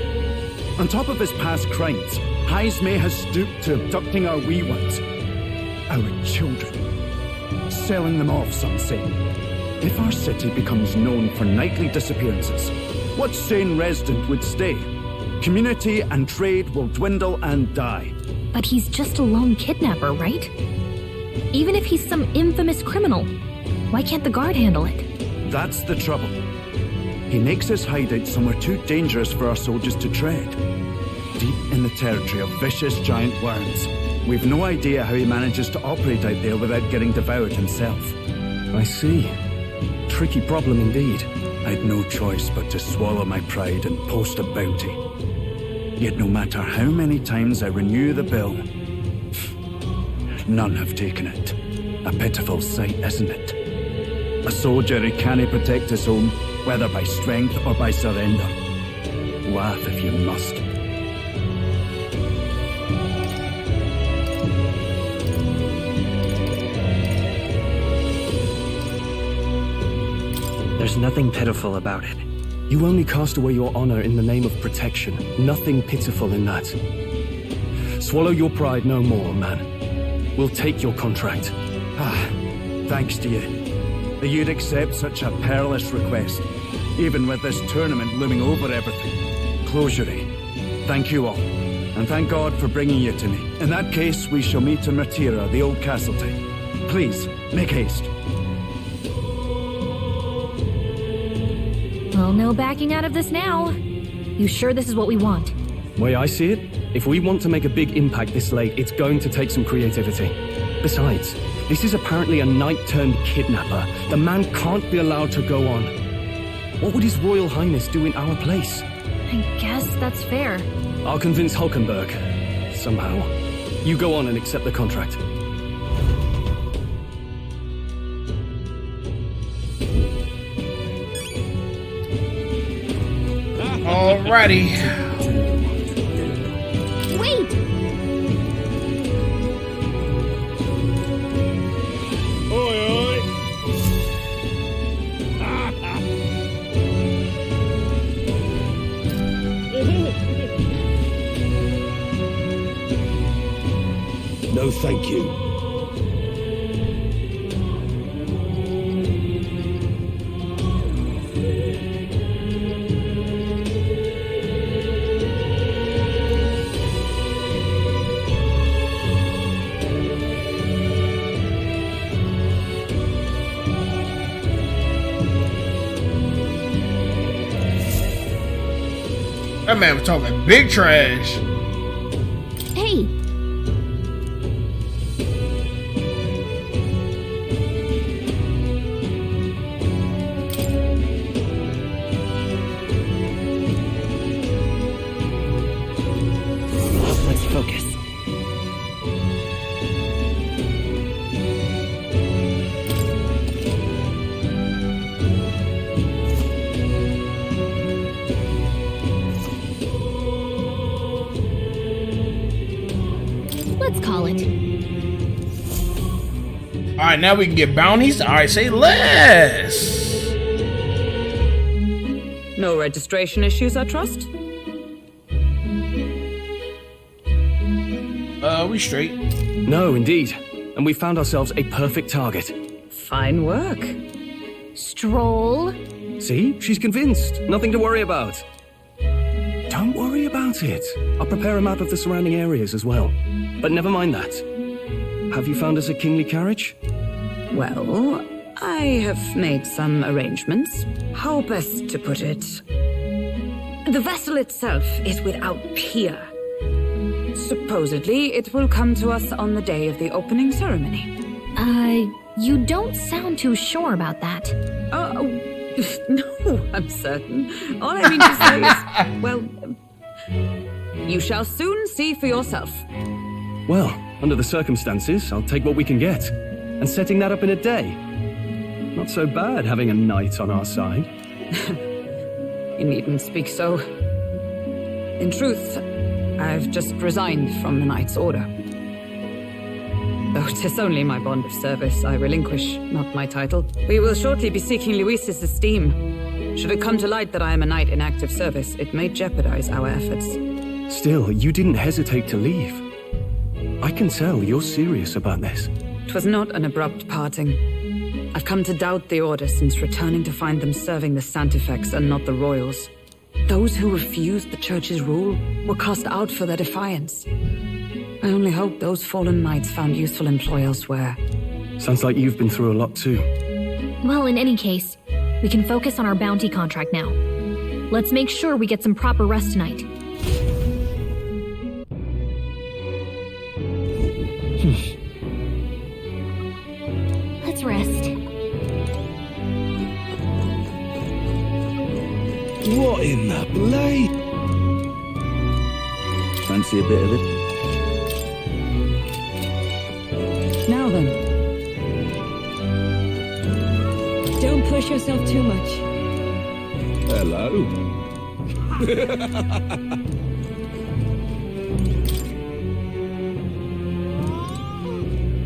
V: On top of his past crimes, Heisme has stooped to abducting our wee ones. Our children. Selling them off, some say. If our city becomes known for nightly disappearances, what sane resident would stay? Community and trade will dwindle and die.
O: But he's just a lone kidnapper, right? Even if he's some infamous criminal, why can't the guard handle it?
V: That's the trouble. He makes his hideout somewhere too dangerous for our soldiers to tread. Deep in the territory of vicious giant worms. We've no idea how he manages to operate out there without getting devoured himself.
S: I see. Tricky problem indeed.
V: I'd no choice but to swallow my pride and post a bounty. Yet no matter how many times I renew the bill, none have taken it. A pitiful sight, isn't it? A soldier who can't protect his home, whether by strength or by surrender. Laugh if you must.
G: There's nothing pitiful about it.
S: You only cast away your honor in the name of protection. Nothing pitiful in that. Swallow your pride no more, man. We'll take your contract.
V: Thanks to you. That you'd accept such a perilous request, even with this tournament looming over everything. Closure. Thank you all, and thank God for bringing you to me. In that case, we shall meet in Matira, the old castleton. Please, make haste.
O: Well, no backing out of this now. You sure this is what we want?
S: Way I see it, if we want to make a big impact this late, it's going to take some creativity. Besides, this is apparently a knight-turned-kidnapper. The man can't be allowed to go on. What would His Royal Highness do in our place?
O: I guess that's fair.
S: I'll convince Hulkenberg. Somehow. You go on and accept the contract.
A: Alrighty.
O: Wait!
C: Oi, oi!
E: No, thank you.
A: That man was talking big trash.
O: Hey!
G: Let's focus.
O: Let's call it.
A: Alright, now we can get bounties. Alright, say less.
B: No registration issues, I trust?
A: We straight.
S: No, indeed. And we found ourselves a perfect target.
B: Fine work.
O: Stroll.
S: See? She's convinced. Nothing to worry about. Don't worry about it. I'll prepare a map of the surrounding areas as well. But never mind that. Have you found us a kingly carriage?
B: Well, I have made some arrangements. How best to put it? The vessel itself is without peer. Supposedly, it will come to us on the day of the opening ceremony.
O: You don't sound too sure about that.
B: No, I'm certain. All I mean to say is, well, you shall soon see for yourself.
S: Well, under the circumstances, I'll take what we can get. And setting that up in a day. Not so bad having a knight on our side.
B: You needn't speak so. In truth, I've just resigned from the Knight's Order. Though 'tis only my bond of service I relinquish, not my title. We will shortly be seeking Luis's esteem. Should it come to light that I am a knight in active service, it may jeopardize our efforts.
S: Still, you didn't hesitate to leave. I can tell you're serious about this.
B: 'Twas not an abrupt parting. I've come to doubt the Order since returning to find them serving the Santifex and not the Royals. Those who refused the Church's rule were cast out for their defiance. I only hope those fallen knights found useful employ elsewhere.
S: Sounds like you've been through a lot too.
O: Well, in any case, we can focus on our bounty contract now. Let's make sure we get some proper rest tonight. Let's rest.
E: What in the blade?
J: Fancy a bit of it?
K: Now then. Don't push yourself too much.
E: Hello.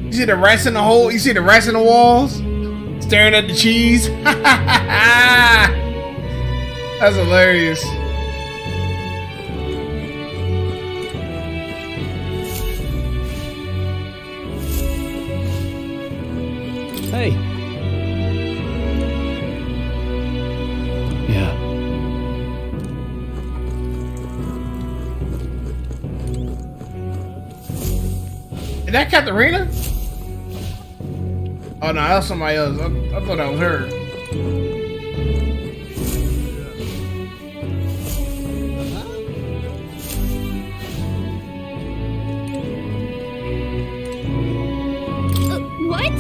A: You see the rats in the hole? You see the rats in the walls? Staring at the cheese? That's hilarious.
S: Hey. Yeah.
A: Is that Katharina? Oh no, that's somebody else. I thought that was her.
O: What?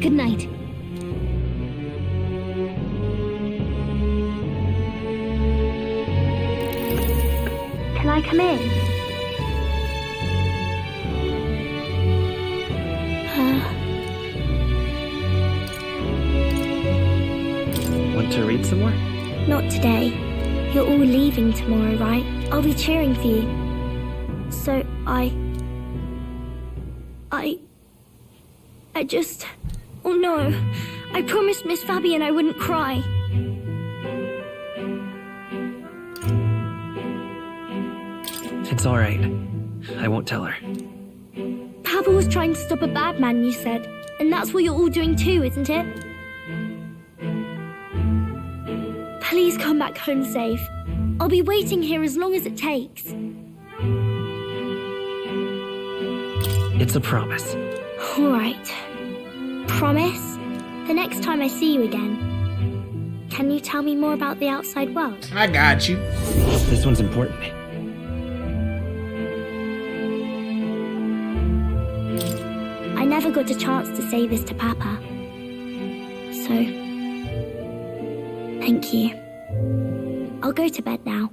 O: Good night.
I: I come in?
G: Want to read some more?
I: Not today. You're all leaving tomorrow, right? I'll be cheering for you. So I just... Oh no. I promised Miss Fabian I wouldn't cry.
G: It's all right. I won't tell her.
I: Papa was trying to stop a bad man, you said. And that's what you're all doing too, isn't it? Please come back home safe. I'll be waiting here as long as it takes.
G: It's a promise.
I: All right. Promise? The next time I see you again, can you tell me more about the outside world?
A: I got you.
G: This one's important.
I: I never got a chance to say this to Papa. So, thank you. I'll go to bed now.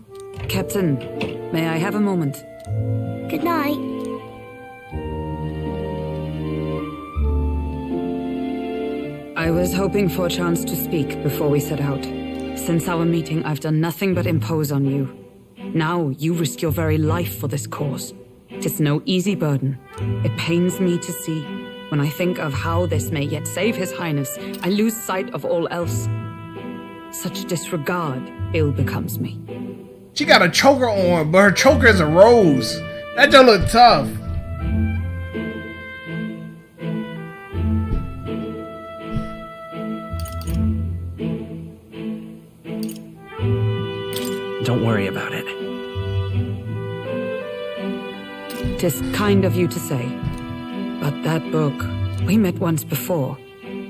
B: Captain, may I have a moment?
I: Good night.
B: I was hoping for a chance to speak before we set out. Since our meeting, I've done nothing but impose on you. Now you risk your very life for this cause. 'Tis no easy burden. It pains me to see. When I think of how this may yet save His Highness, I lose sight of all else. Such disregard ill becomes me.
A: She got a choker on, but her choker is a rose. That don't look tough.
G: Don't worry about it.
B: 'Tis kind of you to say. But that book, we met once before,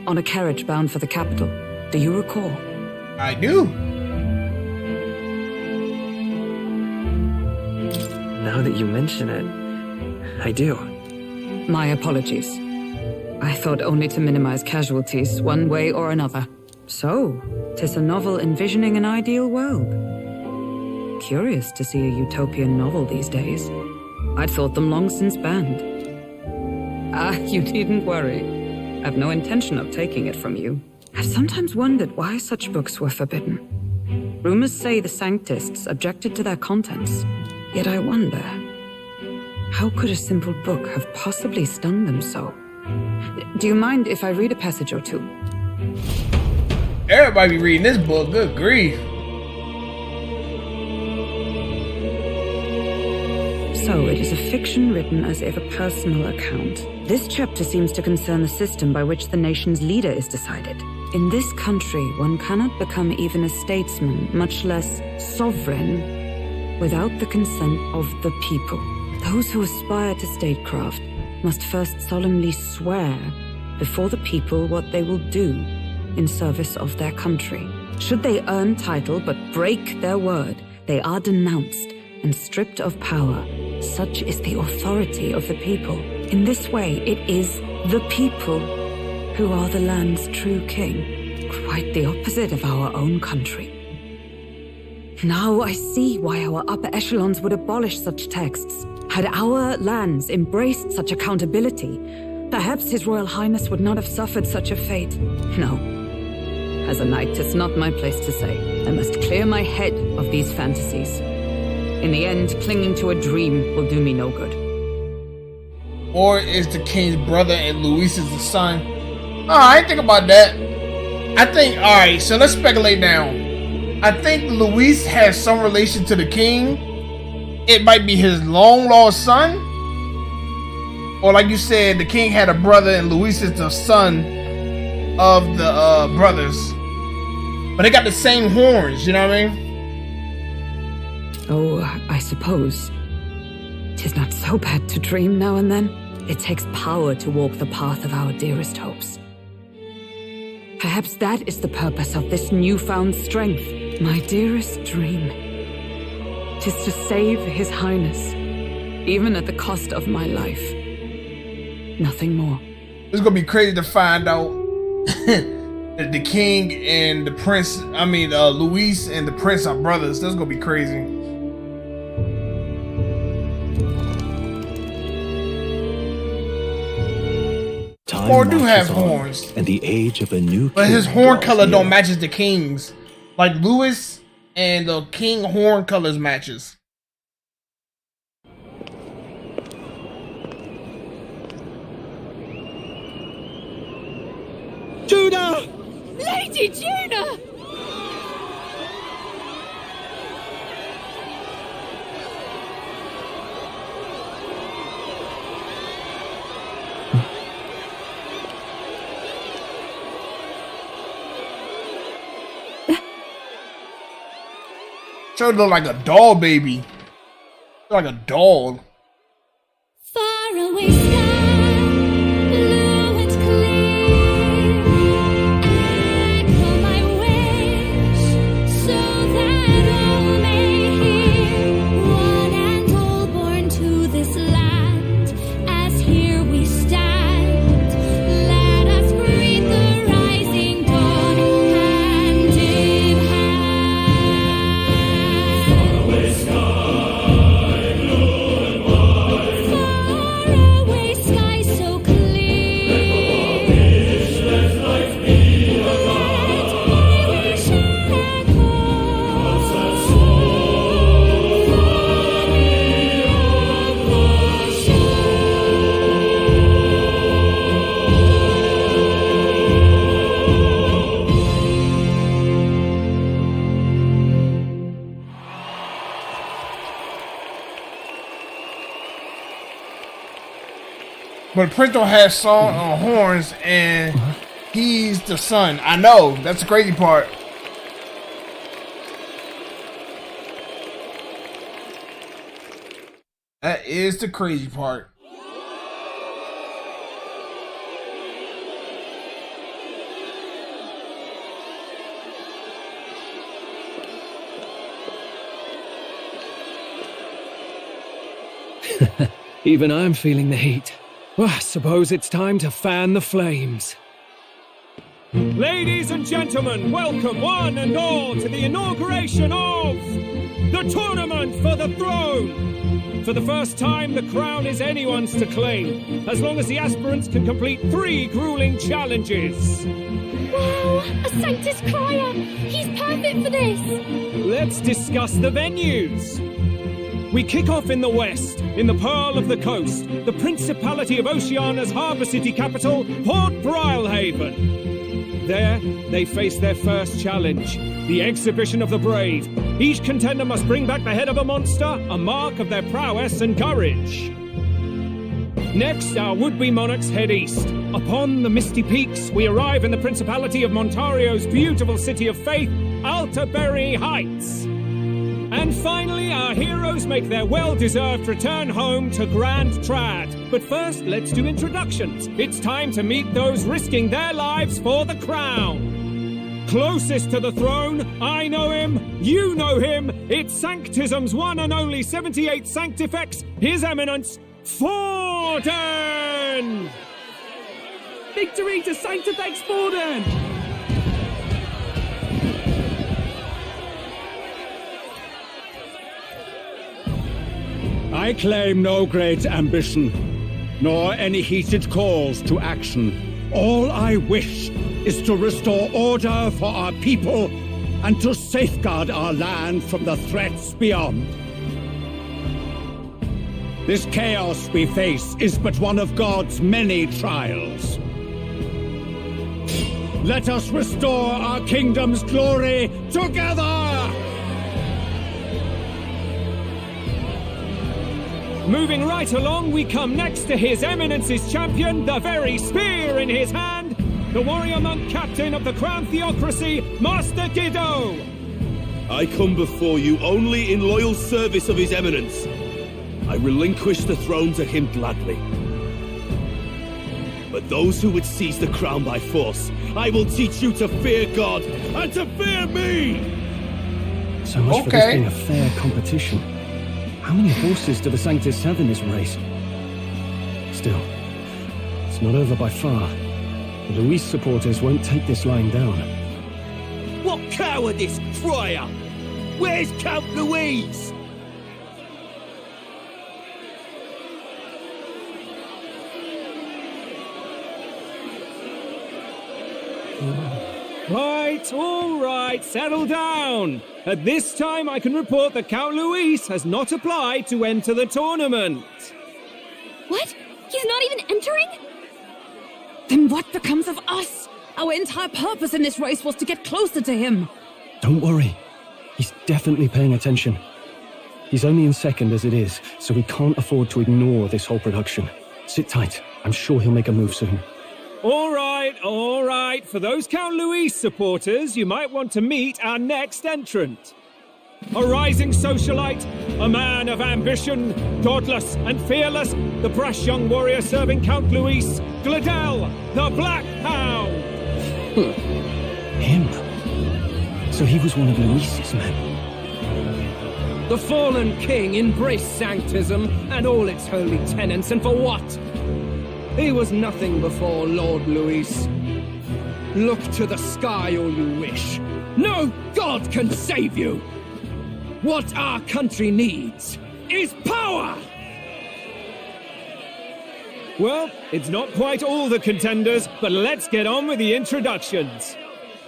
B: on a carriage bound for the capital. Do you recall?
A: I do.
G: Now that you mention it, I do.
B: My apologies. I thought only to minimize casualties, one way or another. So, 'tis a novel envisioning an ideal world. Curious to see a utopian novel these days. I'd thought them long since banned. Ah, you needn't worry. I've no intention of taking it from you. I've sometimes wondered why such books were forbidden. Rumors say the Sanctists objected to their contents. Yet I wonder, how could a simple book have possibly stung them so? Do you mind if I read a passage or two?
A: Everybody be reading this book, good grief.
B: So it is a fiction written as if a personal account. This chapter seems to concern the system by which the nation's leader is decided. In this country, one cannot become even a statesman, much less sovereign, without the consent of the people. Those who aspire to statecraft must first solemnly swear before the people what they will do in service of their country. Should they earn title but break their word, they are denounced and stripped of power. Such is the authority of the people. In this way, it is the people who are the land's true king. Quite the opposite of our own country. Now I see why our upper echelons would abolish such texts. Had our lands embraced such accountability, perhaps His Royal Highness would not have suffered such a fate. No. As a knight, it's not my place to say. I must clear my head of these fantasies. In the end, clinging to a dream will do me no good.
A: Or is the king's brother and Luis is the son? Oh, I ain't think about that. I think, alright, so let's speculate now. I think Luis has some relation to the king. It might be his long lost son. Or like you said, the king had a brother and Luis is the son of the brothers. But they got the same horns, you know what I mean?
B: Oh, I suppose. 'Tis not so bad to dream now and then. It takes power to walk the path of our dearest hopes. Perhaps that is the purpose of this newfound strength. My dearest dream. 'Tis to save His Highness, even at the cost of my life. Nothing more.
A: It's gonna be crazy to find out that the king and the prince, Luis and the prince are brothers. That's gonna be crazy. Four do have
P: marches on,
A: horns,
P: and the age of a new
A: but
P: king
A: his horn
P: draws
A: color
P: near.
A: don't matches the king's. Like Lewis and the king horn colors matches.
C: Judah!
F: Lady Juna!
A: Sure look like a doll baby. Like a doll.
N: Far away sky, blue and clear. Echo my wish, so that all may hear. One and all born to this land, as here we stand. Let us greet the rising dawn, hand in hand. Far away sky.
A: But Prince don't have song horns, and he's the son. I know, that's the crazy part. That is the crazy part.
D: Even I'm feeling the heat. Well, I suppose it's time to fan the flames.
C: Ladies and gentlemen, welcome one and all to the inauguration of the Tournament for the Throne. For the first time, the crown is anyone's to claim, as long as the aspirants can complete 3 grueling challenges.
N: Wow, a Sanctus Crier! He's perfect for this!
C: Let's discuss the venues. We kick off in the west, in the Pearl of the Coast, the Principality of Oceania's harbour city capital, Port Brilehaven. There, they face their first challenge, the Exhibition of the Brave. Each contender must bring back the head of a monster, a mark of their prowess and courage. Next, our would-be monarchs head east. Upon the misty peaks, we arrive in the Principality of Montario's beautiful city of faith, Altaberry Heights. And finally, our heroes make their well-deserved return home to Grand Trad. But first, let's do introductions. It's time to meet those risking their lives for the crown. Closest to the throne, I know him, you know him. It's Sanctism's one and only 78th Sanctifex, His Eminence, Forden!
H: Victory to Sanctifex Forden!
V: I claim no great ambition, nor any heated calls to action. All I wish is to restore order for our people and to safeguard our land from the threats beyond. This chaos we face is but one of God's many trials. Let us restore our kingdom's glory together!
C: Moving right along, we come next to His Eminence's champion, the very spear in his hand, the warrior monk captain of the Crown Theocracy, Master Giddo.
Q: I come before you only in loyal service of His Eminence. I relinquish the throne to him gladly. But those who would seize the crown by force, I will teach you to fear God and to fear me!
S: So much for this being a fair competition. How many horses do the Sanctus have in this race? Still, it's not over by far. The Luis supporters won't take this lying down.
Q: What cowardice, Friar! Where's Count Louise?
C: settle down. At this time, I can report that Count Luis has not applied to enter the tournament.
O: What? He's not even entering?
B: Then what becomes of us? Our entire purpose in this race was to get closer to him.
S: Don't worry. He's definitely paying attention. He's only in second as it is, so we can't afford to ignore this whole production. Sit tight. I'm sure he'll make a move soon.
C: All right. For those Count Luis supporters, you might want to meet our next entrant. A rising socialite, a man of ambition, godless and fearless, the brash young warrior serving Count Luis, Gladel, the Black Hound.
S: Him? So he was one of Luis's men.
C: The fallen king embraced sanctism and all its holy tenets, and for what? He was nothing before Lord Luis. Look to the sky all you wish. No god can save you! What our country needs is power! Well, it's not quite all the contenders, but let's get on with the introductions.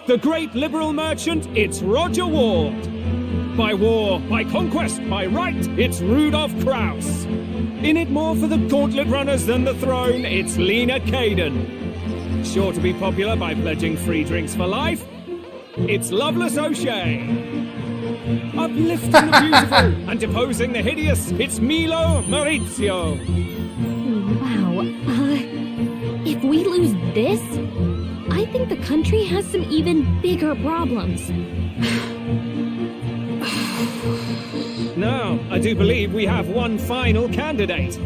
C: The great liberal merchant, it's Roger Ward. By war, by conquest, by right, it's Rudolph Kraus. In it more for the gauntlet runners than the throne, it's Lena Caden. Sure to be popular by pledging free drinks for life, it's Loveless O'Shea. Uplifting the beautiful and deposing the hideous, it's Milo Maurizio.
O: Wow. If we lose this, I think the country has some even bigger problems.
C: Now, I do believe we have one final candidate.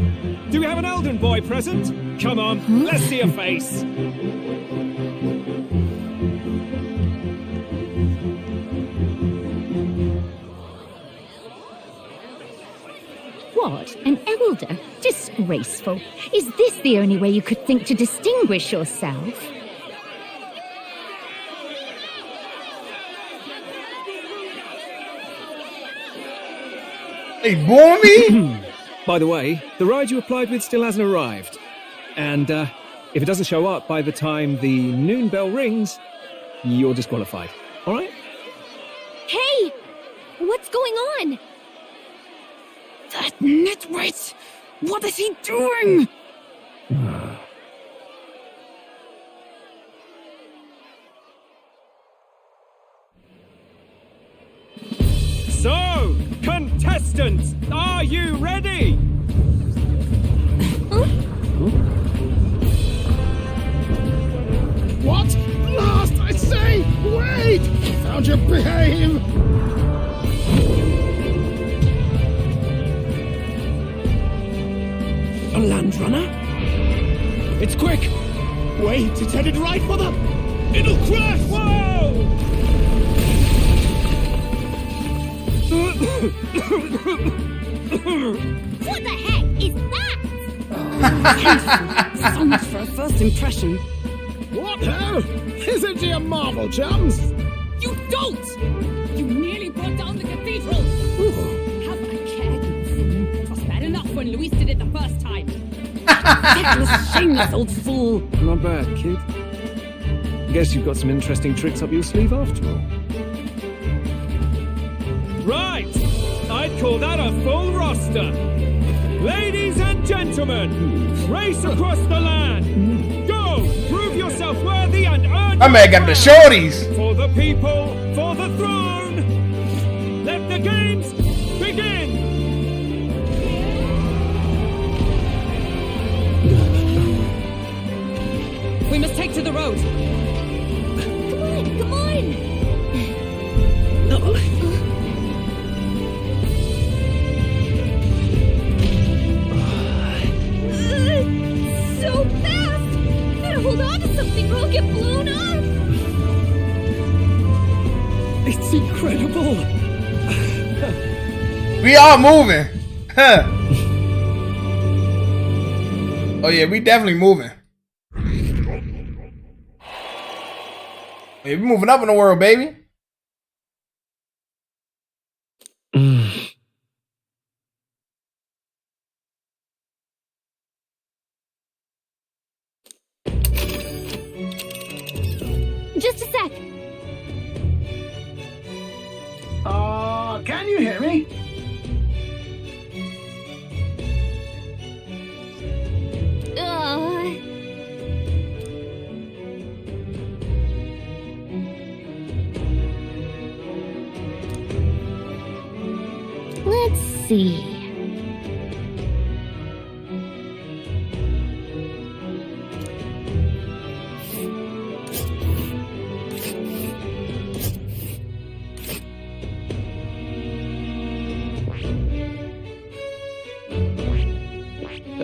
C: Do we have an Elden boy present? Come on, let's see a face.
O: What? An elder? Disgraceful. Is this the only way you could think to distinguish yourself?
A: Hey, bore me?
C: By the way, the ride you applied with still hasn't arrived. And if it doesn't show up by the time the noon bell rings, you're disqualified. All right?
O: Hey! What's going on?
B: That nitwit! What is he doing?
C: So, contestants, are you ready?
J: What? Last, I say! Wait! Found your behave!
C: A land runner? It's quick!
J: Wait, it's headed right for them!
C: It'll crash! Whoa!
N: What the heck is that?
B: So much for a first impression.
J: What ho? Isn't he a marvel, chums?
F: You dolt! You nearly brought down the cathedral! Have a care, you fool. It was bad enough when Luis did it the first time.
B: Reckless, shameless old fool.
S: Not bad, kid. Guess you've got some interesting tricks up your sleeve after all.
C: Right! I'd call that a full roster. Ladies and gentlemen, race across the land. Go! Prove yourself worthy and earn
A: My man got the shorties.
C: For the people, for the throne. Let the games begin.
B: We must take to the road.
N: Come on! So fast! Better hold on to something or I'll get blown up!
C: It's incredible!
A: We are moving. Huh. Oh yeah, we definitely moving. Yeah, we moving up in the world, baby.
N: Just a sec.
O: Let's see.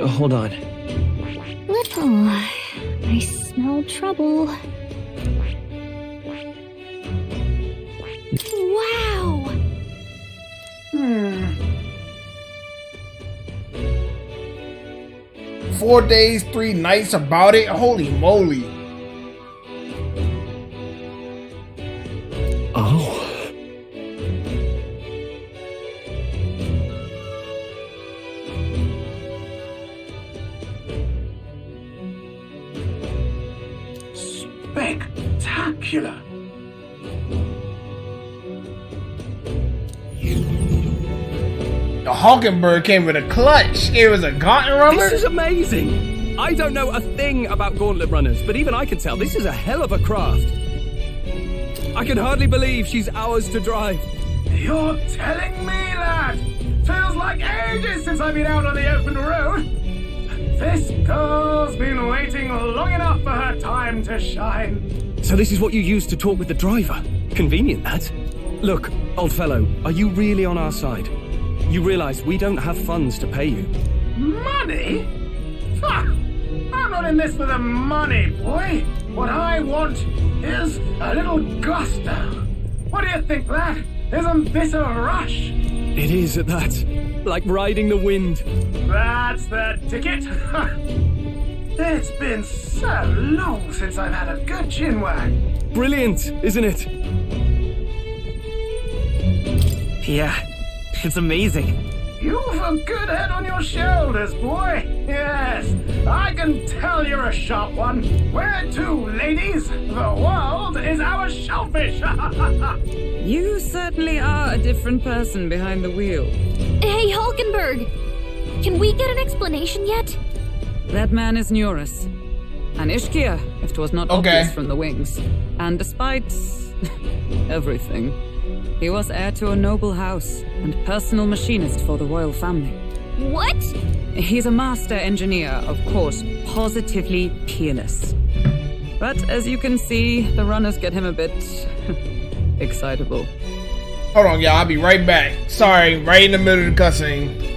G: Hold on.
O: Little. I smell trouble. Wow!
A: 4 days, 3 nights about it? Holy moly.
S: Oh.
C: Spectacular.
A: The Hawkenberg came with a clutch. It was a gauntlet runner.
S: This is amazing. I don't know a thing about gauntlet runners, but even I can tell this is a hell of a craft. I can hardly believe she's ours to drive.
C: You're telling me, lad? Feels like ages since I've been out on the open road. This girl's been waiting long enough for her time to shine.
S: So this is what you use to talk with the driver. Convenient, that. Look, old fellow, are you really on our side? You realize we don't have funds to pay you.
C: Money? Ha! I'm not in this for the money, boy. What I want is a little gusto. What do you think, lad? Isn't this a rush?
S: It is at that. Like riding the wind.
C: That's the ticket. It's been so long since I've had a good chinwag.
S: Brilliant, isn't it?
G: Yeah, it's amazing.
C: You've a good head on your shoulders, boy. Yes, I can tell you're a sharp one. Where to, ladies? The world is our shellfish.
B: You certainly are a different person behind the wheel.
O: Hey, Hulkenberg! Can we get an explanation yet?
B: That man is Neurus. An Ishkia, if 'twas not obvious from the wings. And despite everything, he was heir to a noble house and personal machinist for the royal family.
O: What?
B: He's a master engineer, of course, positively peerless. But as you can see, the runners get him a bit excitable.
A: Hold on, y'all. I'll be right back. Sorry, right in the middle of the cussing.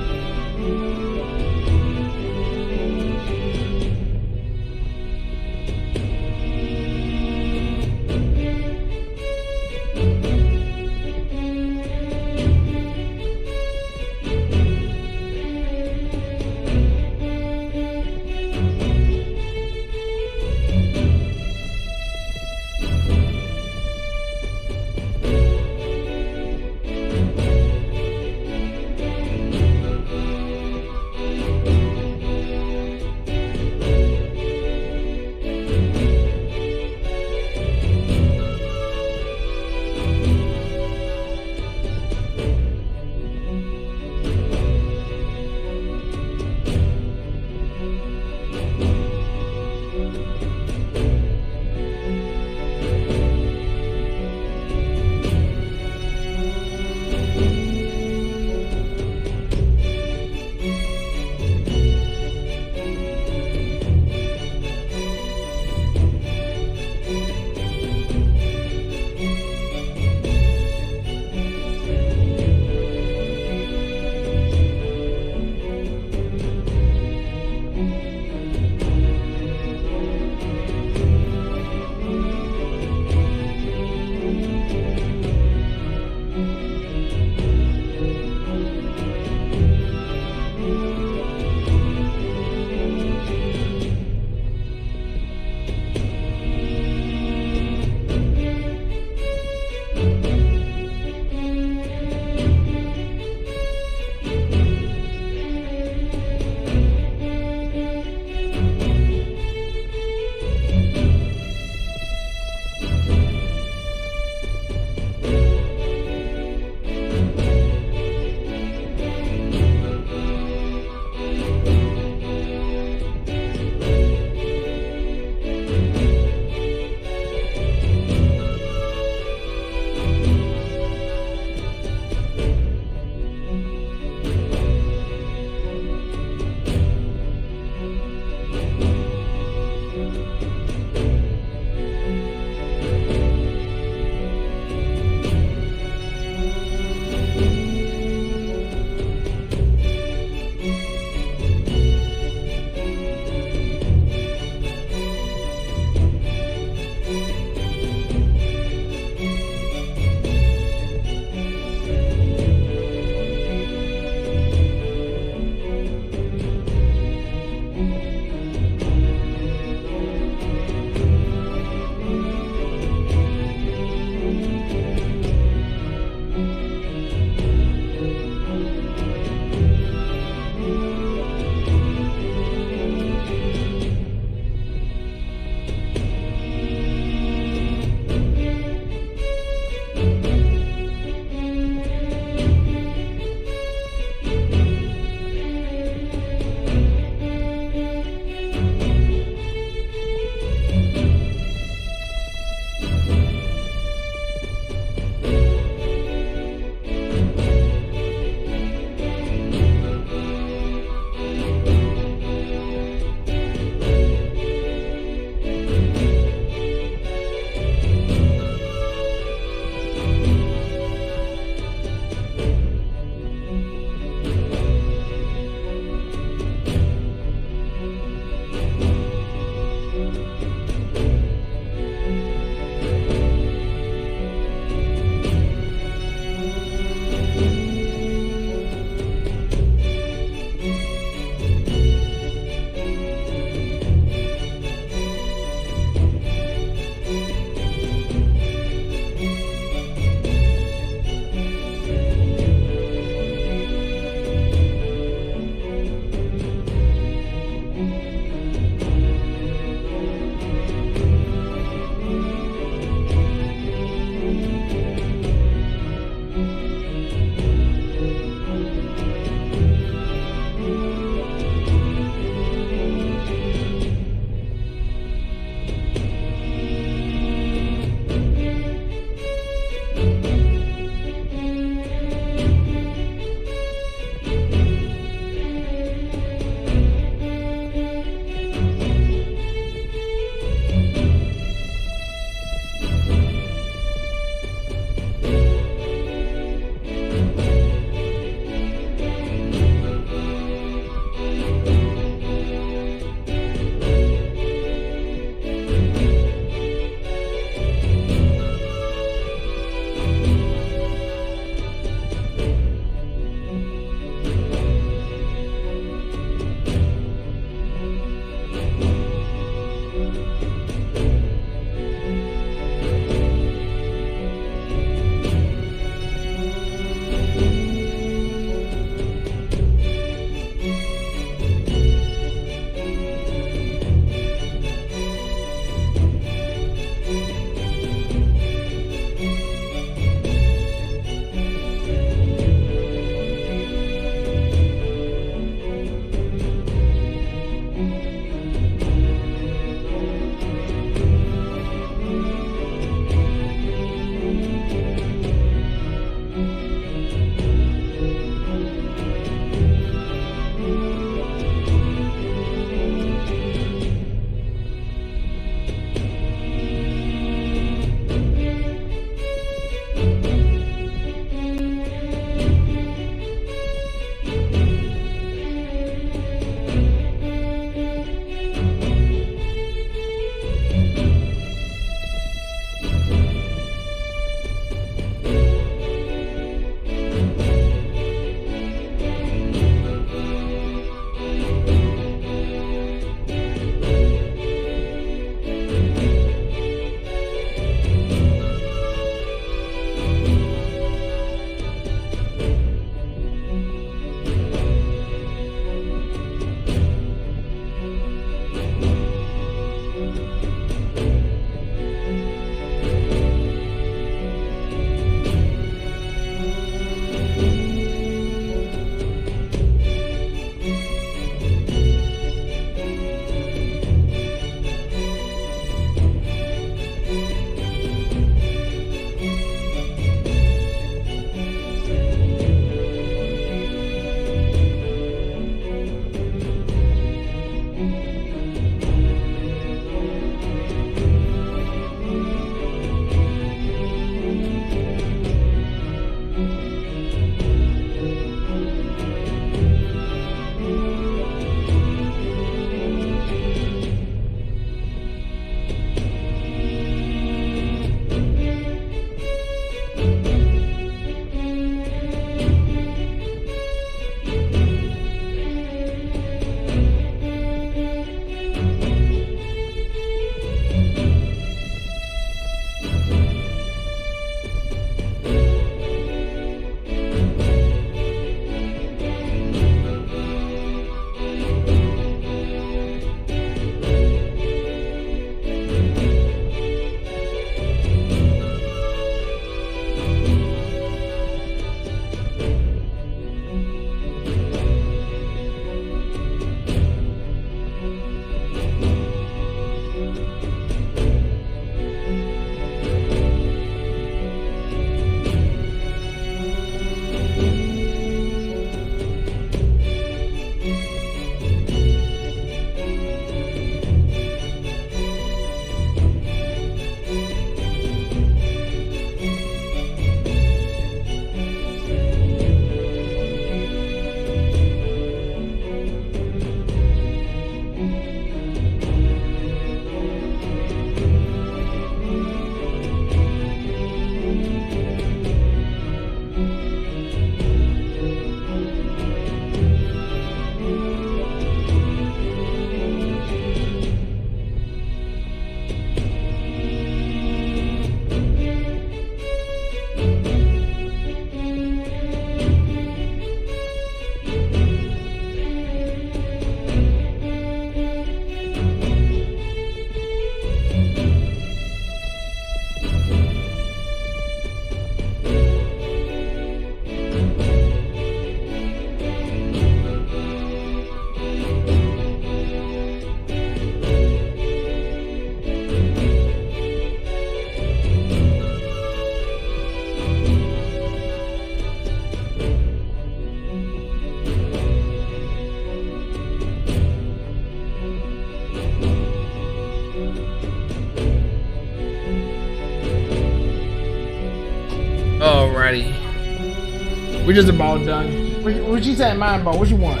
A: Alrighty. We're just about done. What you saying, mind about? What you want?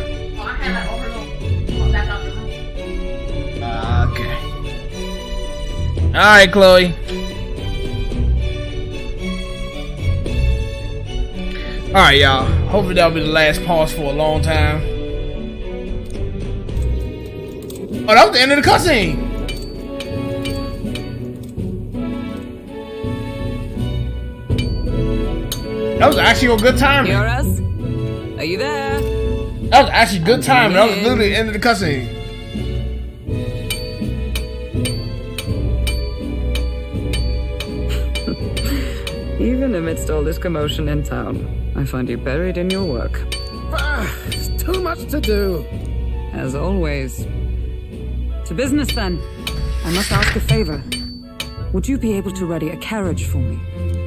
A: Okay. Alright, Chloe. Alright, y'all. Hopefully that'll be the last pause for a long time. Oh, that was the end of the cutscene. That was actually a good time.
K: Hear us? Are you there?
A: That was actually good time. That was literally the end of the cutscene.
K: Even amidst all this commotion in town, I find you buried in your work.
J: It's too much to do.
K: As always. To business then. I must ask a favor. Would you be able to ready a carriage for me?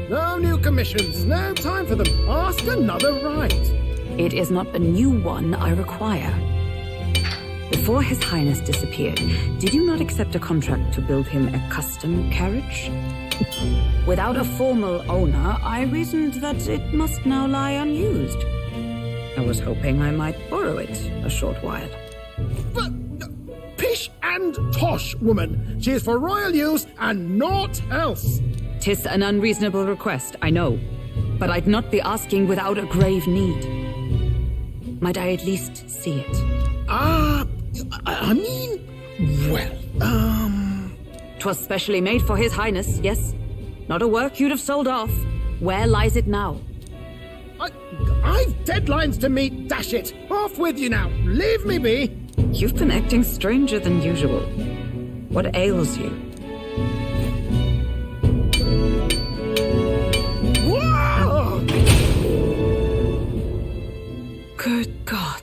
J: No new commissions, no time for them. Ask another right.
B: It is not a new one I require. Before His Highness disappeared, did you not accept a contract to build him a custom carriage? Without a formal owner, I reasoned that it must now lie unused. I was hoping I might borrow it a short while.
J: But, pish and tosh, woman. She is for royal use and naught else.
B: 'Tis an unreasonable request, I know, but I'd not be asking without a grave need. Might I at least see it?
J: I mean, well,
B: 'Twas specially made for His Highness, yes? Not a work you'd have sold off. Where lies it now?
J: I've deadlines to meet, dash it. Off with you now. Leave me be.
B: You've been acting stranger than usual. What ails you?
J: Whoa!
B: Good God.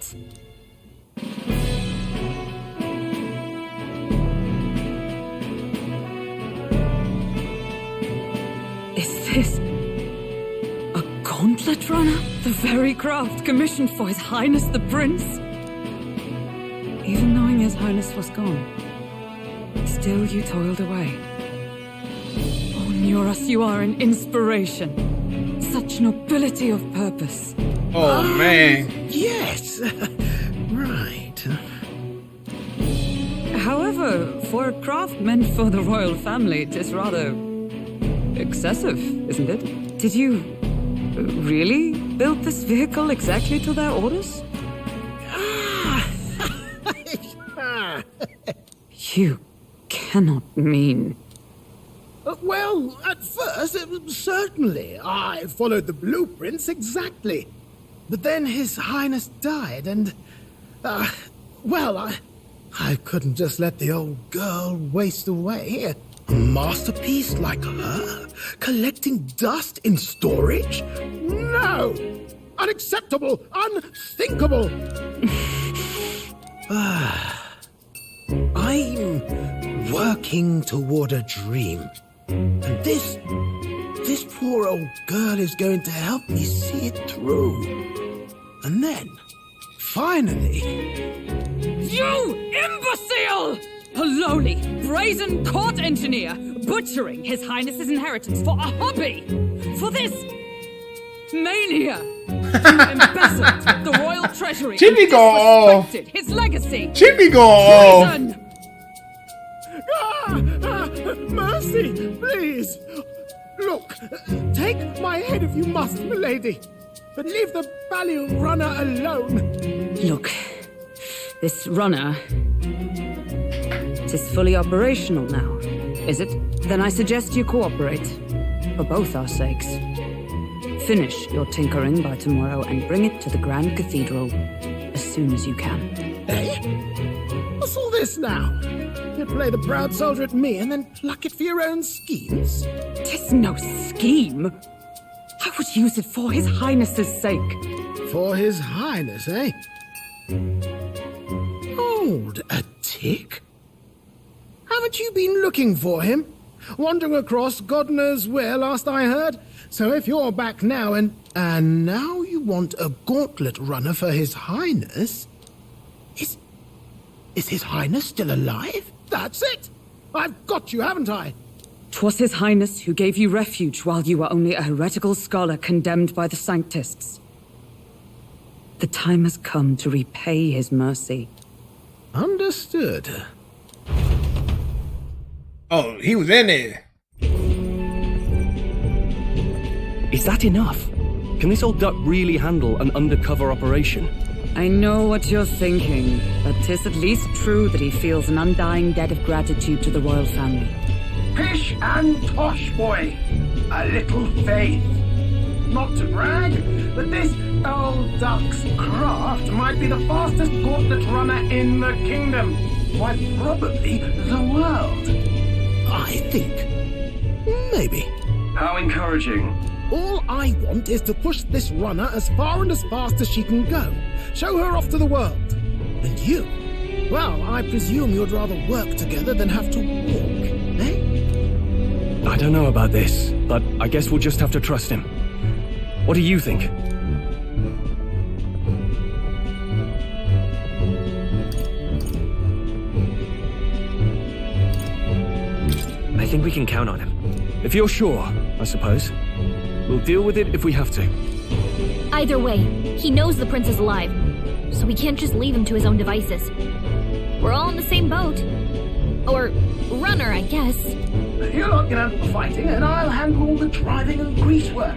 B: Is this a gauntlet runner? The very craft commissioned for His Highness the Prince? Even knowing His Highness was gone, still you toiled away. Oh, Nuras, you are an inspiration. Such nobility of purpose.
A: Oh, man.
J: Yes. Right.
B: However, for a craft meant for the royal family, it is rather excessive, isn't it? Did you really build this vehicle exactly to their orders? You cannot mean...
J: Well, at first, certainly. I followed the blueprints exactly. But then His Highness died and... I couldn't just let the old girl waste away. A masterpiece like her? Collecting dust in storage? No! Unacceptable! Unthinkable! I'm working toward a dream. And this poor old girl is going to help me see it through. And then, finally...
B: You imbecile! A lowly, brazen court engineer, butchering His Highness's inheritance for a hobby! For this... mania! You embezzled the royal treasury and disrespected his legacy!
A: Chippy go off!
B: Treason!
J: Mercy, please! Look, take my head if you must, milady. But leave the value runner alone.
B: Look, this runner... Tis fully operational now, is it? Then I suggest you cooperate. For both our sakes. Finish your tinkering by tomorrow and bring it to the Grand Cathedral as soon as you can.
J: Eh? What's all this now? You play the proud soldier at me and then pluck it for your own schemes?
B: 'Tis no scheme. I would use it for His Highness's sake.
J: For His Highness, eh? Hold a tick. Haven't you been looking for him? Wandering across God knows where last I heard? So if you're back now and now you want a gauntlet runner for His Highness? Is His Highness still alive? That's it! I've got you, haven't I?
B: 'Twas His Highness who gave you refuge while you were only a heretical scholar condemned by the Sanctists. The time has come to repay his mercy.
J: Understood.
A: Oh, he was in there.
S: Is that enough? Can this old duck really handle an undercover operation?
B: I know what you're thinking, but 'tis at least true that he feels an undying debt of gratitude to the royal family.
C: Pish and tosh, boy. A little faith. Not to brag, but this old duck's craft might be the fastest gauntlet runner in the kingdom. Why, probably the world.
J: I think. Maybe.
C: How encouraging.
J: All I want is to push this runner as far and as fast as she can go. Show her off to the world. And you? Well, I presume you'd rather work together than have to walk, eh?
S: I don't know about this, but I guess we'll just have to trust him. What do you think?
G: I think we can count on him.
S: If you're sure, I suppose. We'll deal with it if we have to.
O: Either way, he knows the prince is alive, so we can't just leave him to his own devices. We're all in the same boat. Or runner, I guess.
C: You lot can handle the fighting, and I'll handle all the driving and grease work.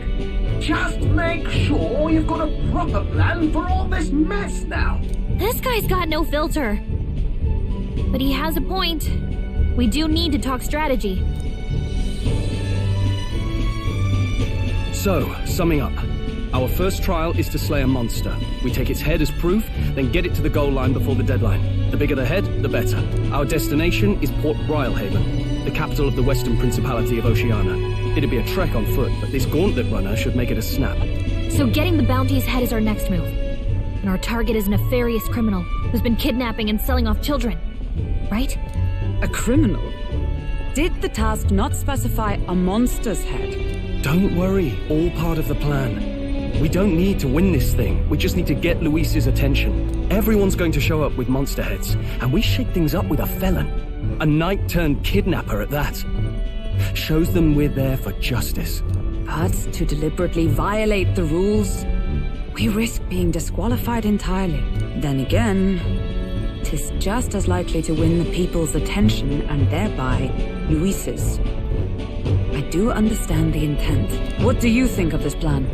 C: Just make sure you've got a proper plan for all this mess now.
O: This guy's got no filter. But he has a point. We do need to talk strategy.
S: So, summing up. Our first trial is to slay a monster. We take its head as proof, then get it to the goal line before the deadline. The bigger the head, the better. Our destination is Port Rhylehaven, the capital of the Western Principality of Oceania. It'd be a trek on foot, but this gauntlet runner should make it a snap.
O: So getting the bounty's head is our next move. And our target is a nefarious criminal who's been kidnapping and selling off children. Right?
B: A criminal? Did the task not specify a monster's head?
S: Don't worry, all part of the plan. We don't need to win this thing, we just need to get Luis's attention. Everyone's going to show up with monster heads, and we shake things up with a felon. A knight-turned-kidnapper at that. Shows them we're there for justice.
B: But to deliberately violate the rules, we risk being disqualified entirely. Then again, 'tis just as likely to win the people's attention and thereby Luis's. I do understand the intent. What do you think of this plan?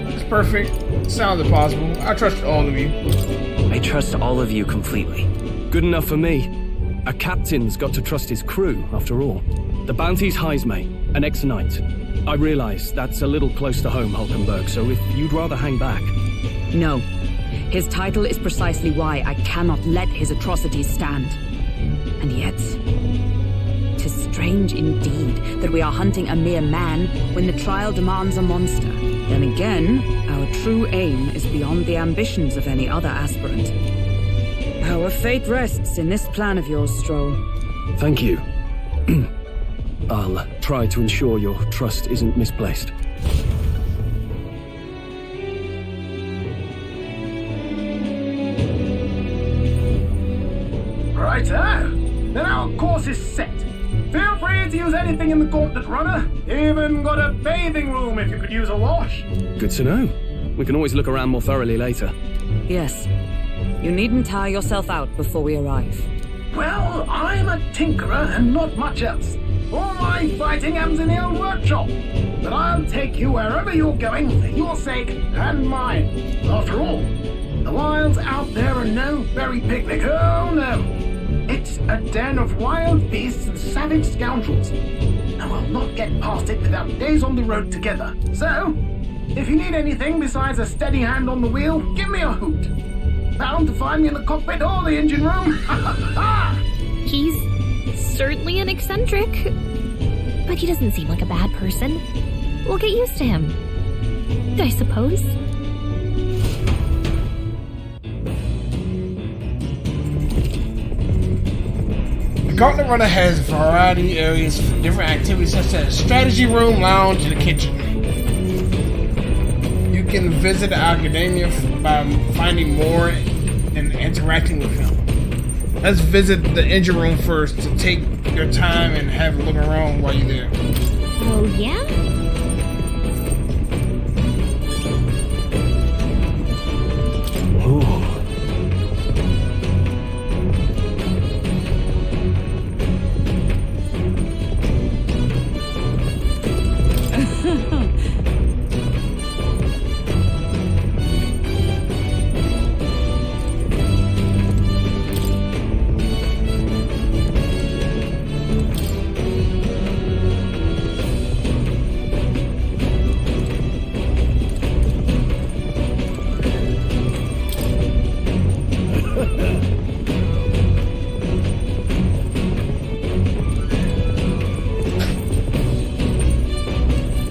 A: It's perfect. Sounds impossible. I trust all of you.
G: I trust all of you completely.
S: Good enough for me. A captain's got to trust his crew, after all. The bounty's Heismay, an ex-knight. I realize that's a little close to home, Hulkenberg, so if you'd rather hang back...
B: No. His title is precisely why I cannot let his atrocities stand. And yet, 'tis strange indeed that we are hunting a mere man when the trial demands a monster. Then again, our true aim is beyond the ambitions of any other aspirant. Our fate rests in this plan of yours, Stroll.
S: Thank you. I'll try to ensure your trust isn't misplaced.
C: Righto! Then our course is set. Feel free to use anything in the gauntlet runner. Even got a bathing room if you could use a wash.
S: Good to know. We can always look around more thoroughly later.
B: Yes. You needn't tire yourself out before we arrive.
C: Well, I'm a tinkerer and not much else. All my fighting happens in the old workshop. But I'll take you wherever you're going for your sake and mine. After all, the wilds out there are no berry picnic. Oh no. It's a den of wild beasts and savage scoundrels. And we'll not get past it without days on the road together. So, if you need anything besides a steady hand on the wheel, give me a hoot. Bound to find me in the cockpit or the engine room.
O: He's certainly an eccentric, but he doesn't seem like a bad person. We'll get used to him, I suppose.
A: The Gauntlet Runner has a variety of areas for different activities such as strategy room, lounge, and the kitchen. You can visit the Academia by finding more and interacting with him. Let's visit the engine room first to take your time and have a look around while you're there.
O: Oh, yeah?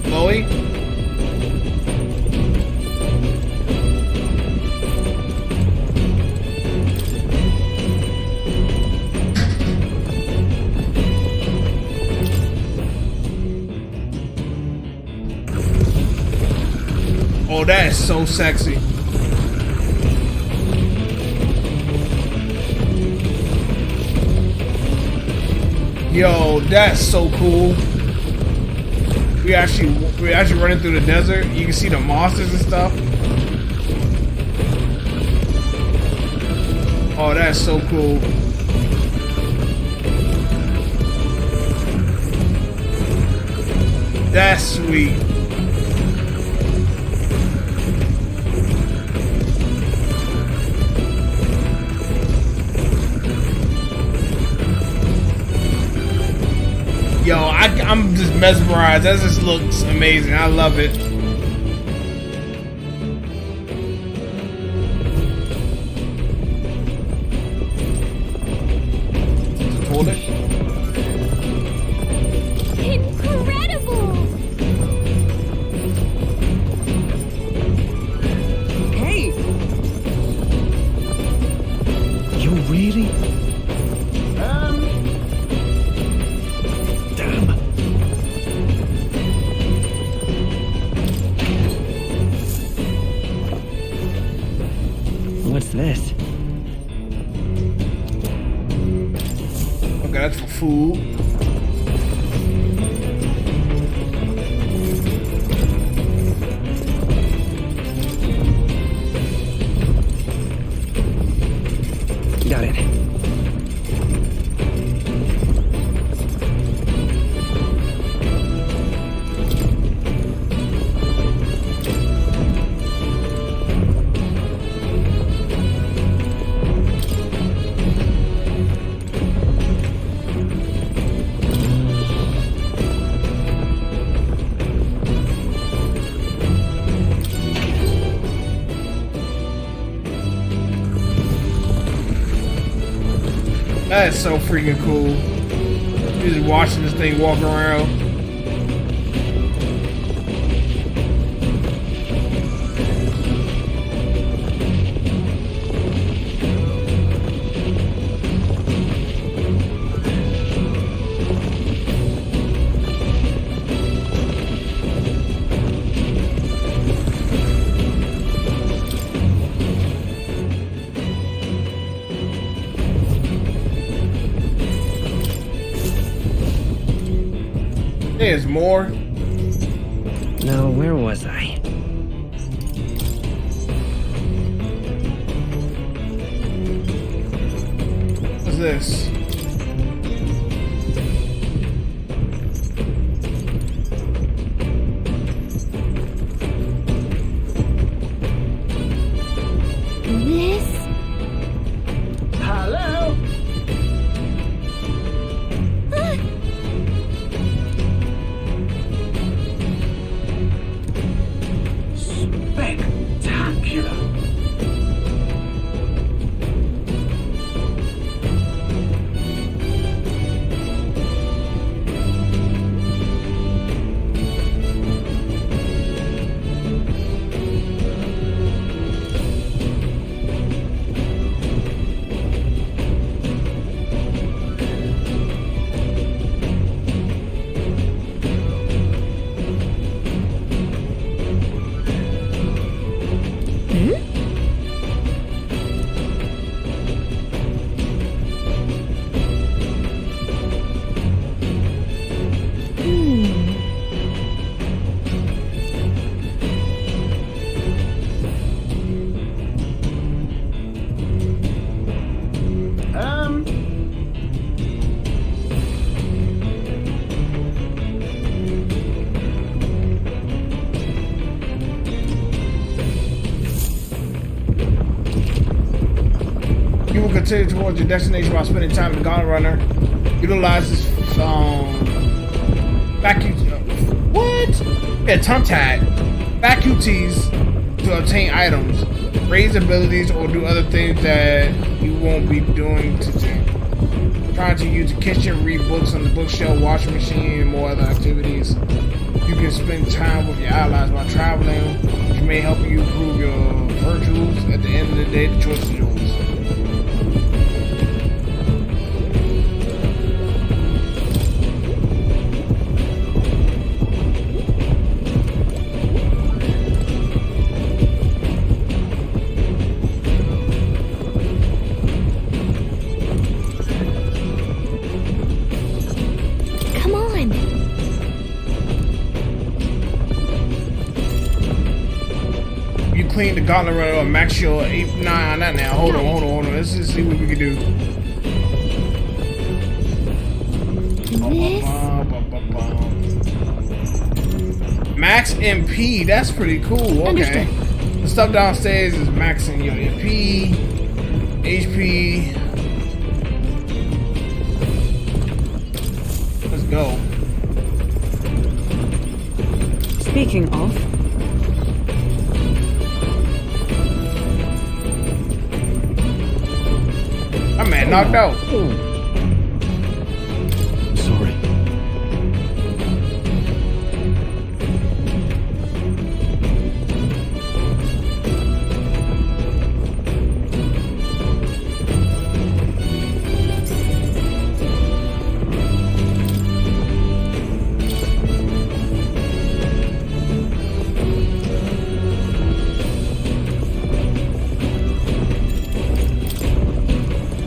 A: Chloe? Oh, that is so sexy. Yo, that's so cool. We actually running through the desert. You can see the monsters and stuff. Oh, that's so cool. That's sweet. Yo, I'm just mesmerized. That just looks amazing. I love it. Hold it.
N: Incredible!
K: Hey!
P: You really?
G: What's this?
A: Okay, that's for food.
G: Got it.
A: That is so freaking cool. You're just watching this thing walk around. There's more.
G: Now, where was I?
A: What's this?
N: This?
J: Hello?
C: Spectacular.
A: continue towards your destination while spending time in the Gauntlet Runner. Utilize this vacuum. What? Yeah, thumbtack. Vacuum tees to obtain items, raise abilities, or do other things that you won't be doing today. Trying to use the kitchen, read books on the bookshelf, washing machine, and more other activities. You can spend time with your allies while traveling, which may help you improve your virtues. At the end of the day, the choice is yours. Clean the Gauntlet Runner or max your 8, 9, not now. Hold on. Let's just see what we can do. Max MP, that's pretty cool. Okay. The stuff downstairs is maxing your MP, HP. Let's go.
B: Speaking of,
A: that man knocked out.
P: Sorry.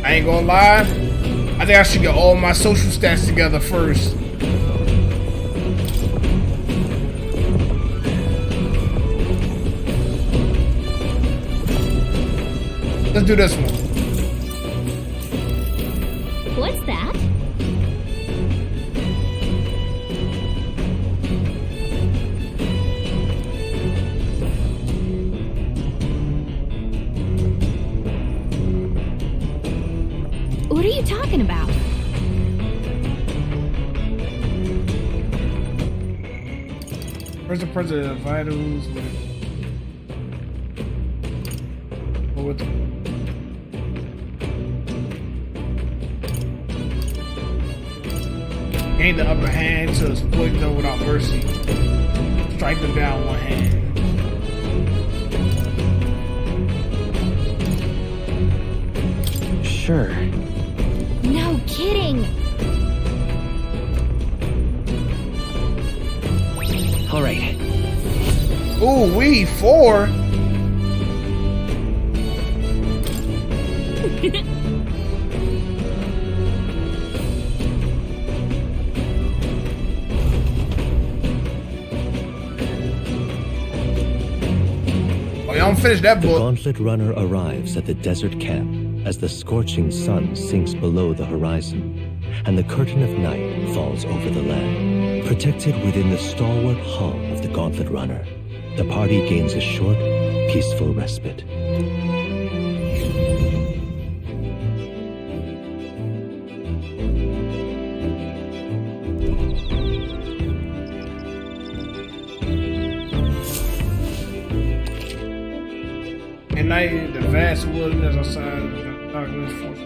A: I ain't gonna lie, I think I should get all my social stats together first. Let's do this one.
O: What's that? What are you talking about?
A: Where's the president? Vitals with gain the upper hand to exploit them without mercy. Strike them down one hand.
G: Sure.
O: No kidding.
G: All right.
A: Ooh, we 4. Oh, y'all don't finish that book.
P: The Gauntlet Runner arrives at the desert camp as the scorching sun sinks below the horizon, and the curtain of night falls over the land. Protected within the stalwart hull of the Gauntlet Runner, the party gains a short, peaceful respite.
A: At night, the vast wilderness outside of the darkness forces.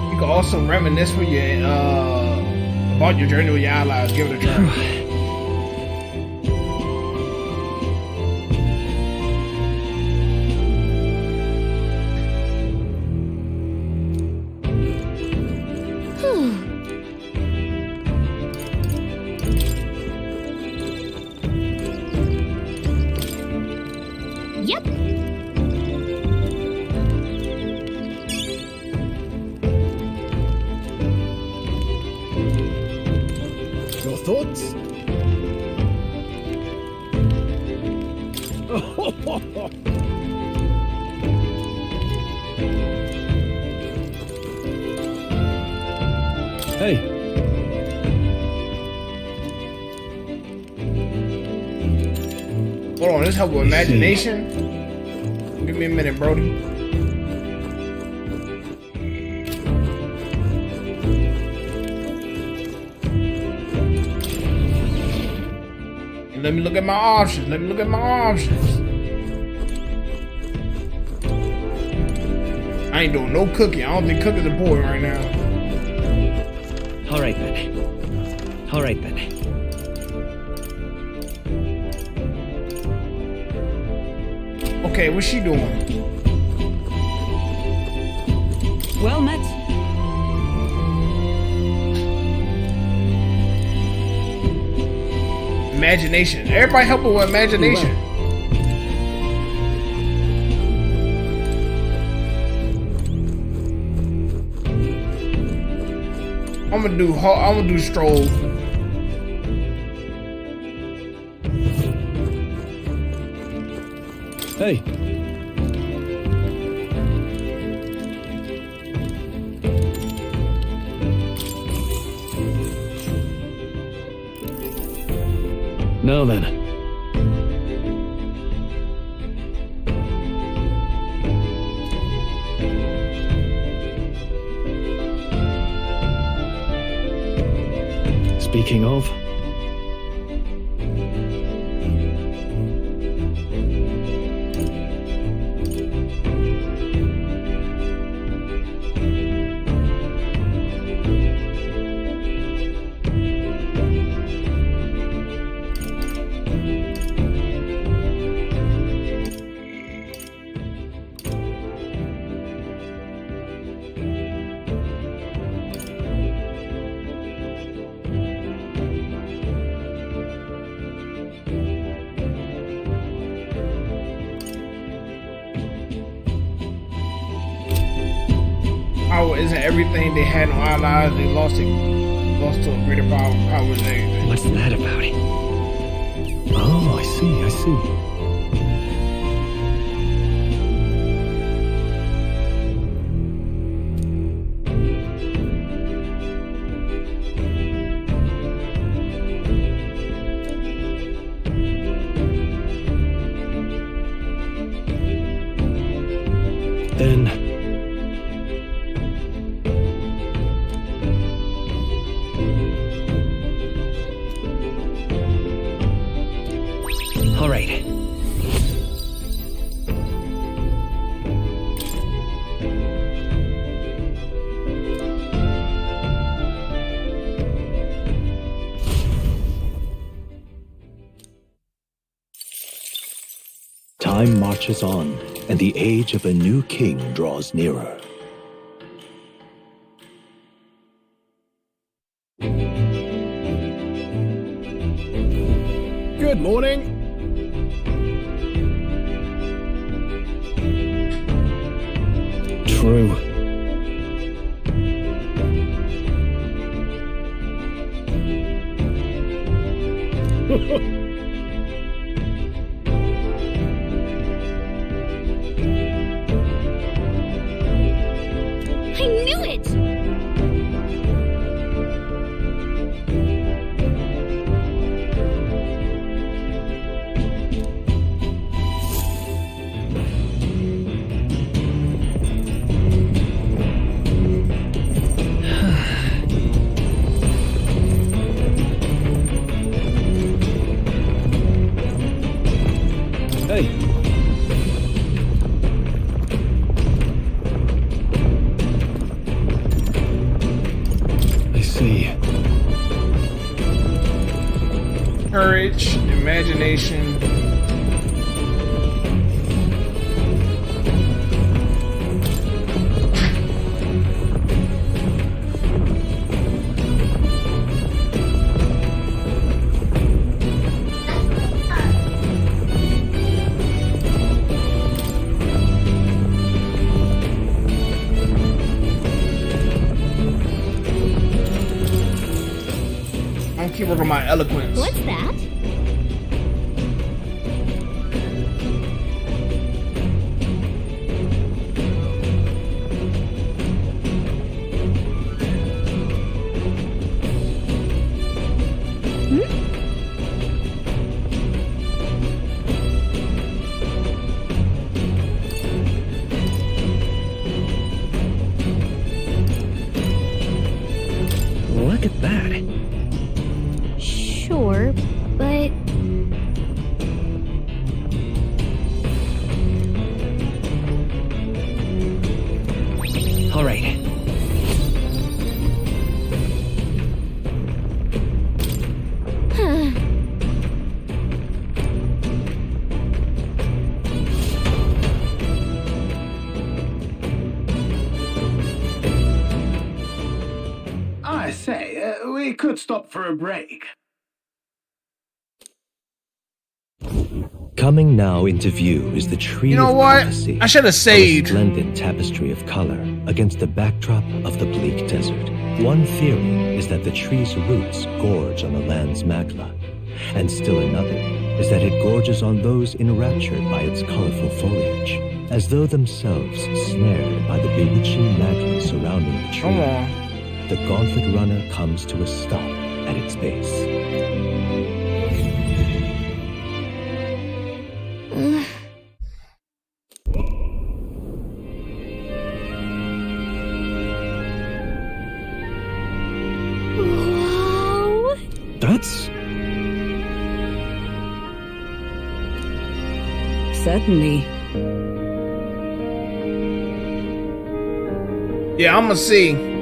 A: You can also reminisce with your about your journey with your allies. Give it a try.
O: Yep.
J: Your thoughts?
S: Hey.
A: Hold on, this help with imagination. Give me a minute, Brody. And let me look at my options. Let me look at my options. I ain't doing no cooking. I don't think cooking's important right now.
G: All right then. All right then.
A: Okay, what's she doing?
B: Well met.
A: Imagination. Everybody help her with imagination. I'm gonna do stroll.
S: Hey. Now then. Speaking of,
A: isn't everything they had on our lives, they lost to a greater power than anything.
G: What's that about?
S: Oh, I see, I see. Then
G: all right.
P: Time marches on, and the age of a new king draws nearer.
V: Good morning.
S: true.
N: I knew it!
S: Hey. I see.
A: Courage, imagination. Keep working on my eloquence.
N: What's that?
G: All right.
M: I say, we could stop for a break.
P: Coming now into view is the tree
A: You know
P: of
A: what?
P: prophecy,
A: I should have
P: a
A: saved.
P: resplendent tapestry of color against the backdrop of the bleak desert. One theory is that the tree's roots gorge on the land's magla, and still another is that it gorges on those enraptured by its colorful foliage, as though themselves snared by the bewitching magla surrounding the tree.
A: Come on.
P: The gauntlet runner comes to a stop at its base.
N: Wow.
S: That's...
K: Certainly.
A: Yeah, I'm gonna see.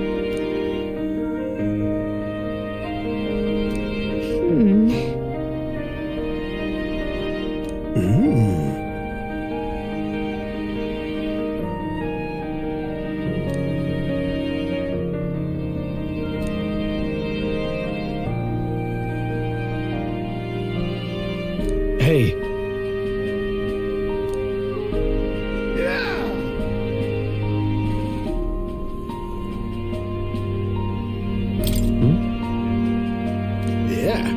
S: Hey.
M: Yeah.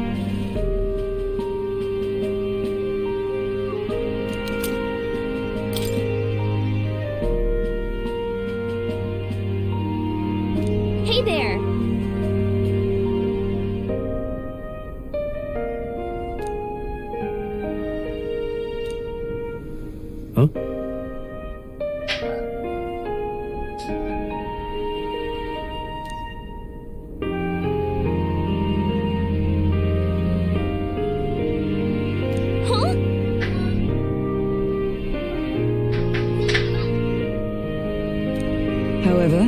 N: Hey there.
S: Huh?
N: Huh?
K: However,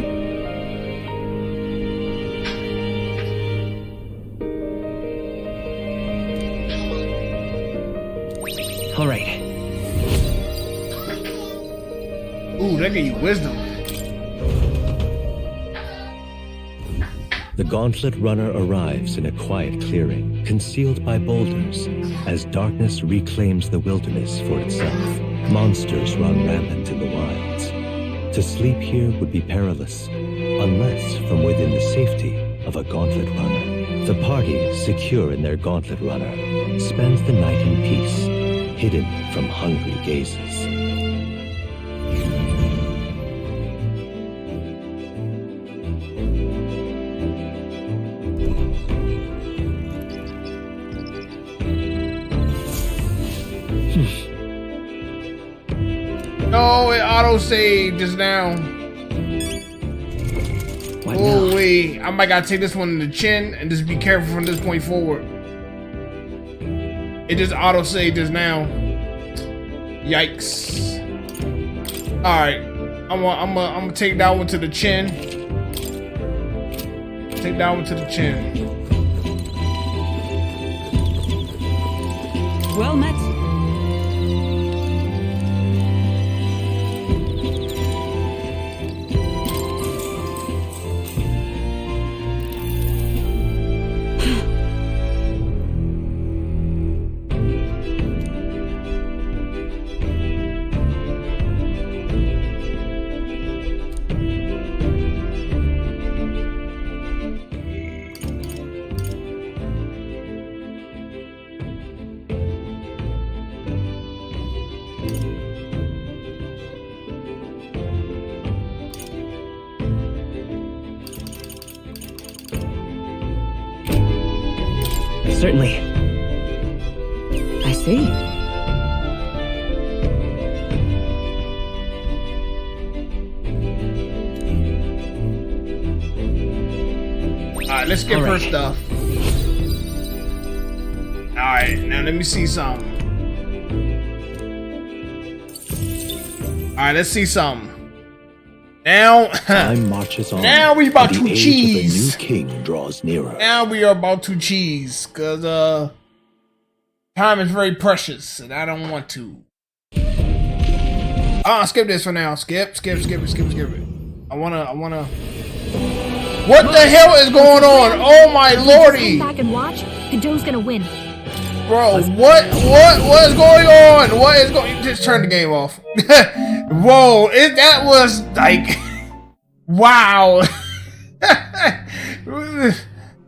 G: All right.
A: Ooh, that gave you wisdom.
P: The gauntlet runner arrives in a quiet clearing, concealed by boulders, as darkness reclaims the wilderness for itself. Monsters run rampant in the wilds. To sleep here would be perilous, unless from within the safety of a gauntlet runner. The party, secure in their gauntlet runner, spends the night in peace, hidden from hungry gazes.
A: No, it auto-saved just now. Oh, wait. I might gotta take this one in the chin and just be careful from this point forward. It just auto-saved just now. Yikes. Alright. I'm gonna take that one to the chin. Take that one to the chin.
K: well met.
G: Certainly.
K: I see.
A: Alright, let's get her stuff. Alright, now let me see something. Alright, let's see something. Now,
P: Time marches on.
A: now we about
P: and the
A: to
P: age
A: cheese.
P: of a new king draws nearer.
A: Now we are about to cheese, cause time is very precious, and I don't want to. Skip this for now. Skip it. I wanna. What the hell is going on? Oh my lordy!
O: Stand back and watch. Godot's gonna win.
A: Bro, what is going on? What is going? Just turn the game off. Whoa! That was like, wow.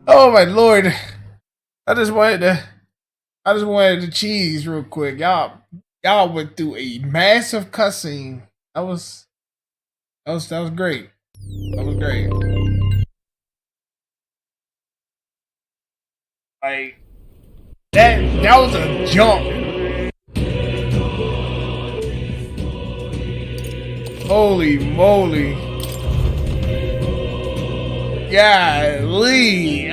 A: Oh my lord! I just wanted to cheese real quick. Y'all went through a massive cutscene. That was great. That was great. Like that was a jump. Holy moly. Golly.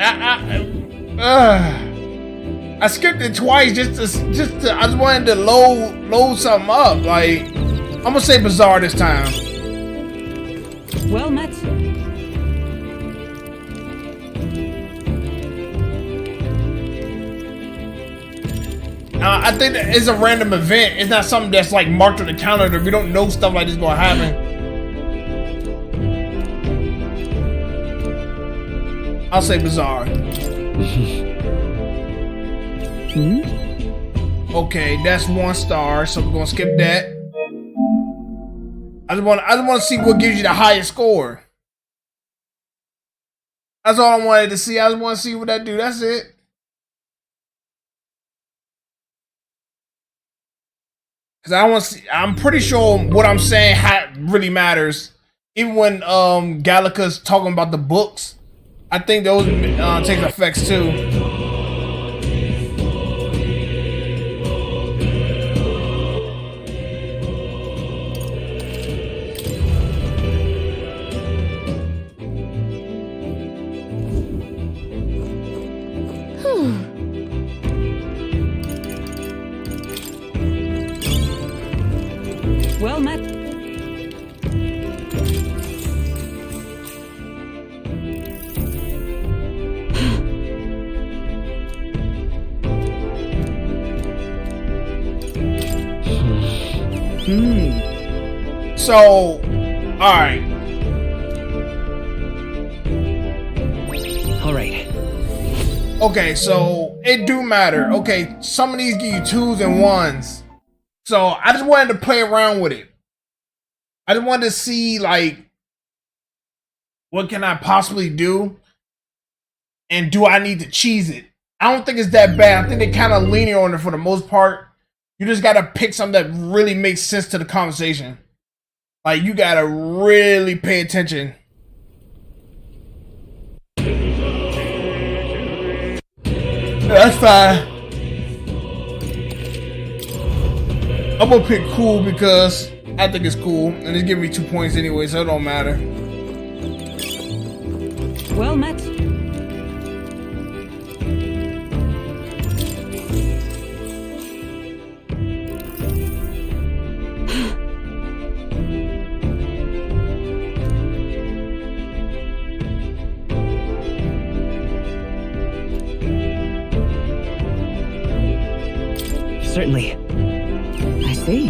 A: I skipped it twice just to I just wanted to load something up. Like, I'm gonna say bizarre this time.
B: Well met.
A: I think that it's a random event. It's not something that's like marked on the calendar. We don't know stuff like this gonna happen. I'll say bizarre. Okay, that's 1 star, so we're gonna skip that. I just want to see what gives you the highest score. That's all I wanted to see. I just want to see what that do. That's it. Cause I want to see. I'm pretty sure what I'm saying really matters. Even when Gallica's talking about the books, I think those take effects too.
B: Well met.
A: So, alright.
G: Alright.
A: Okay, so it do matter. Okay, some of these give you 2s and 1s. So I just wanted to play around with it. I just wanted to see, like, what can I possibly do? And do I need to cheese it? I don't think it's that bad. I think they kind of lenient on it for the most part. You just got to pick something that really makes sense to the conversation. Like, you got to really pay attention. That's fine. I'm gonna pick cool because I think it's cool, and it's giving me 2 points anyway, so it don't matter.
B: Well met.
G: Certainly.
B: I see.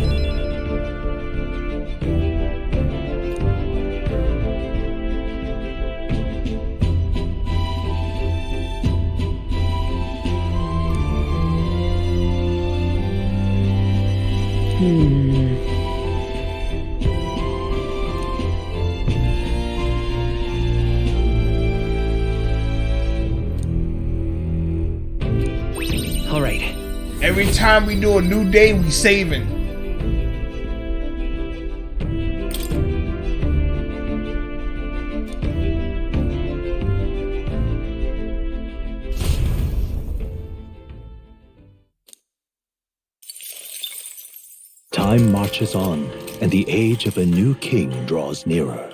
G: All right.
A: Every time we do a new day, we saving.
P: Time marches on, and the age of a new king draws nearer.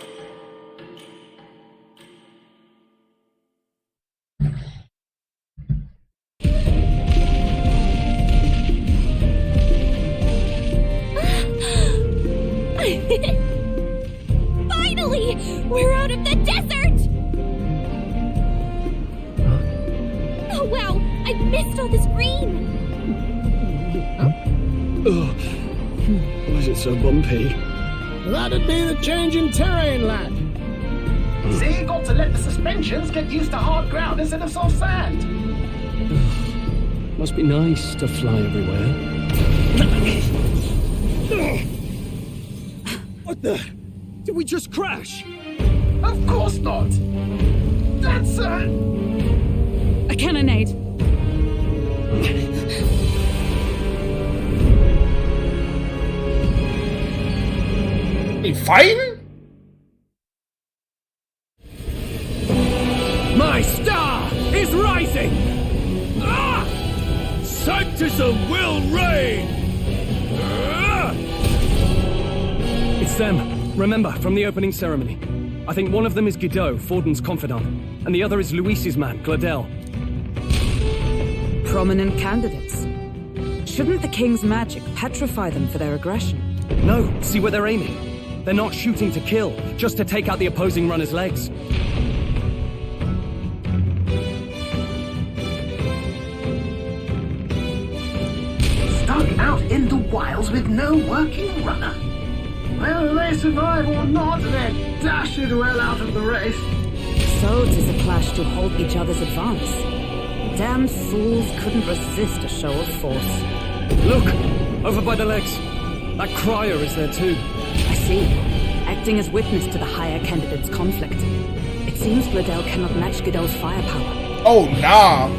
N: Finally! Finally! We're out of the desert! Oh wow! I missed all this green!
D: Why is it so bumpy?
C: That'd be the change in terrain, lad.
R: See, got to let the suspensions get used to hard ground instead of soft sand.
D: Must be nice to fly everywhere.
C: What the? Did we just crash?
R: Of course not. That's
B: a cannonade.
A: They fighting?
C: My star is rising! Ah! Sanctism will reign! Ah!
S: It's them. Remember, from the opening ceremony. I think one of them is Guido, Forden's confidant, and the other is Luis's man, Gladel.
B: Prominent candidates. Shouldn't the king's magic petrify them for their aggression?
S: No, see where they're aiming. They're not shooting to kill, just to take out the opposing runner's legs.
M: Stuck out in the wilds with no working runner. Whether they survive or not, they're dashed well out of the race.
B: So 'tis a clash to halt each other's advance. Damned fools couldn't resist a show of force.
S: Look! Over by the legs. That crier is there too.
B: I see. Acting as witness to the higher candidate's conflict. It seems Gladel cannot match Guido's firepower.
A: Oh, nah.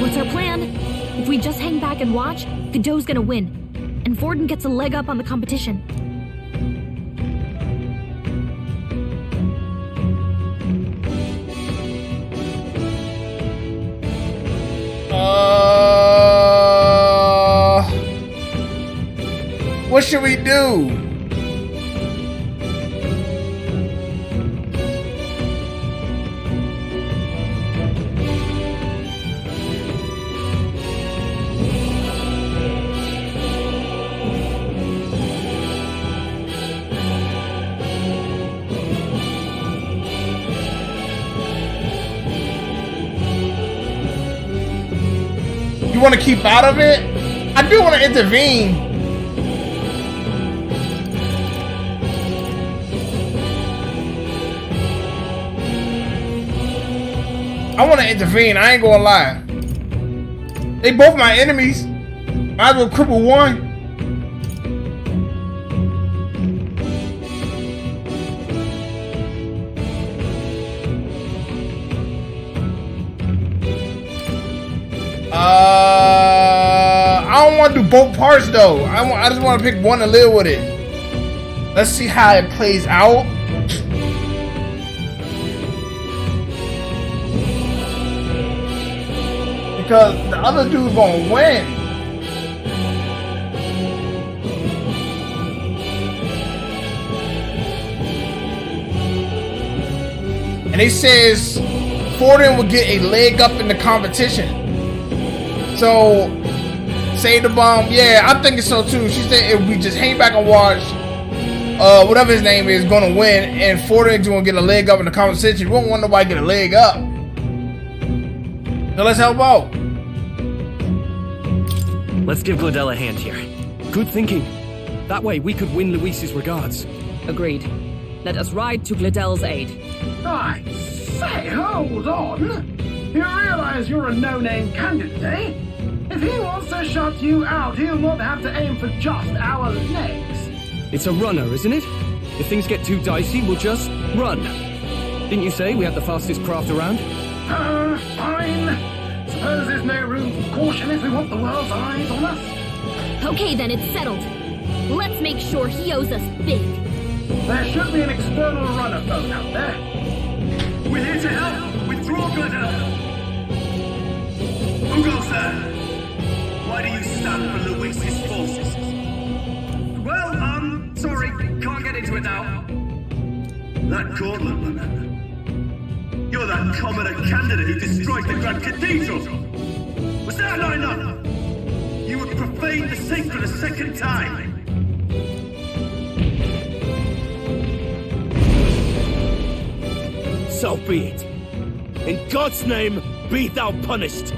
O: What's our plan? If we just hang back and watch, Guido's gonna win. And Forden gets a leg up on the competition.
A: What should we do? You want to keep out of it? I do want to intervene. I want to intervene. I ain't gonna lie. They both my enemies. Might as well cripple one. I don't want to do both parts though. I just want to pick one and live with it. Let's see how it plays out. Because the other dude's gonna win. And he says Forden will get a leg up in the competition. So, say the bomb. Yeah, I'm thinking so too. She said if we just hang back and watch, whatever his name is gonna win, and Forden's gonna get a leg up in the competition. We won't want nobody to get a leg up. So let's help out.
G: Let's give Gladel a hand here.
S: Good thinking. That way we could win Luis's regards.
B: Agreed. Let us ride to Gladel's aid.
M: I say, hold on. You realize you're a no-name candidate, eh? If he wants to shut you out, he'll not have to aim for just our legs.
S: It's a runner, isn't it? If things get too dicey, we'll just run. Didn't you say we have the fastest craft around?
M: Fine. Suppose there's no room for caution if we want the world's eyes on us.
O: Okay then, it's settled. Let's make sure he owes us big.
M: There should be an external runner boat out there.
C: We're here to help. Withdraw, Gladel. Who goes there? Why do you stand for Luis's forces? Well, sorry, can't get into it now. That Cortland runner. You're that commoner candidate who destroyed the Grand Cathedral! Was that not enough? You would prefer profane the sacred a second time!
Q: So be it. In God's name, be thou punished.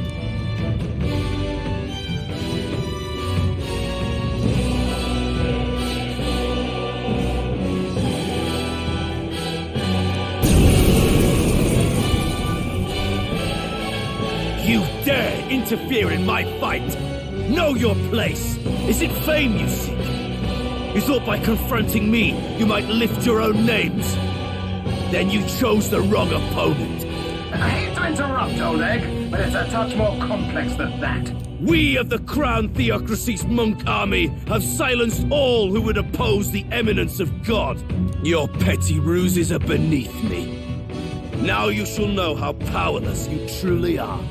Q: You dare interfere in my fight! Know your place! Is it fame you seek? You thought by confronting me, you might lift your own names? Then you chose the wrong opponent.
M: I hate to interrupt, Old Egg, but it's a touch more complex than that.
Q: We of the Crown Theocracy's monk army have silenced all who would oppose the eminence of God. Your petty ruses are beneath me. Now you shall know how powerless you truly are.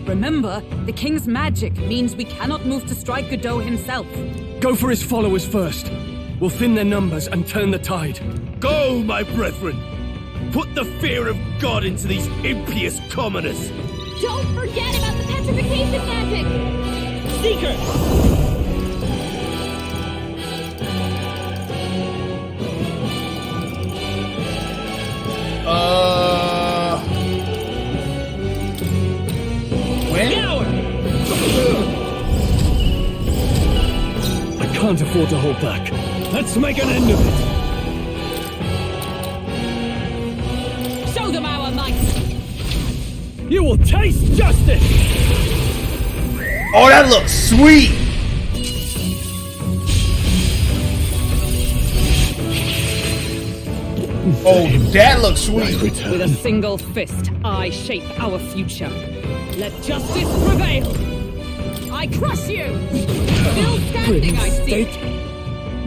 B: Remember, the king's magic means we cannot move to strike Godot himself.
S: Go for his followers first. We'll thin their numbers and turn the tide.
Q: Go, my brethren! Put the fear of God into these impious commoners!
N: Don't forget about the petrification magic!
H: Seeker!
A: When?
S: I can't afford to hold back. Let's make an end of it.
B: Show them our might!
S: You will taste justice!
A: Oh, that looks sweet! Oh, that looks sweet.
B: With a single fist, I shape our future. Let justice prevail! I crush you! Still standing, I see.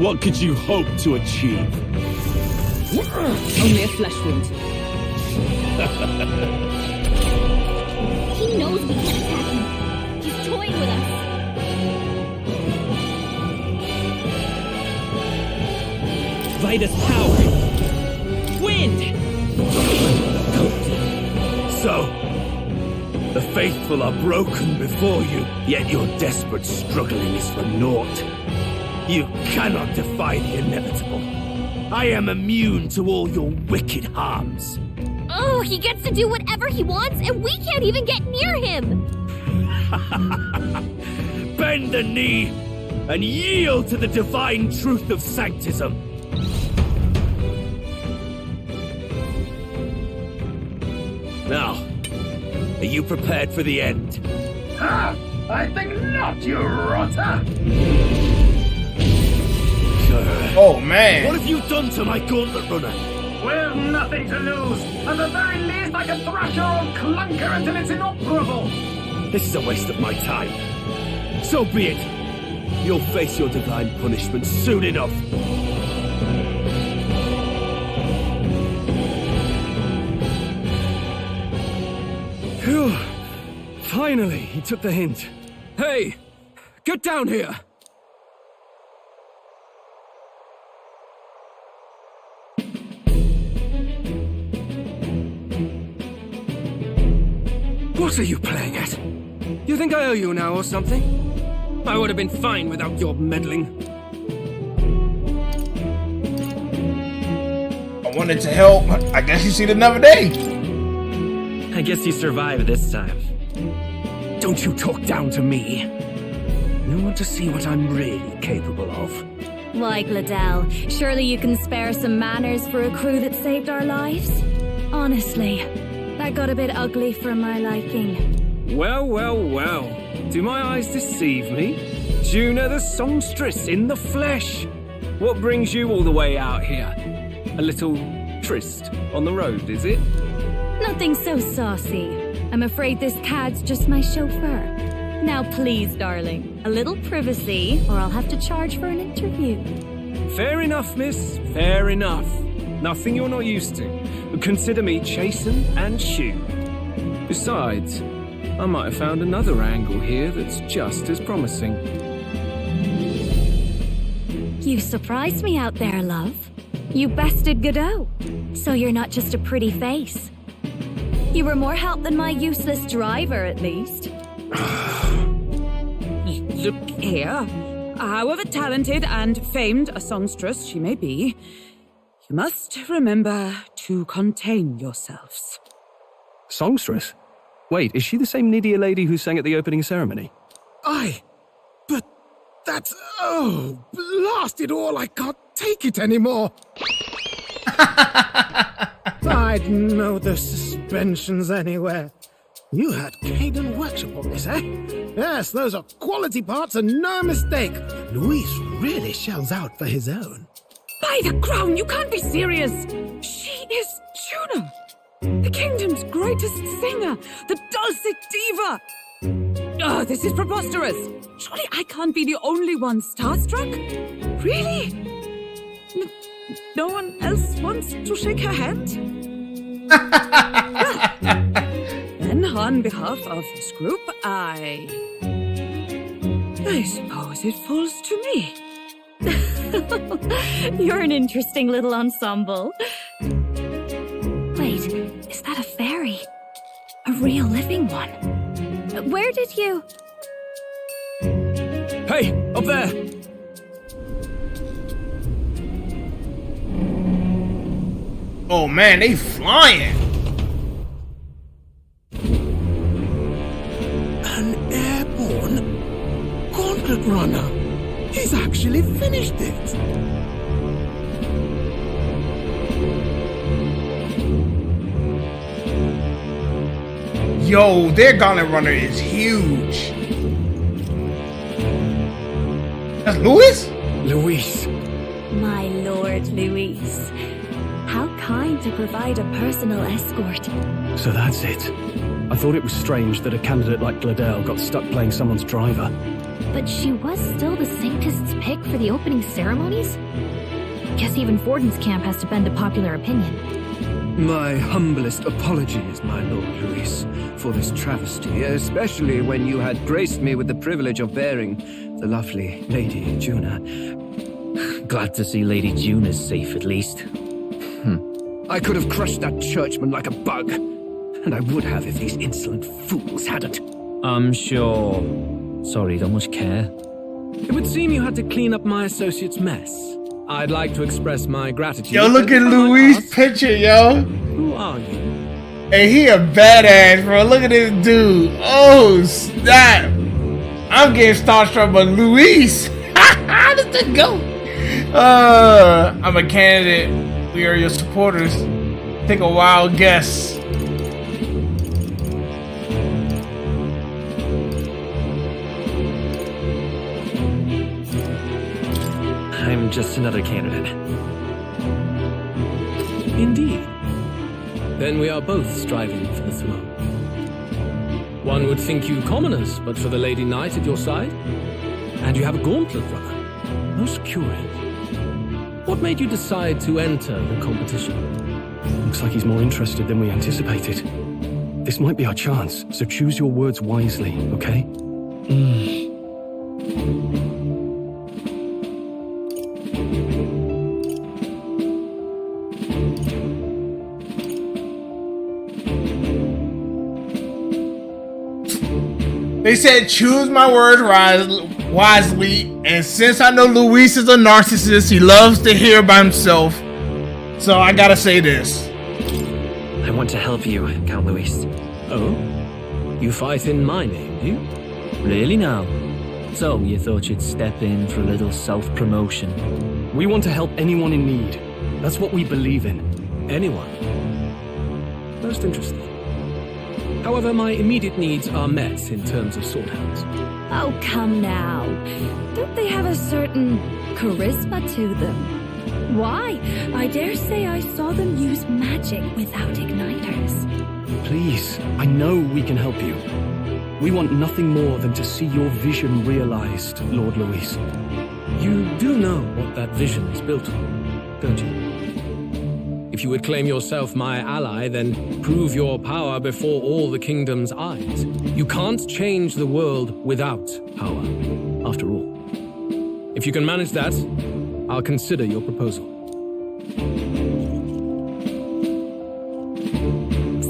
Q: What could you hope to achieve?
B: Only a flesh wound.
N: He knows we can't attack him. He's toying with us.
H: Vitus power. Wind!
Q: So, the faithful are broken before you, yet your desperate struggling is for naught. You cannot defy the inevitable. I am immune to all your wicked harms.
N: Oh, he gets to do whatever he wants, and we can't even get near him!
Q: Bend the knee and yield to the divine truth of sanctism. Now, are you prepared for the end?
M: Ha! I think not, you rotter!
A: Oh, man.
Q: What have you done to my gauntlet runner?
M: We've nothing to lose. At the very least, I can thrash your old clunker until it's inoperable.
Q: This is a waste of my time. So be it. You'll face your divine punishment soon enough.
S: Phew. Finally, he took the hint. Hey, get down here! What are you playing at? You think I owe you now or something? I would have been fine without your meddling.
A: I wanted to help. I guess you see it another day.
G: I guess you survived this time.
D: Don't you talk down to me. You want to see what I'm really capable of?
O: Why, Gladell, surely you can spare some manners for a crew that saved our lives? Honestly, that got a bit ugly for my liking.
D: Well, well, well. Do my eyes deceive me? Juna the songstress in the flesh. What brings you all the way out here? A little tryst on the road, is it?
O: Nothing so saucy. I'm afraid this cad's just my chauffeur. Now please, darling, a little privacy, or I'll have to charge for an interview.
D: Fair enough, miss. Fair enough. Nothing you're not used to. But consider me chasten and shoe. Besides, I might have found another angle here that's just as promising.
O: You surprised me out there, love. You bested Godot. So you're not just a pretty face. You were more help than my useless driver, at least.
B: look here. However talented and famed a songstress she may be, you must remember to contain yourselves.
S: Songstress? Wait, is she the same Nydia lady who sang at the opening ceremony?
C: Aye, but that's... Oh, blast it all, I can't take it anymore. I'd know the suspensions anywhere. You had Caden workshop on this, eh? Yes, those are quality parts and no mistake. Luis really shells out for his own.
B: By the crown, you can't be serious! She is Juno, the kingdom's greatest singer, the dulcet diva! Oh, this is preposterous! Surely I can't be the only one starstruck? Really? No one else wants to shake her hand? Then, on behalf of this group, I suppose it falls to me.
O: You're an interesting little ensemble. Wait, is that a fairy? A real living one? Where did you...
S: Hey, up there!
A: Oh man, they flying!
C: An airborne gauntlet runner. He's actually finished it.
A: Yo, their gauntlet runner is huge. That's Luis?
S: Luis.
O: My lord Luis. How kind to provide a personal escort.
S: So that's it. I thought it was strange that a candidate like Gladel got stuck playing someone's driver.
O: But she was still the Syncist's pick for the opening ceremonies? Guess even Forden's camp has to bend to popular opinion.
D: My humblest apologies, my Lord Luis, for this travesty, especially when you had graced me with the privilege of bearing the lovely Lady Juna.
E: Glad to see Lady Juna's safe, at least.
D: I could have crushed that churchman like a bug, and I would have if these insolent fools hadn't.
E: I'm sure. Sorry, don't much care.
S: It would seem you had to clean up my associate's mess. I'd like to express my gratitude.
A: Yo, look at Luis' picture, yo.
S: Who are you?
A: Hey, he a badass, bro. Look at this dude. Oh, snap. I'm getting starstruck by Luis. How does that go? I'm a candidate. We are your supporters. Take a wild guess.
G: I'm just another candidate.
S: Indeed. Then we are both striving for the throne. One would think you commoners, but for the Lady Knight at your side. And you have a gauntlet runner. Most curious. What made you decide to enter the competition?
L: Looks like he's more interested than we anticipated. This might be our chance, so choose your words wisely, okay?
A: They said choose my words wisely, and since I know Luis is a narcissist, he loves to hear by himself, so I gotta say this.
G: I want to help you, Count Luis.
S: Oh? You fight in my name, you?
E: Really now? So, you thought you'd step in for a little self-promotion?
L: We want to help anyone in need. That's what we believe in.
S: Anyone? Most interesting. However, my immediate needs are met in terms of swordhounds.
O: Oh, come now. Don't they have a certain charisma to them? Why? I dare say I saw them use magic without igniters.
L: Please, I know we can help you. We want nothing more than to see your vision realized, Lord Luis.
S: You do know what that vision is built on, don't you? If you would claim yourself my ally, then prove your power before all the kingdom's eyes. You can't change the world without power, after all. If you can manage that, I'll consider your proposal.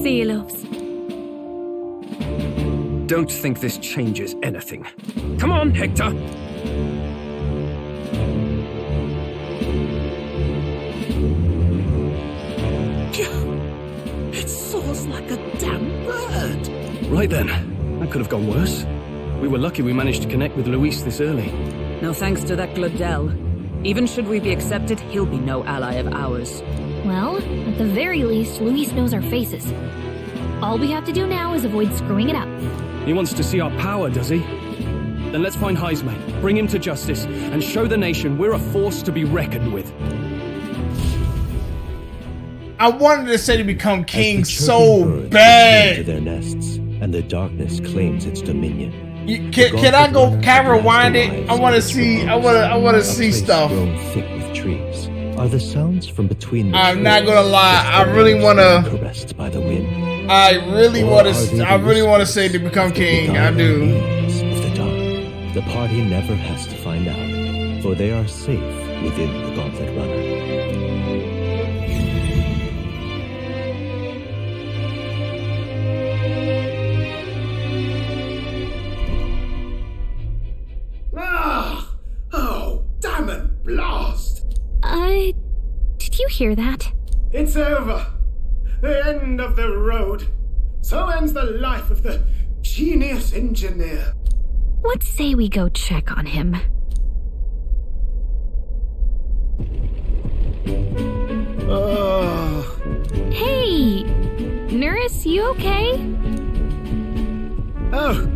O: See you, loves.
D: don't think this changes anything. Come on, Hector!
E: It soars like a damn bird.
S: Right then. That could have gone worse. We were lucky we managed to connect with Luis this early.
B: No thanks to that Glodell. Even should we be accepted, he'll be no ally of ours.
N: Well, at the very least, Luis knows our faces. All we have to do now is avoid screwing it up.
S: He wants to see our power, does he? Then let's find Heismay, bring him to justice, and show the nation we're a force to be reckoned with.
A: I wanted to say to become king
P: As the
A: so
P: chirping birds return
A: bad.
P: to their nests, and the darkness claims its dominion.
A: Can I go? Can I rewind it? I want to see. I want to see stuff.
P: Grown thick with trees are the sounds from between.
A: I'm not gonna lie. I really wanna.
P: Caressed by the wind.
A: I really want to. I really want to say to become king. I do.
P: Of the dark. The party never has to find out, for they are safe within the Gauntlet Runner.
C: Oh, damn it, blast!
N: Did you hear that?
M: It's over. The end of the road. So ends the life of the genius engineer.
N: What say we go check on him? Hey! Nurse, you okay?
M: Oh,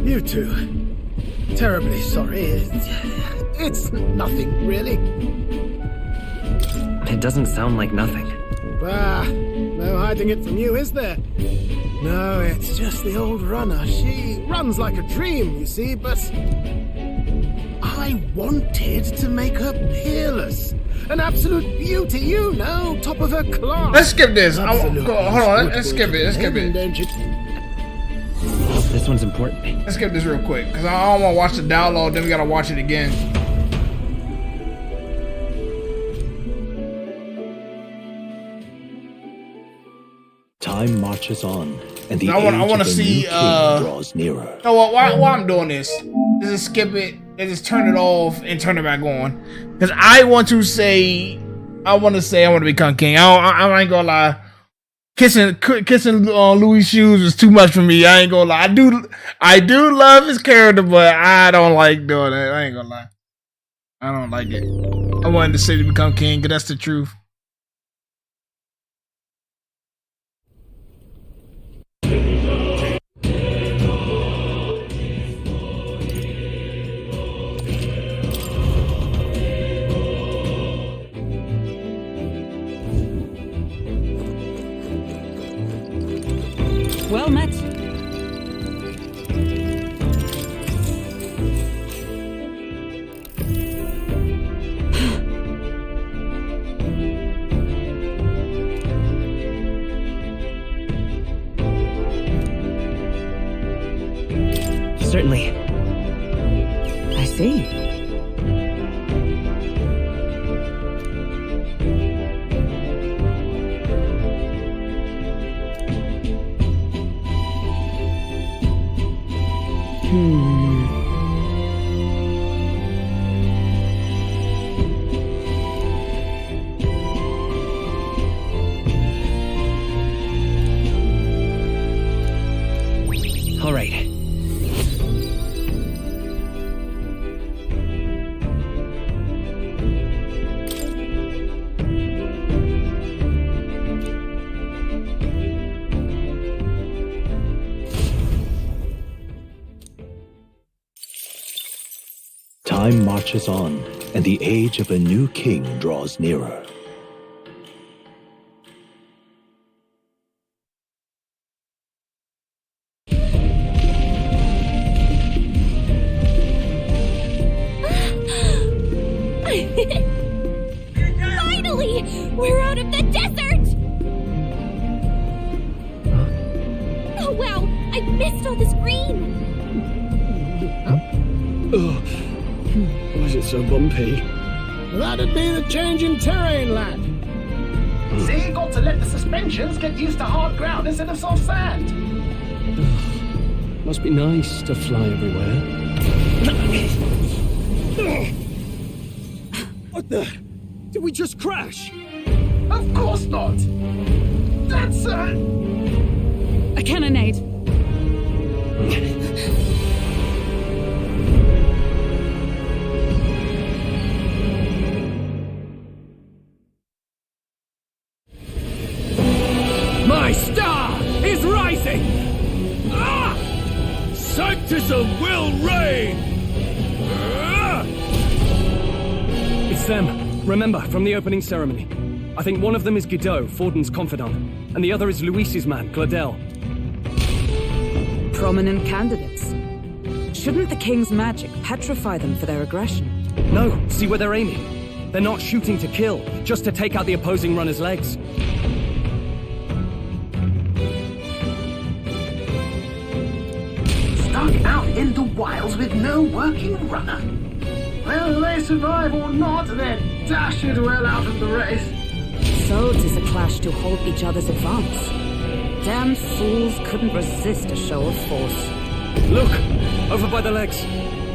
M: you two. Terribly sorry. It's nothing, really.
G: It doesn't sound like nothing.
M: Ah, no hiding it from you, is there? No, it's just the old runner. She runs like a dream, you see, but I wanted to make her peerless. An absolute beauty, you know, top of her class.
A: Let's skip this. Hold on. Let's skip it. Let's skip it.
G: This one's important.
A: Let's skip this real quick, because I don't want to watch the download, then we gotta watch it again.
P: Time marches on, and the
A: I want to
P: age of the
A: see.
P: new king draws nearer.
A: No, why I'm doing this? Just skip it and just turn it off and turn it back on, because I want to become king. I ain't gonna lie. Kissing Louis' shoes was too much for me. I ain't gonna lie. I do love his character, but I don't like doing it. I ain't gonna lie. I don't like it. I wanted the city to become king, because that's the truth.
B: Well met.
G: Certainly.
K: I see.
G: All right.
P: Time marches on, and the age of a new king draws nearer.
N: Finally! We're out of the desert! Oh wow, I missed all this green!
L: Why is it so bumpy?
M: That'd be the change in terrain, lad.
R: See, you got to let the suspensions get used to hard ground instead of soft sand.
L: Must be nice to fly everywhere.
C: What the? Did we just crash?
M: Of course not. That's
F: a cannonade.
C: My star is rising! Ah! Sanctism will reign! Ah!
S: It's them. Remember, from the opening ceremony. I think one of them is Guido, Forden's confidant, and the other is Luis's man, Gladel.
B: Prominent candidates. Shouldn't the king's magic petrify them for their aggression?
S: No, see where they're aiming. They're not shooting to kill, just to take out the opposing runner's legs.
M: stuck out in the wilds with no working runner. Whether they survive or not, they're dashed well out of the race.
B: So 'tis a clash to halt each other's advance. Damned fools couldn't resist a show of force.
S: Look! Over by the legs.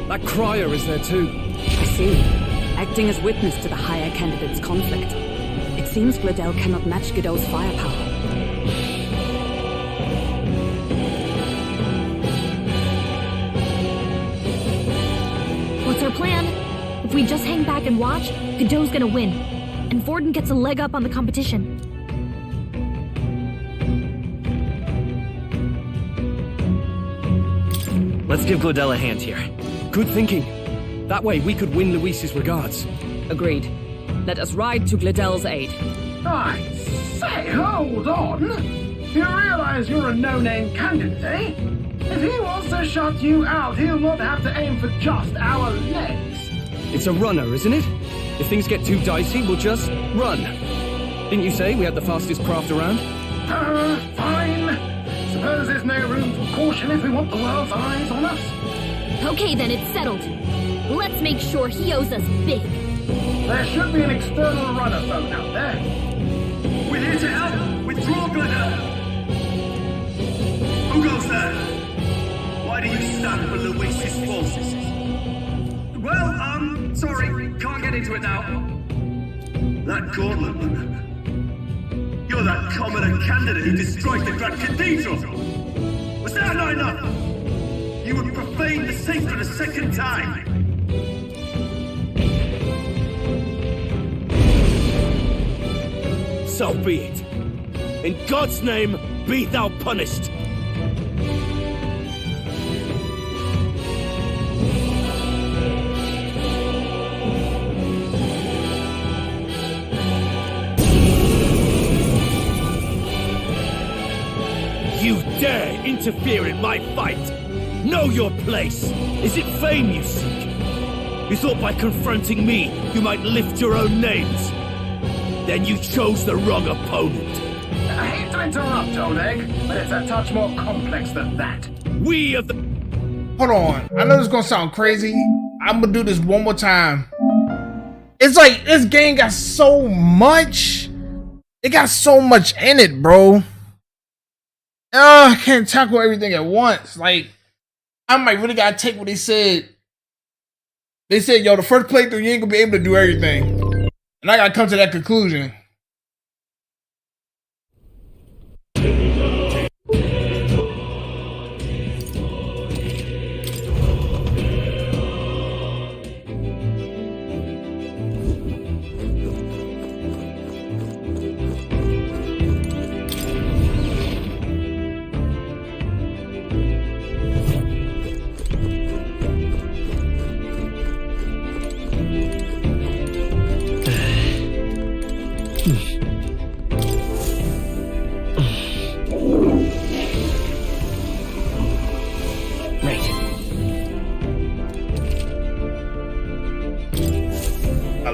S: That crier is there too.
B: I see. Acting as witness to the higher candidate's conflict. It seems Gladel cannot match Guido's firepower.
I: What's our plan? If we just hang back and watch, Guido's gonna win. And Forden gets a leg up on the competition.
G: Let's give Gladel a hand here.
S: Good thinking. That way we could win Luis's regards.
B: Agreed. Let us ride to Gladel's aid.
M: I say, hold on. You realize you're a no-name candidate, eh? If he wants to shut you out, he'll not have to aim for just our legs.
S: It's a runner, isn't it? If things get too dicey, we'll just run. Didn't you say we had the fastest craft around?
M: Fine. Suppose there's no room for caution if we want the world's eyes on us.
I: Okay, then it's settled. Let's make sure he owes us big.
M: There should be an external runner phone out there.
T: We're here to help. Withdraw, Gladel. Who goes there? Why do you stand for Luis's forces? Well, sorry, can't get into it now. That gauntlet runner. You're that commoner candidate who destroyed the Grand Cathedral! Was that not enough? You would profane the sacred a second time!
Q: So be it. In God's name, be thou punished! You dare interfere in my fight! Know your place! Is it fame you seek? You thought by confronting me, you might lift your own names? Then you chose the wrong opponent.
M: I hate to interrupt, Old Egg, but it's a touch more complex than that.
Q: We of the...
A: Hold on. I know this is gonna sound crazy. I'm gonna do this one more time. It's like, this game got so much. It got so much in it, bro. I can't tackle everything at once. Like, I might really gotta take what they said. They said, yo, the first playthrough, you ain't gonna be able to do everything. And I gotta come to that conclusion.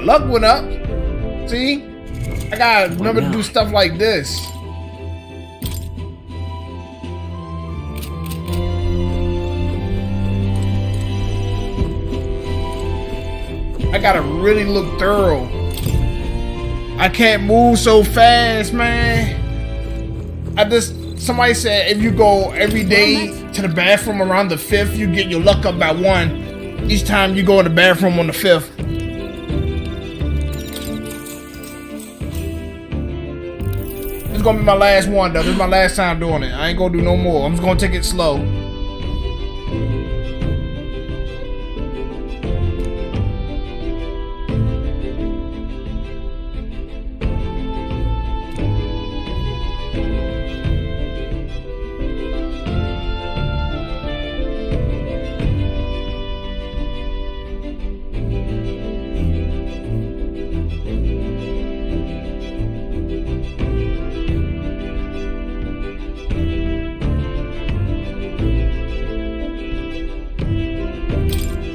A: Luck went up. See? I gotta remember to do stuff like this. I gotta really look thorough. I can't move so fast, man. Somebody said if you go every day to the bathroom around the 5th, you get your luck up by 1 each time you go in the bathroom on the 5th. It's gonna be my last one though. This is my last time doing it. I ain't gonna do no more. I'm just gonna take it slow.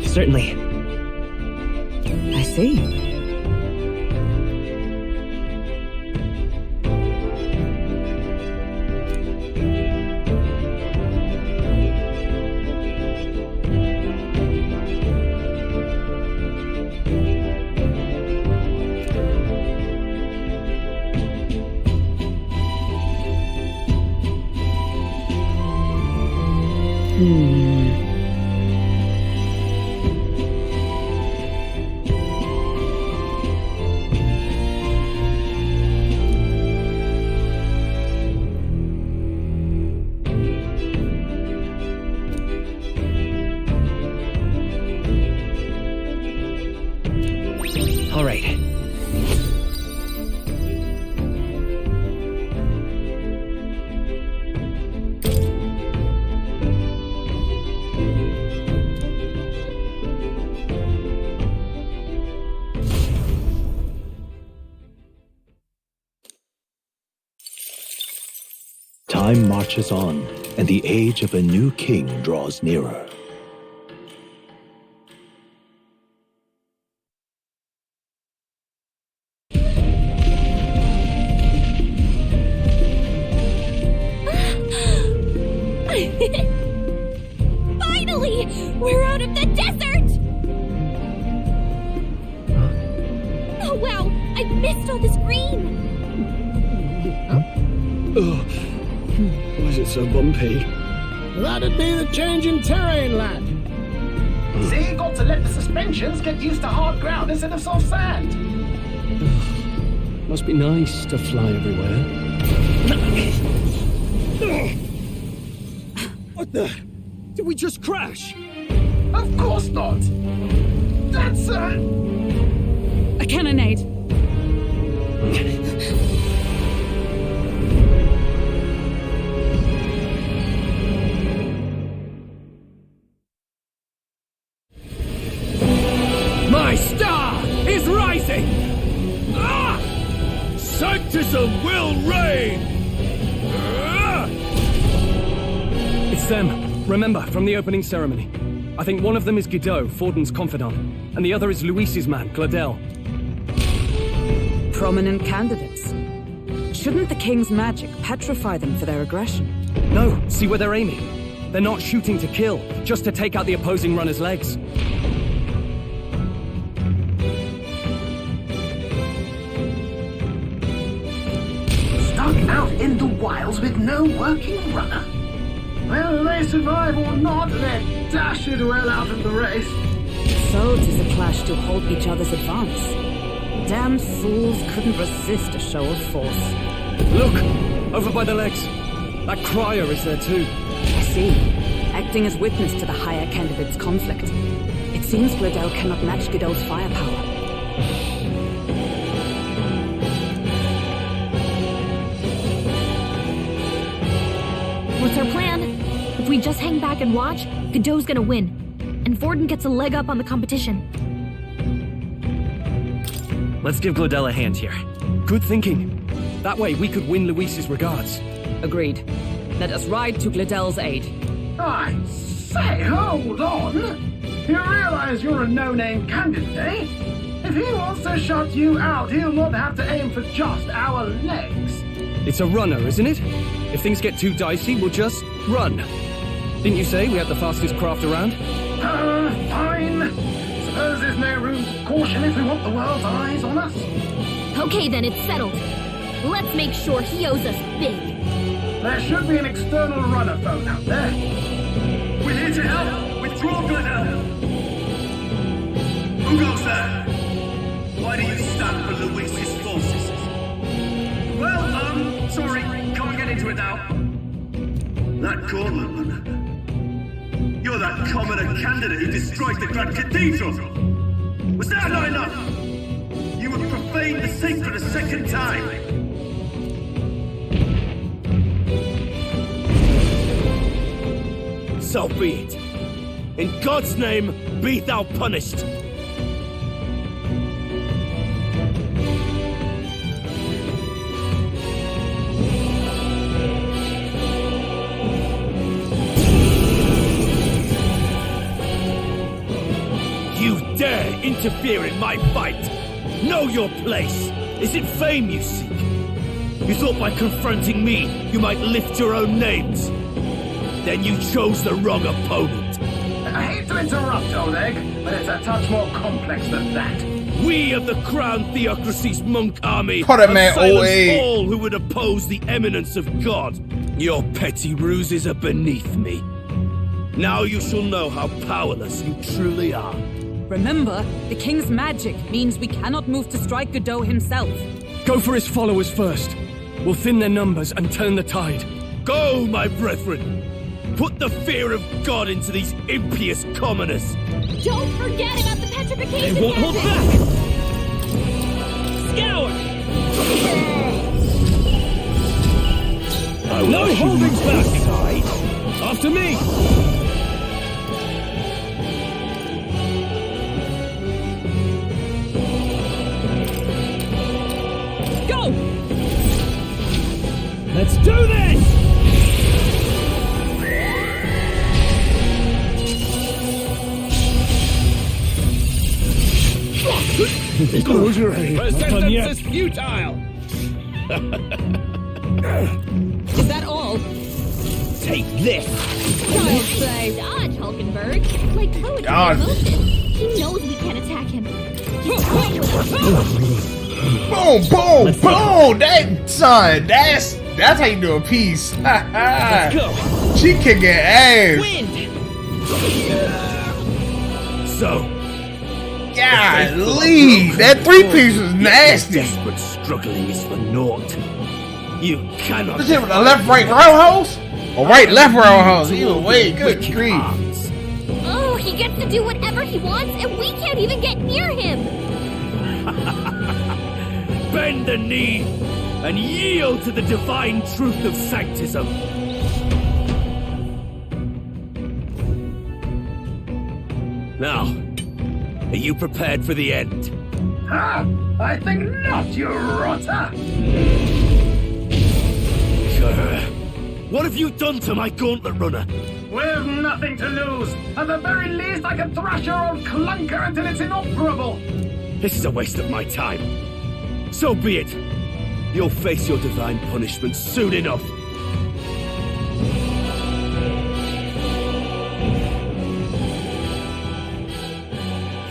G: Certainly.
K: I see.
G: All right.
P: Time marches on, and the age of a new king draws nearer.
N: Finally! We're out of the desert! Oh wow, I missed all this green!
L: Why is it so bumpy?
M: That'd be the change in terrain, lad.
R: See, got to let the suspensions get used to hard ground instead of soft sand.
L: Must be nice to fly everywhere.
C: What the? Did we just crash?
R: Of course not. That's
F: A cannonade.
Q: My star is rising! Ah! Sanctism will reign! Ah!
S: It's them. Remember, from the opening ceremony. I think one of them is Guido, Forden's confidant, and the other is Luis's man, Gladel.
B: Prominent candidates. Shouldn't the king's magic petrify them for their aggression?
S: No, see where they're aiming. They're not shooting to kill, just to take out the opposing runner's legs.
R: stuck out in the wilds with no working runner.
M: Whether they survive or not, they're dashed well out of the race.
B: So 'tis a clash to halt each other's advance. Damned fools couldn't resist a show of force.
S: Look! Over by the legs. That crier is there too.
B: I see. Acting as witness to the higher candidate's conflict. It seems Gladel cannot match Guido's firepower.
I: What's our plan? If we just hang back and watch, Godot's gonna win. And Forden gets a leg up on the competition.
G: Let's give Gladel a hand here.
S: Good thinking. That way we could win Luis's regards.
B: Agreed. Let us ride to Gladel's aid.
M: I say, hold on. You realize you're a no-name candidate, eh? If he wants to shut you out, he'll not have to aim for just our legs.
S: It's a runner, isn't it? If things get too dicey, we'll just run. Didn't you say we had the fastest craft around?
M: Fine. Suppose there's no room for caution if we want the world's eyes on us.
I: Okay then, it's settled. Let's make sure he owes us big.
M: There should be an external runner phone out there.
T: We're here to help. Withdraw, Glenelg. Who goes there? Why do you stand for Luis's forces? Well, sorry, can't get into it now. That Cortland one. You're that commoner candidate who destroyed the Grand Cathedral. Was that not enough? You would profane the sacred a second time.
Q: So be it. In God's name, be thou punished. You dare interfere in my fight! Know your place! Is it fame you seek? You thought by confronting me, you might lift your own names? Then you chose the wrong opponent.
M: I hate to interrupt, Oleg, but it's a touch more complex than that.
Q: We of the Crown Theocracy's monk army
A: Put it, man,
Q: silence
A: OA.
Q: all who would oppose the eminence of God. Your petty ruses are beneath me. Now you shall know how powerless you truly are.
B: Remember, the king's magic means we cannot move to strike Godot himself.
L: Go for his followers first. We'll thin their numbers and turn the tide.
Q: Go, my brethren! Put the fear of God into these impious commoners!
N: Don't forget about the petrification.
Q: They won't hold
N: back!
Q: Scour!
L: No holding back! After me!
B: Go!
L: Let's do this! Close your eyes.
C: Resistance is futile!
F: Is that all?
Q: Take this!
N: Child's play. Dodge, Hulkenberg. Like poetry
A: Dodge.
N: in motion. He knows we can't attack him. He's playing with us.
A: Boom, boom, boom! That son, that's how you do a piece.
Q: Let's go!
A: She kicking ass.
Q: So,
A: golly, that 3-piece was nasty.
Q: Desperate struggling is for naught. You cannot.
A: This hit with the left, right roundhouse? Or right, left roundhouse? Either way, good grief.
N: Oh, he gets to do whatever he wants, and we can't even get near him.
Q: Bend the knee and yield to the divine truth of sanctism. Now, are you prepared for the end?
M: Ah, I think not, you rotter!
Q: What have you done to my gauntlet runner?
M: We've nothing to lose. At the very least, I can thrash your old clunker until it's inoperable.
Q: This is a waste of my time. So be it. You'll face your divine punishment soon enough.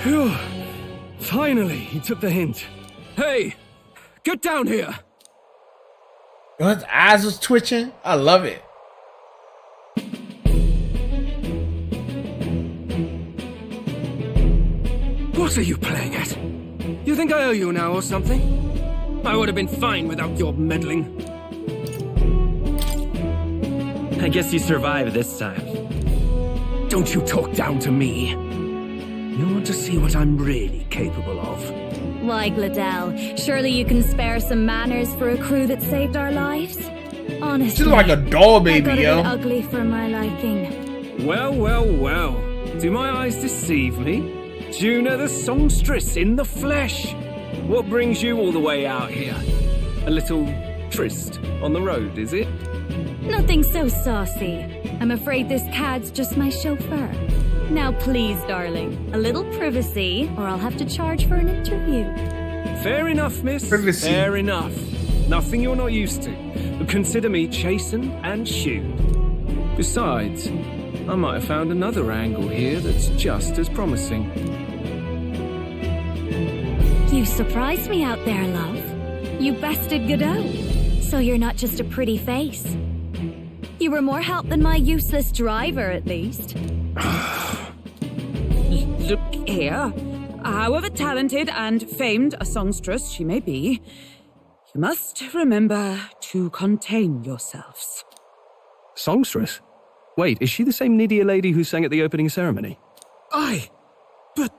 L: Phew. Finally, he took the hint. Hey, get down here.
A: His eyes was twitching. I love it.
L: What are you playing at? You think I owe you now or something? I would have been fine without your meddling.
G: I guess you survived this time.
L: Don't you talk down to me. You want to see what I'm really capable of?
O: Why, Gladell, surely you can spare some manners for a crew that saved our lives? Honestly,
A: She's like a doll baby,
O: I got a
A: yo.
O: bit ugly for my liking.
S: Well, well, well. Do my eyes deceive me? Juna the songstress in the flesh. What brings you all the way out here? A little tryst on the road, is it?
O: Nothing so saucy. I'm afraid this cad's just my chauffeur. Now please, darling, a little privacy, or I'll have to charge for an interview.
S: Fair enough, miss.
A: Privacy.
S: Fair enough. Nothing you're not used to. But consider me chastened and shoed. Besides, I might have found another angle here that's just as promising.
O: You surprised me out there, love. You bested Godot. So you're not just a pretty face. You were more help than my useless driver, at least.
K: Look here. However talented and famed a songstress she may be, you must remember to contain yourselves.
S: Songstress? Wait, is she the same Nydia lady who sang at the opening ceremony?
C: Aye, but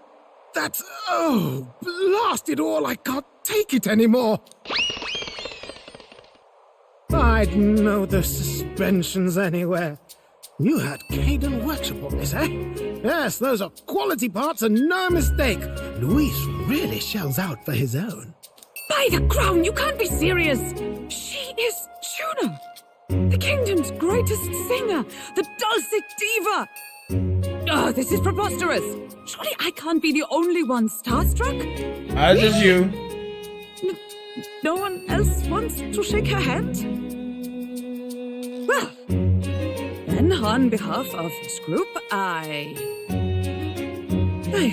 C: that's... Oh, blast it all, I can't take it anymore. I'd know the suspensions anywhere. You had Caden workshop on this, eh? Yes, those are quality parts and no mistake. Luis really shells out for his own.
K: By the crown, you can't be serious! She is Juno, the kingdom's greatest singer, the dulcet diva! Oh, this is preposterous! Surely I can't be the only one starstruck?
A: Just you.
K: No one else wants to shake her hand? Well, then on behalf of this group, I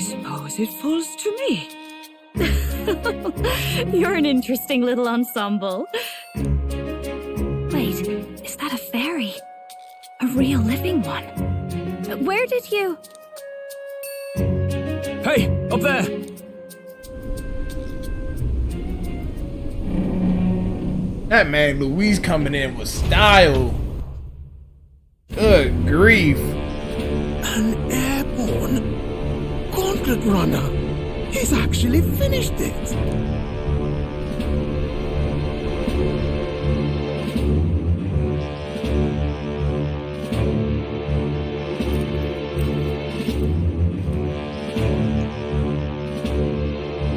K: suppose it falls to me.
O: You're an interesting little ensemble. Wait, is that a fairy? A real living one? Where did you...
S: Hey, up there!
A: That man Luis coming in with style. Good grief.
C: An airborne gauntlet runner. He's actually finished it.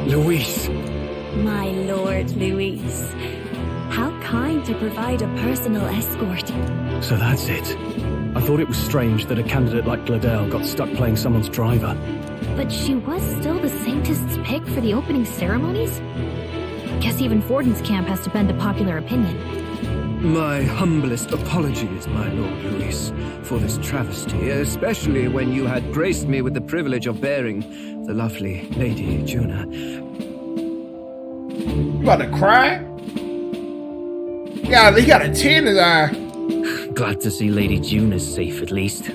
S: Luis.
O: My lord, Luis. How kind to provide a personal escort.
S: So that's it. I thought it was strange that a candidate like Gladel got stuck playing someone's driver.
J: But she was still the saintest's pick for the opening ceremonies? Guess even Forden's camp has to bend to popular opinion.
E: My humblest apologies, my Lord Luis, for this travesty, especially when you had graced me with the privilege of bearing the lovely Lady Juna.
A: You about to cry? Yeah, he got a tear in his eye.
U: Glad to see Lady June is safe at least.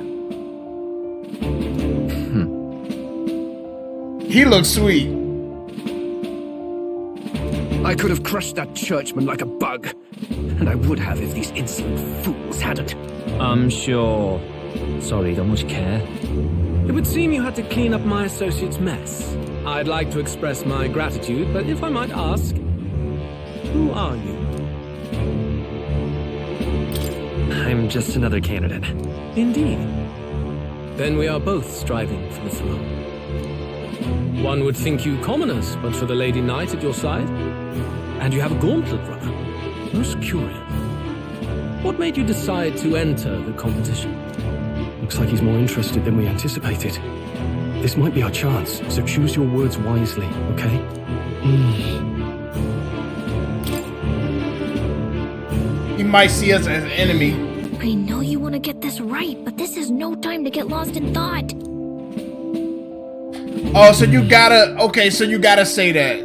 A: He looks sweet.
E: I could have crushed that churchman like a bug. And I would have if these insolent fools hadn't.
U: I'm sure. Sorry, don't much care.
S: It would seem you had to clean up my associate's mess. I'd like to express my gratitude, but if I might ask, who are you?
G: I'm just another candidate.
S: Indeed. Then we are both striving for the throne. One would think you commoners, but for the Lady Knight at your side. And you have a gauntlet runner. Most curious. What made you decide to enter the competition?
L: Looks like he's more interested than we anticipated. This might be our chance, so choose your words wisely, okay?
A: He might see us as an enemy.
J: I know you want to get this right, but this is no time to get lost in thought.
A: Oh, so you gotta... Okay, so you gotta say that.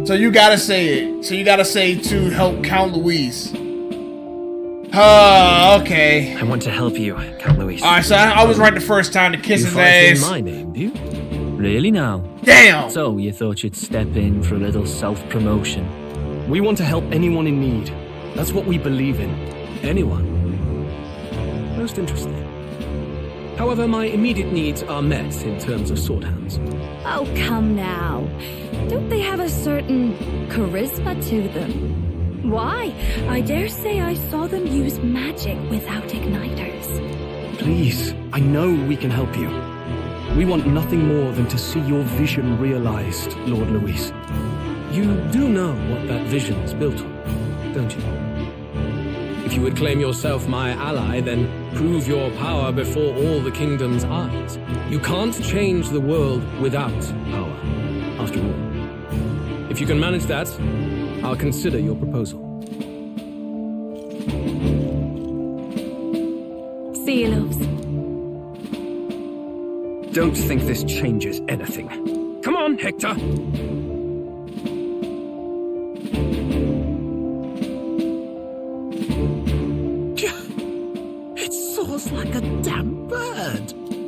A: So you gotta say it. So you gotta say to help Count Luis. Okay.
G: I want to help you, Count Luis.
A: Alright, so I was right the first time to kiss his ass.
U: My name, do you? Really now?
A: Damn!
U: So you thought you'd step in for a little self-promotion?
L: We want to help anyone in need. That's what we believe in.
S: Anyone? Most interesting. However, my immediate needs are met in terms of sword hands.
O: Oh, come now. Don't they have a certain charisma to them? Why? I dare say I saw them use magic without igniters.
L: Please, I know we can help you. We want nothing more than to see your vision realized, Lord Luis.
S: You do know what that vision is built on, don't you? If you would claim yourself my ally, then prove your power before all the kingdom's eyes. You can't change the world without power, after all. If you can manage that, I'll consider your proposal.
O: See you, loves.
E: Don't think this changes anything. Come on, Hector!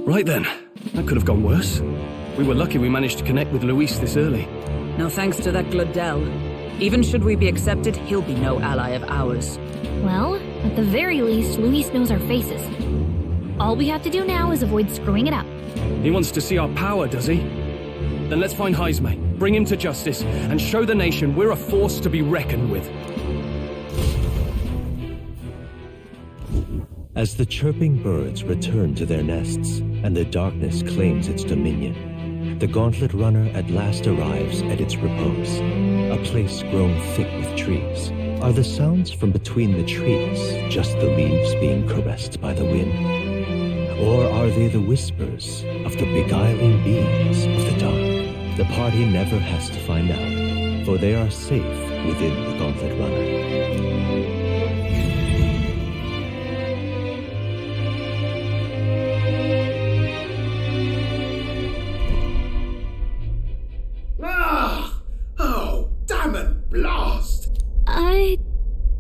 L: Right then. That could have gone worse. We were lucky we managed to connect with Luis this early.
K: No thanks to that Gladel. Even should we be accepted, he'll be no ally of ours.
J: Well, at the very least, Luis knows our faces. All we have to do now is avoid screwing it up.
L: He wants to see our power, does he? Then let's find Heisme, bring him to justice, and show the nation we're a force to be reckoned with.
P: As the chirping birds return to their nests and the darkness claims its dominion, the gauntlet runner at last arrives at its repose, a place grown thick with trees. Are the sounds from between the trees just the leaves being caressed by the wind? Or are they the whispers of the beguiling beings of the dark? The party never has to find out, for they are safe within the gauntlet runner.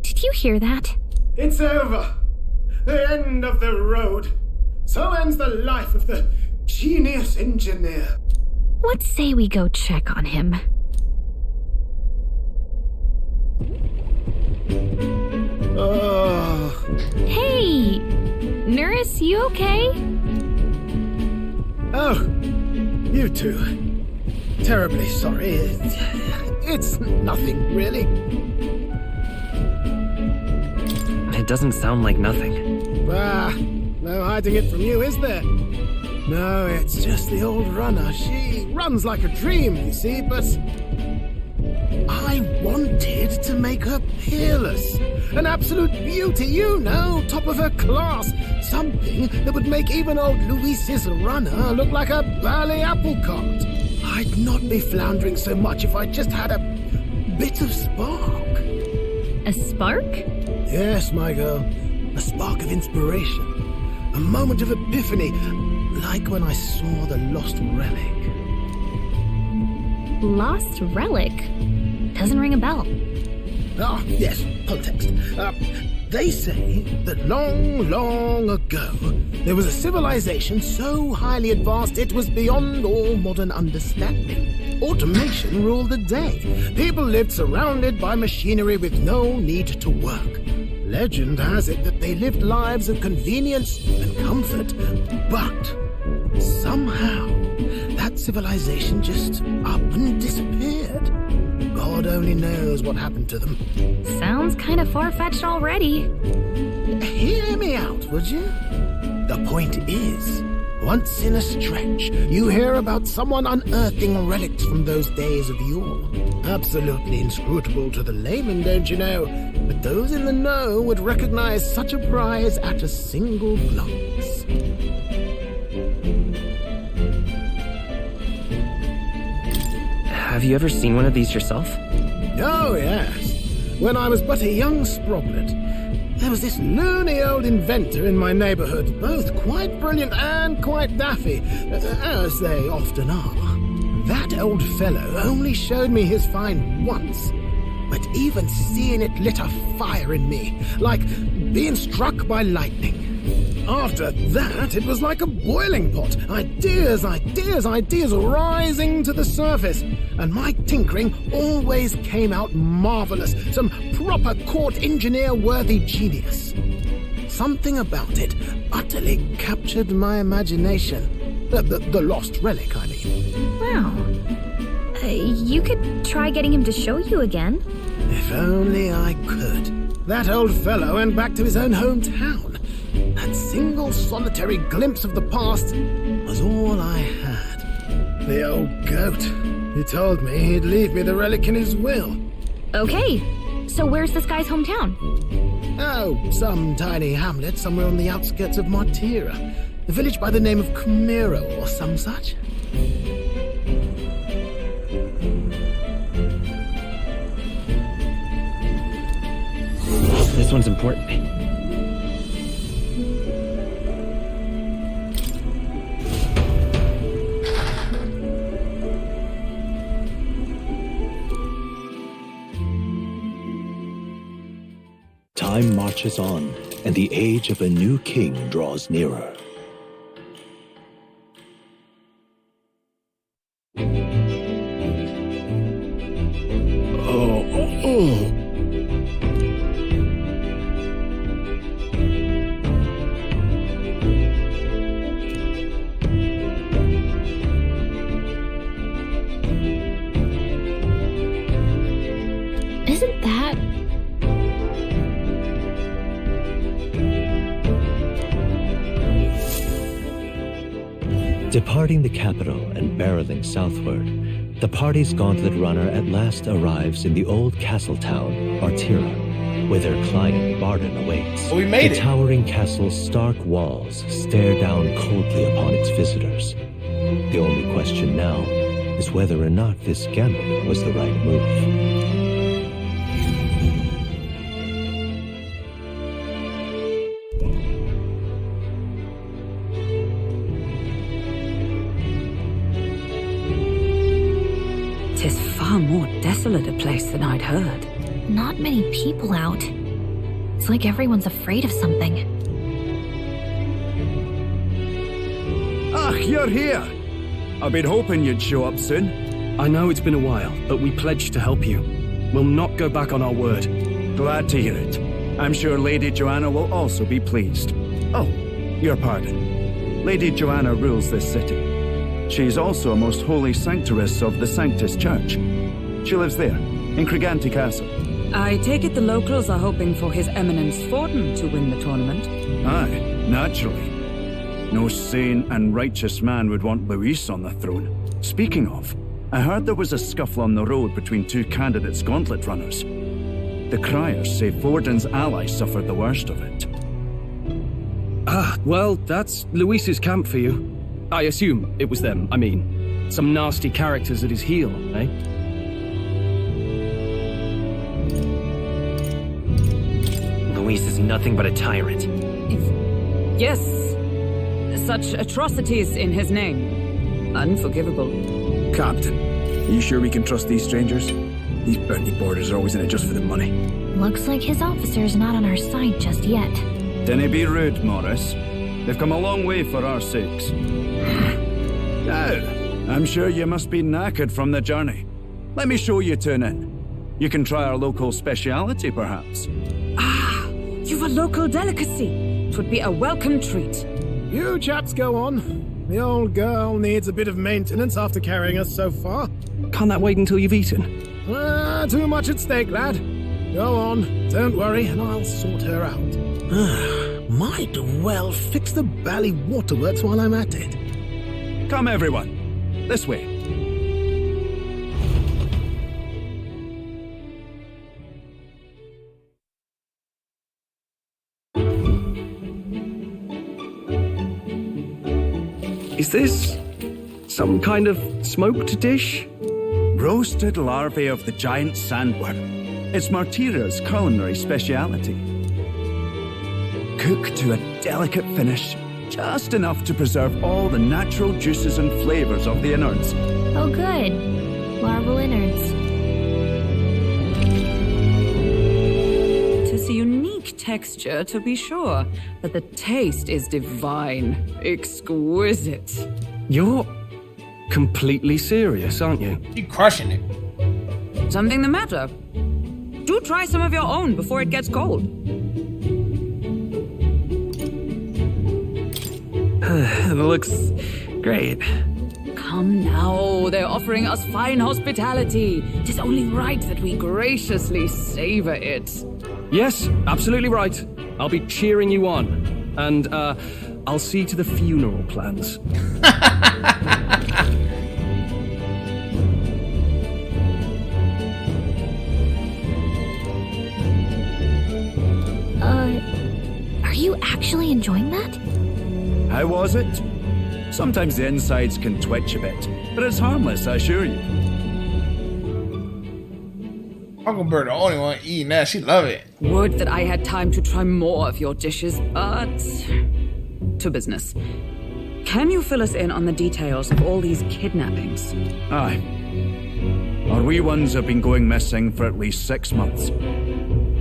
J: Did you hear that?
M: It's over. The end of the road. So ends the life of the genius engineer.
J: What say we go check on him? Hey! Nurse, you okay?
M: Oh, you two. Terribly sorry. It's nothing, really.
G: It doesn't sound like nothing.
M: No hiding it from you, is there? No, it's just the old runner. She runs like a dream, you see, but I wanted to make her peerless. An absolute beauty, you know, top of her class. Something that would make even old Luis's runner look like a burly apple cart. I'd not be floundering so much if I just had a bit of spark.
J: A spark?
M: Yes, my girl. A spark of inspiration. A moment of epiphany, like when I saw the lost relic.
J: Lost relic? Doesn't ring a bell.
M: Ah, yes, context. They say that long, long ago, there was a civilization so highly advanced it was beyond all modern understanding. Automation ruled the day. People lived surrounded by machinery with no need to work. Legend has it that they lived lives of convenience and comfort, but somehow that civilization just up and disappeared. God only knows what happened to them.
J: Sounds kind of far-fetched already.
M: Hear me out, would you? The point is, once in a stretch, you hear about someone unearthing relics from those days of yore. Absolutely inscrutable to the layman, don't you know? But those in the know would recognize such a prize at a single glance.
G: Have you ever seen one of these yourself?
M: Oh, yes. When I was but a young sproglet, there was this loony old inventor in my neighborhood, both quite brilliant and quite daffy, as they often are. That old fellow only showed me his find once, but even seeing it lit a fire in me, like being struck by lightning. After that, it was like a boiling pot. Ideas rising to the surface. And my tinkering always came out marvelous. Some proper court engineer-worthy genius. Something about it utterly captured my imagination. The lost relic, I mean.
J: Wow. You could try getting him to show you again.
M: If only I could. That old fellow went back to his own hometown. That single solitary glimpse of the past was all I had. The old goat. He told me he'd leave me the relic in his will.
J: Okay, so where's this guy's hometown?
M: Oh, some tiny hamlet somewhere on the outskirts of Martira. A village by the name of Camiro or some such.
G: This one's important.
P: Time marches on, and the age of a new king draws nearer. Departing the capital and barreling southward, the party's gauntlet runner at last arrives in the old castle town, Artira, where their client Barden awaits.
A: We made
P: the
A: it.
P: towering castle's stark walls stare down coldly upon its visitors. The only question now is whether or not this gamble was the right move.
K: Tis far more desolate a place than I'd heard.
J: Not many people out. It's like everyone's afraid of something.
E: Ah, you're here! I've been hoping you'd show up soon.
L: I know it's been a while, but we pledged to help you. We'll not go back on our word.
E: Glad to hear it. I'm sure Lady Joanna will also be pleased. Oh, your pardon. Lady Joanna rules this city. She's also a most holy sanctuaress of the Sanctus Church. She lives there, in Criganti Castle.
K: I take it the locals are hoping for His Eminence Forden to win the tournament.
E: Aye, naturally. No sane and righteous man would want Luis on the throne. Speaking of, I heard there was a scuffle on the road between two candidates gauntlet runners. The criers say Forden's ally suffered the worst of it.
L: Ah, well, that's Luis's camp for you. I assume it was them, I mean. Some nasty characters at his heel, eh?
G: Luis is nothing but a tyrant.
K: Yes, such atrocities in his name. Unforgivable.
D: Captain, are you sure we can trust these strangers? These bounty boarders are always in it just for the money.
J: Looks like his officer's not on our side just yet.
E: Dinna be rude, Morris. They've come a long way for our sakes. Now, I'm sure you must be knackered from the journey. Let me show you to an inn. You can try our local speciality, perhaps.
K: Ah, you've a local delicacy. 'Twould be a welcome treat.
M: You chaps go on. The old girl needs a bit of maintenance after carrying us so far.
L: Can't that wait until you've eaten?
M: Too much at stake, lad. Go on, don't worry, and I'll sort her out. Might well fix the Bally waterworks while I'm at it.
E: Come, everyone. This way.
L: Is this some kind of smoked dish?
E: Roasted larvae of the giant sandworm. It's Martira's culinary speciality. Cooked to a delicate finish, just enough to preserve all the natural juices and flavors of the innards.
J: Oh good. Larval innards.
K: Tis a unique texture, to be sure, but the taste is divine. Exquisite.
L: You're completely serious, aren't you?
A: You're crushing it.
K: Something the matter? Do try some of your own before it gets cold.
U: It looks great.
K: Come now, they're offering us fine hospitality. 'Tis only right that we graciously savor it.
L: Yes, absolutely right. I'll be cheering you on. And, I'll see to the funeral plans.
J: Are you actually enjoying that?
E: How was it? Sometimes the insides can twitch a bit, but it's harmless, I assure you.
A: Uncle Bird, the only one eating that. She love it.
K: Would that I had time to try more of your dishes, but... to business. Can you fill us in on the details of all these kidnappings?
E: Aye. Our wee ones have been going missing for at least 6 months.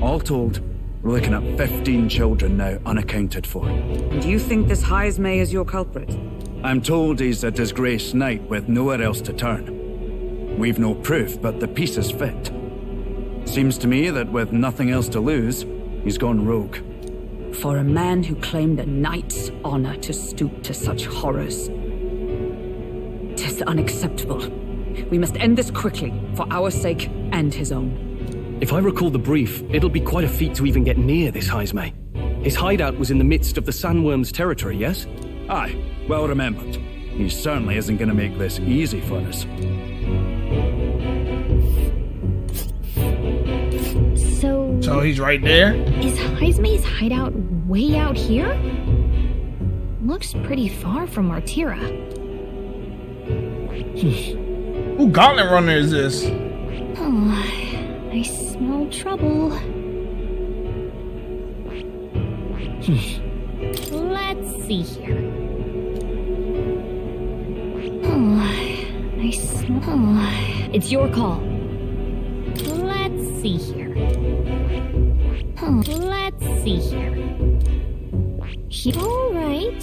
E: All told, we're looking at 15 children now unaccounted for.
K: And you think this Heismay is your culprit?
E: I'm told he's a disgraced knight with nowhere else to turn. We've no proof, but the pieces fit. Seems to me that with nothing else to lose, he's gone rogue.
K: For a man who claimed a knight's honor to stoop to such horrors. 'Tis unacceptable. We must end this quickly, for our sake and his own.
L: If I recall the brief, it'll be quite a feat to even get near this Heismay. His hideout was in the midst of the sandworm's territory, yes?
E: Aye, well remembered. He certainly isn't going to make this easy for us.
A: So he's right there?
J: Is Heisme's hideout way out here? Looks pretty far from Martira.
A: Who gauntlet runner is this?
J: Oh, I smell trouble. Let's see here. It's your call. Let's see here. Let's see here. All right.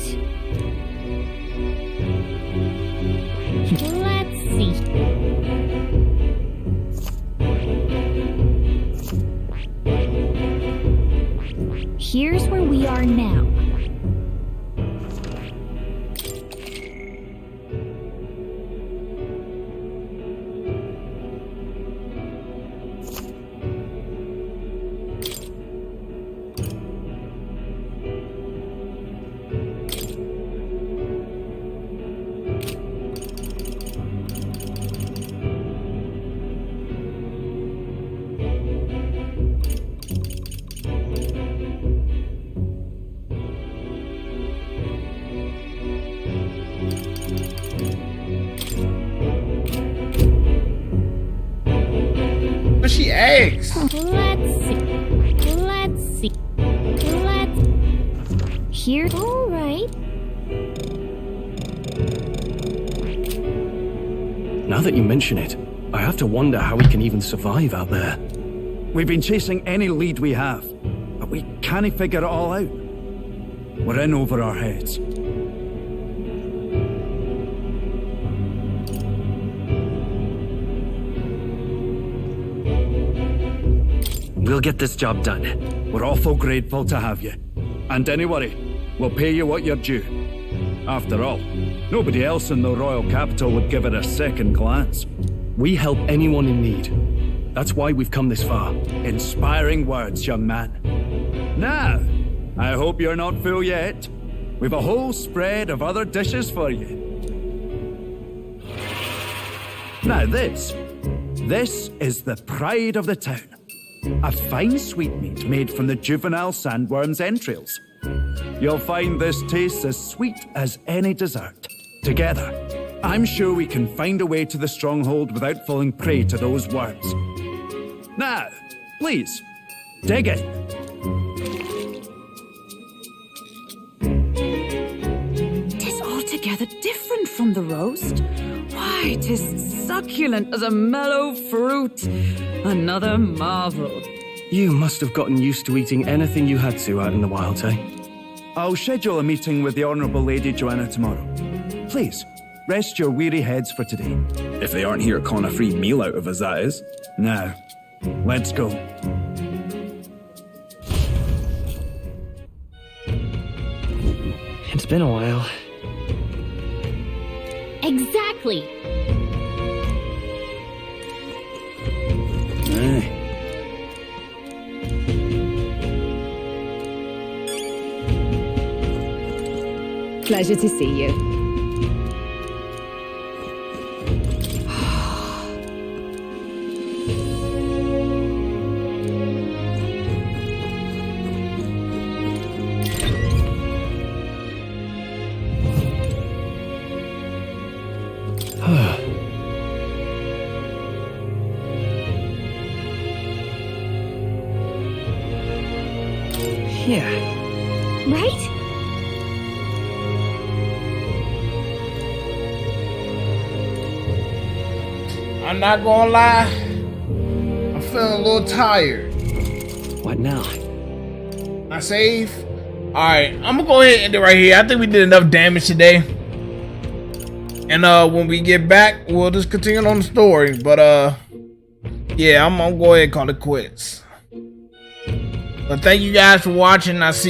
J: Let's see. Here's where we are now.
A: But she asks.
J: Let's see. Let's see. Let's. Here. All right.
L: Now that you mention it, I have to wonder how we can even survive out there.
E: We've been chasing any lead we have, but we can't figure it all out. We're in over our heads.
G: We'll get this job done.
E: We're awful grateful to have you. And don't worry, we'll pay you what you're due. After all, nobody else in the royal capital would give it a second glance.
L: We help anyone in need. That's why we've come this far.
E: Inspiring words, young man. Now, I hope you're not full yet. We've a whole spread of other dishes for you. Now this is the pride of the town. A fine sweetmeat made from the juvenile sandworm's entrails. You'll find this tastes as sweet as any dessert. Together, I'm sure we can find a way to the stronghold without falling prey to those worms. Now, please, dig in.
K: Tis altogether different from the roast. Why, 'tis succulent as a mellow fruit. Another marvel.
L: You must have gotten used to eating anything you had to out in the wilds, eh?
E: I'll schedule a meeting with the Honourable Lady Joanna tomorrow. Please, rest your weary heads for today.
H: If they aren't here calling a free meal out of us, that is.
E: Now, let's go.
G: It's been a while.
N: Exactly.
K: Pleasure to see you.
G: Yeah.
J: Right?
A: I'm not gonna lie, I'm feeling a little tired.
G: What now?
A: I save? Alright, I'm gonna go ahead and end it right here. I think we did enough damage today. And when we get back, we'll just continue on the story. But yeah, I'm gonna go ahead and call it quits. But thank you guys for watching. I'll see you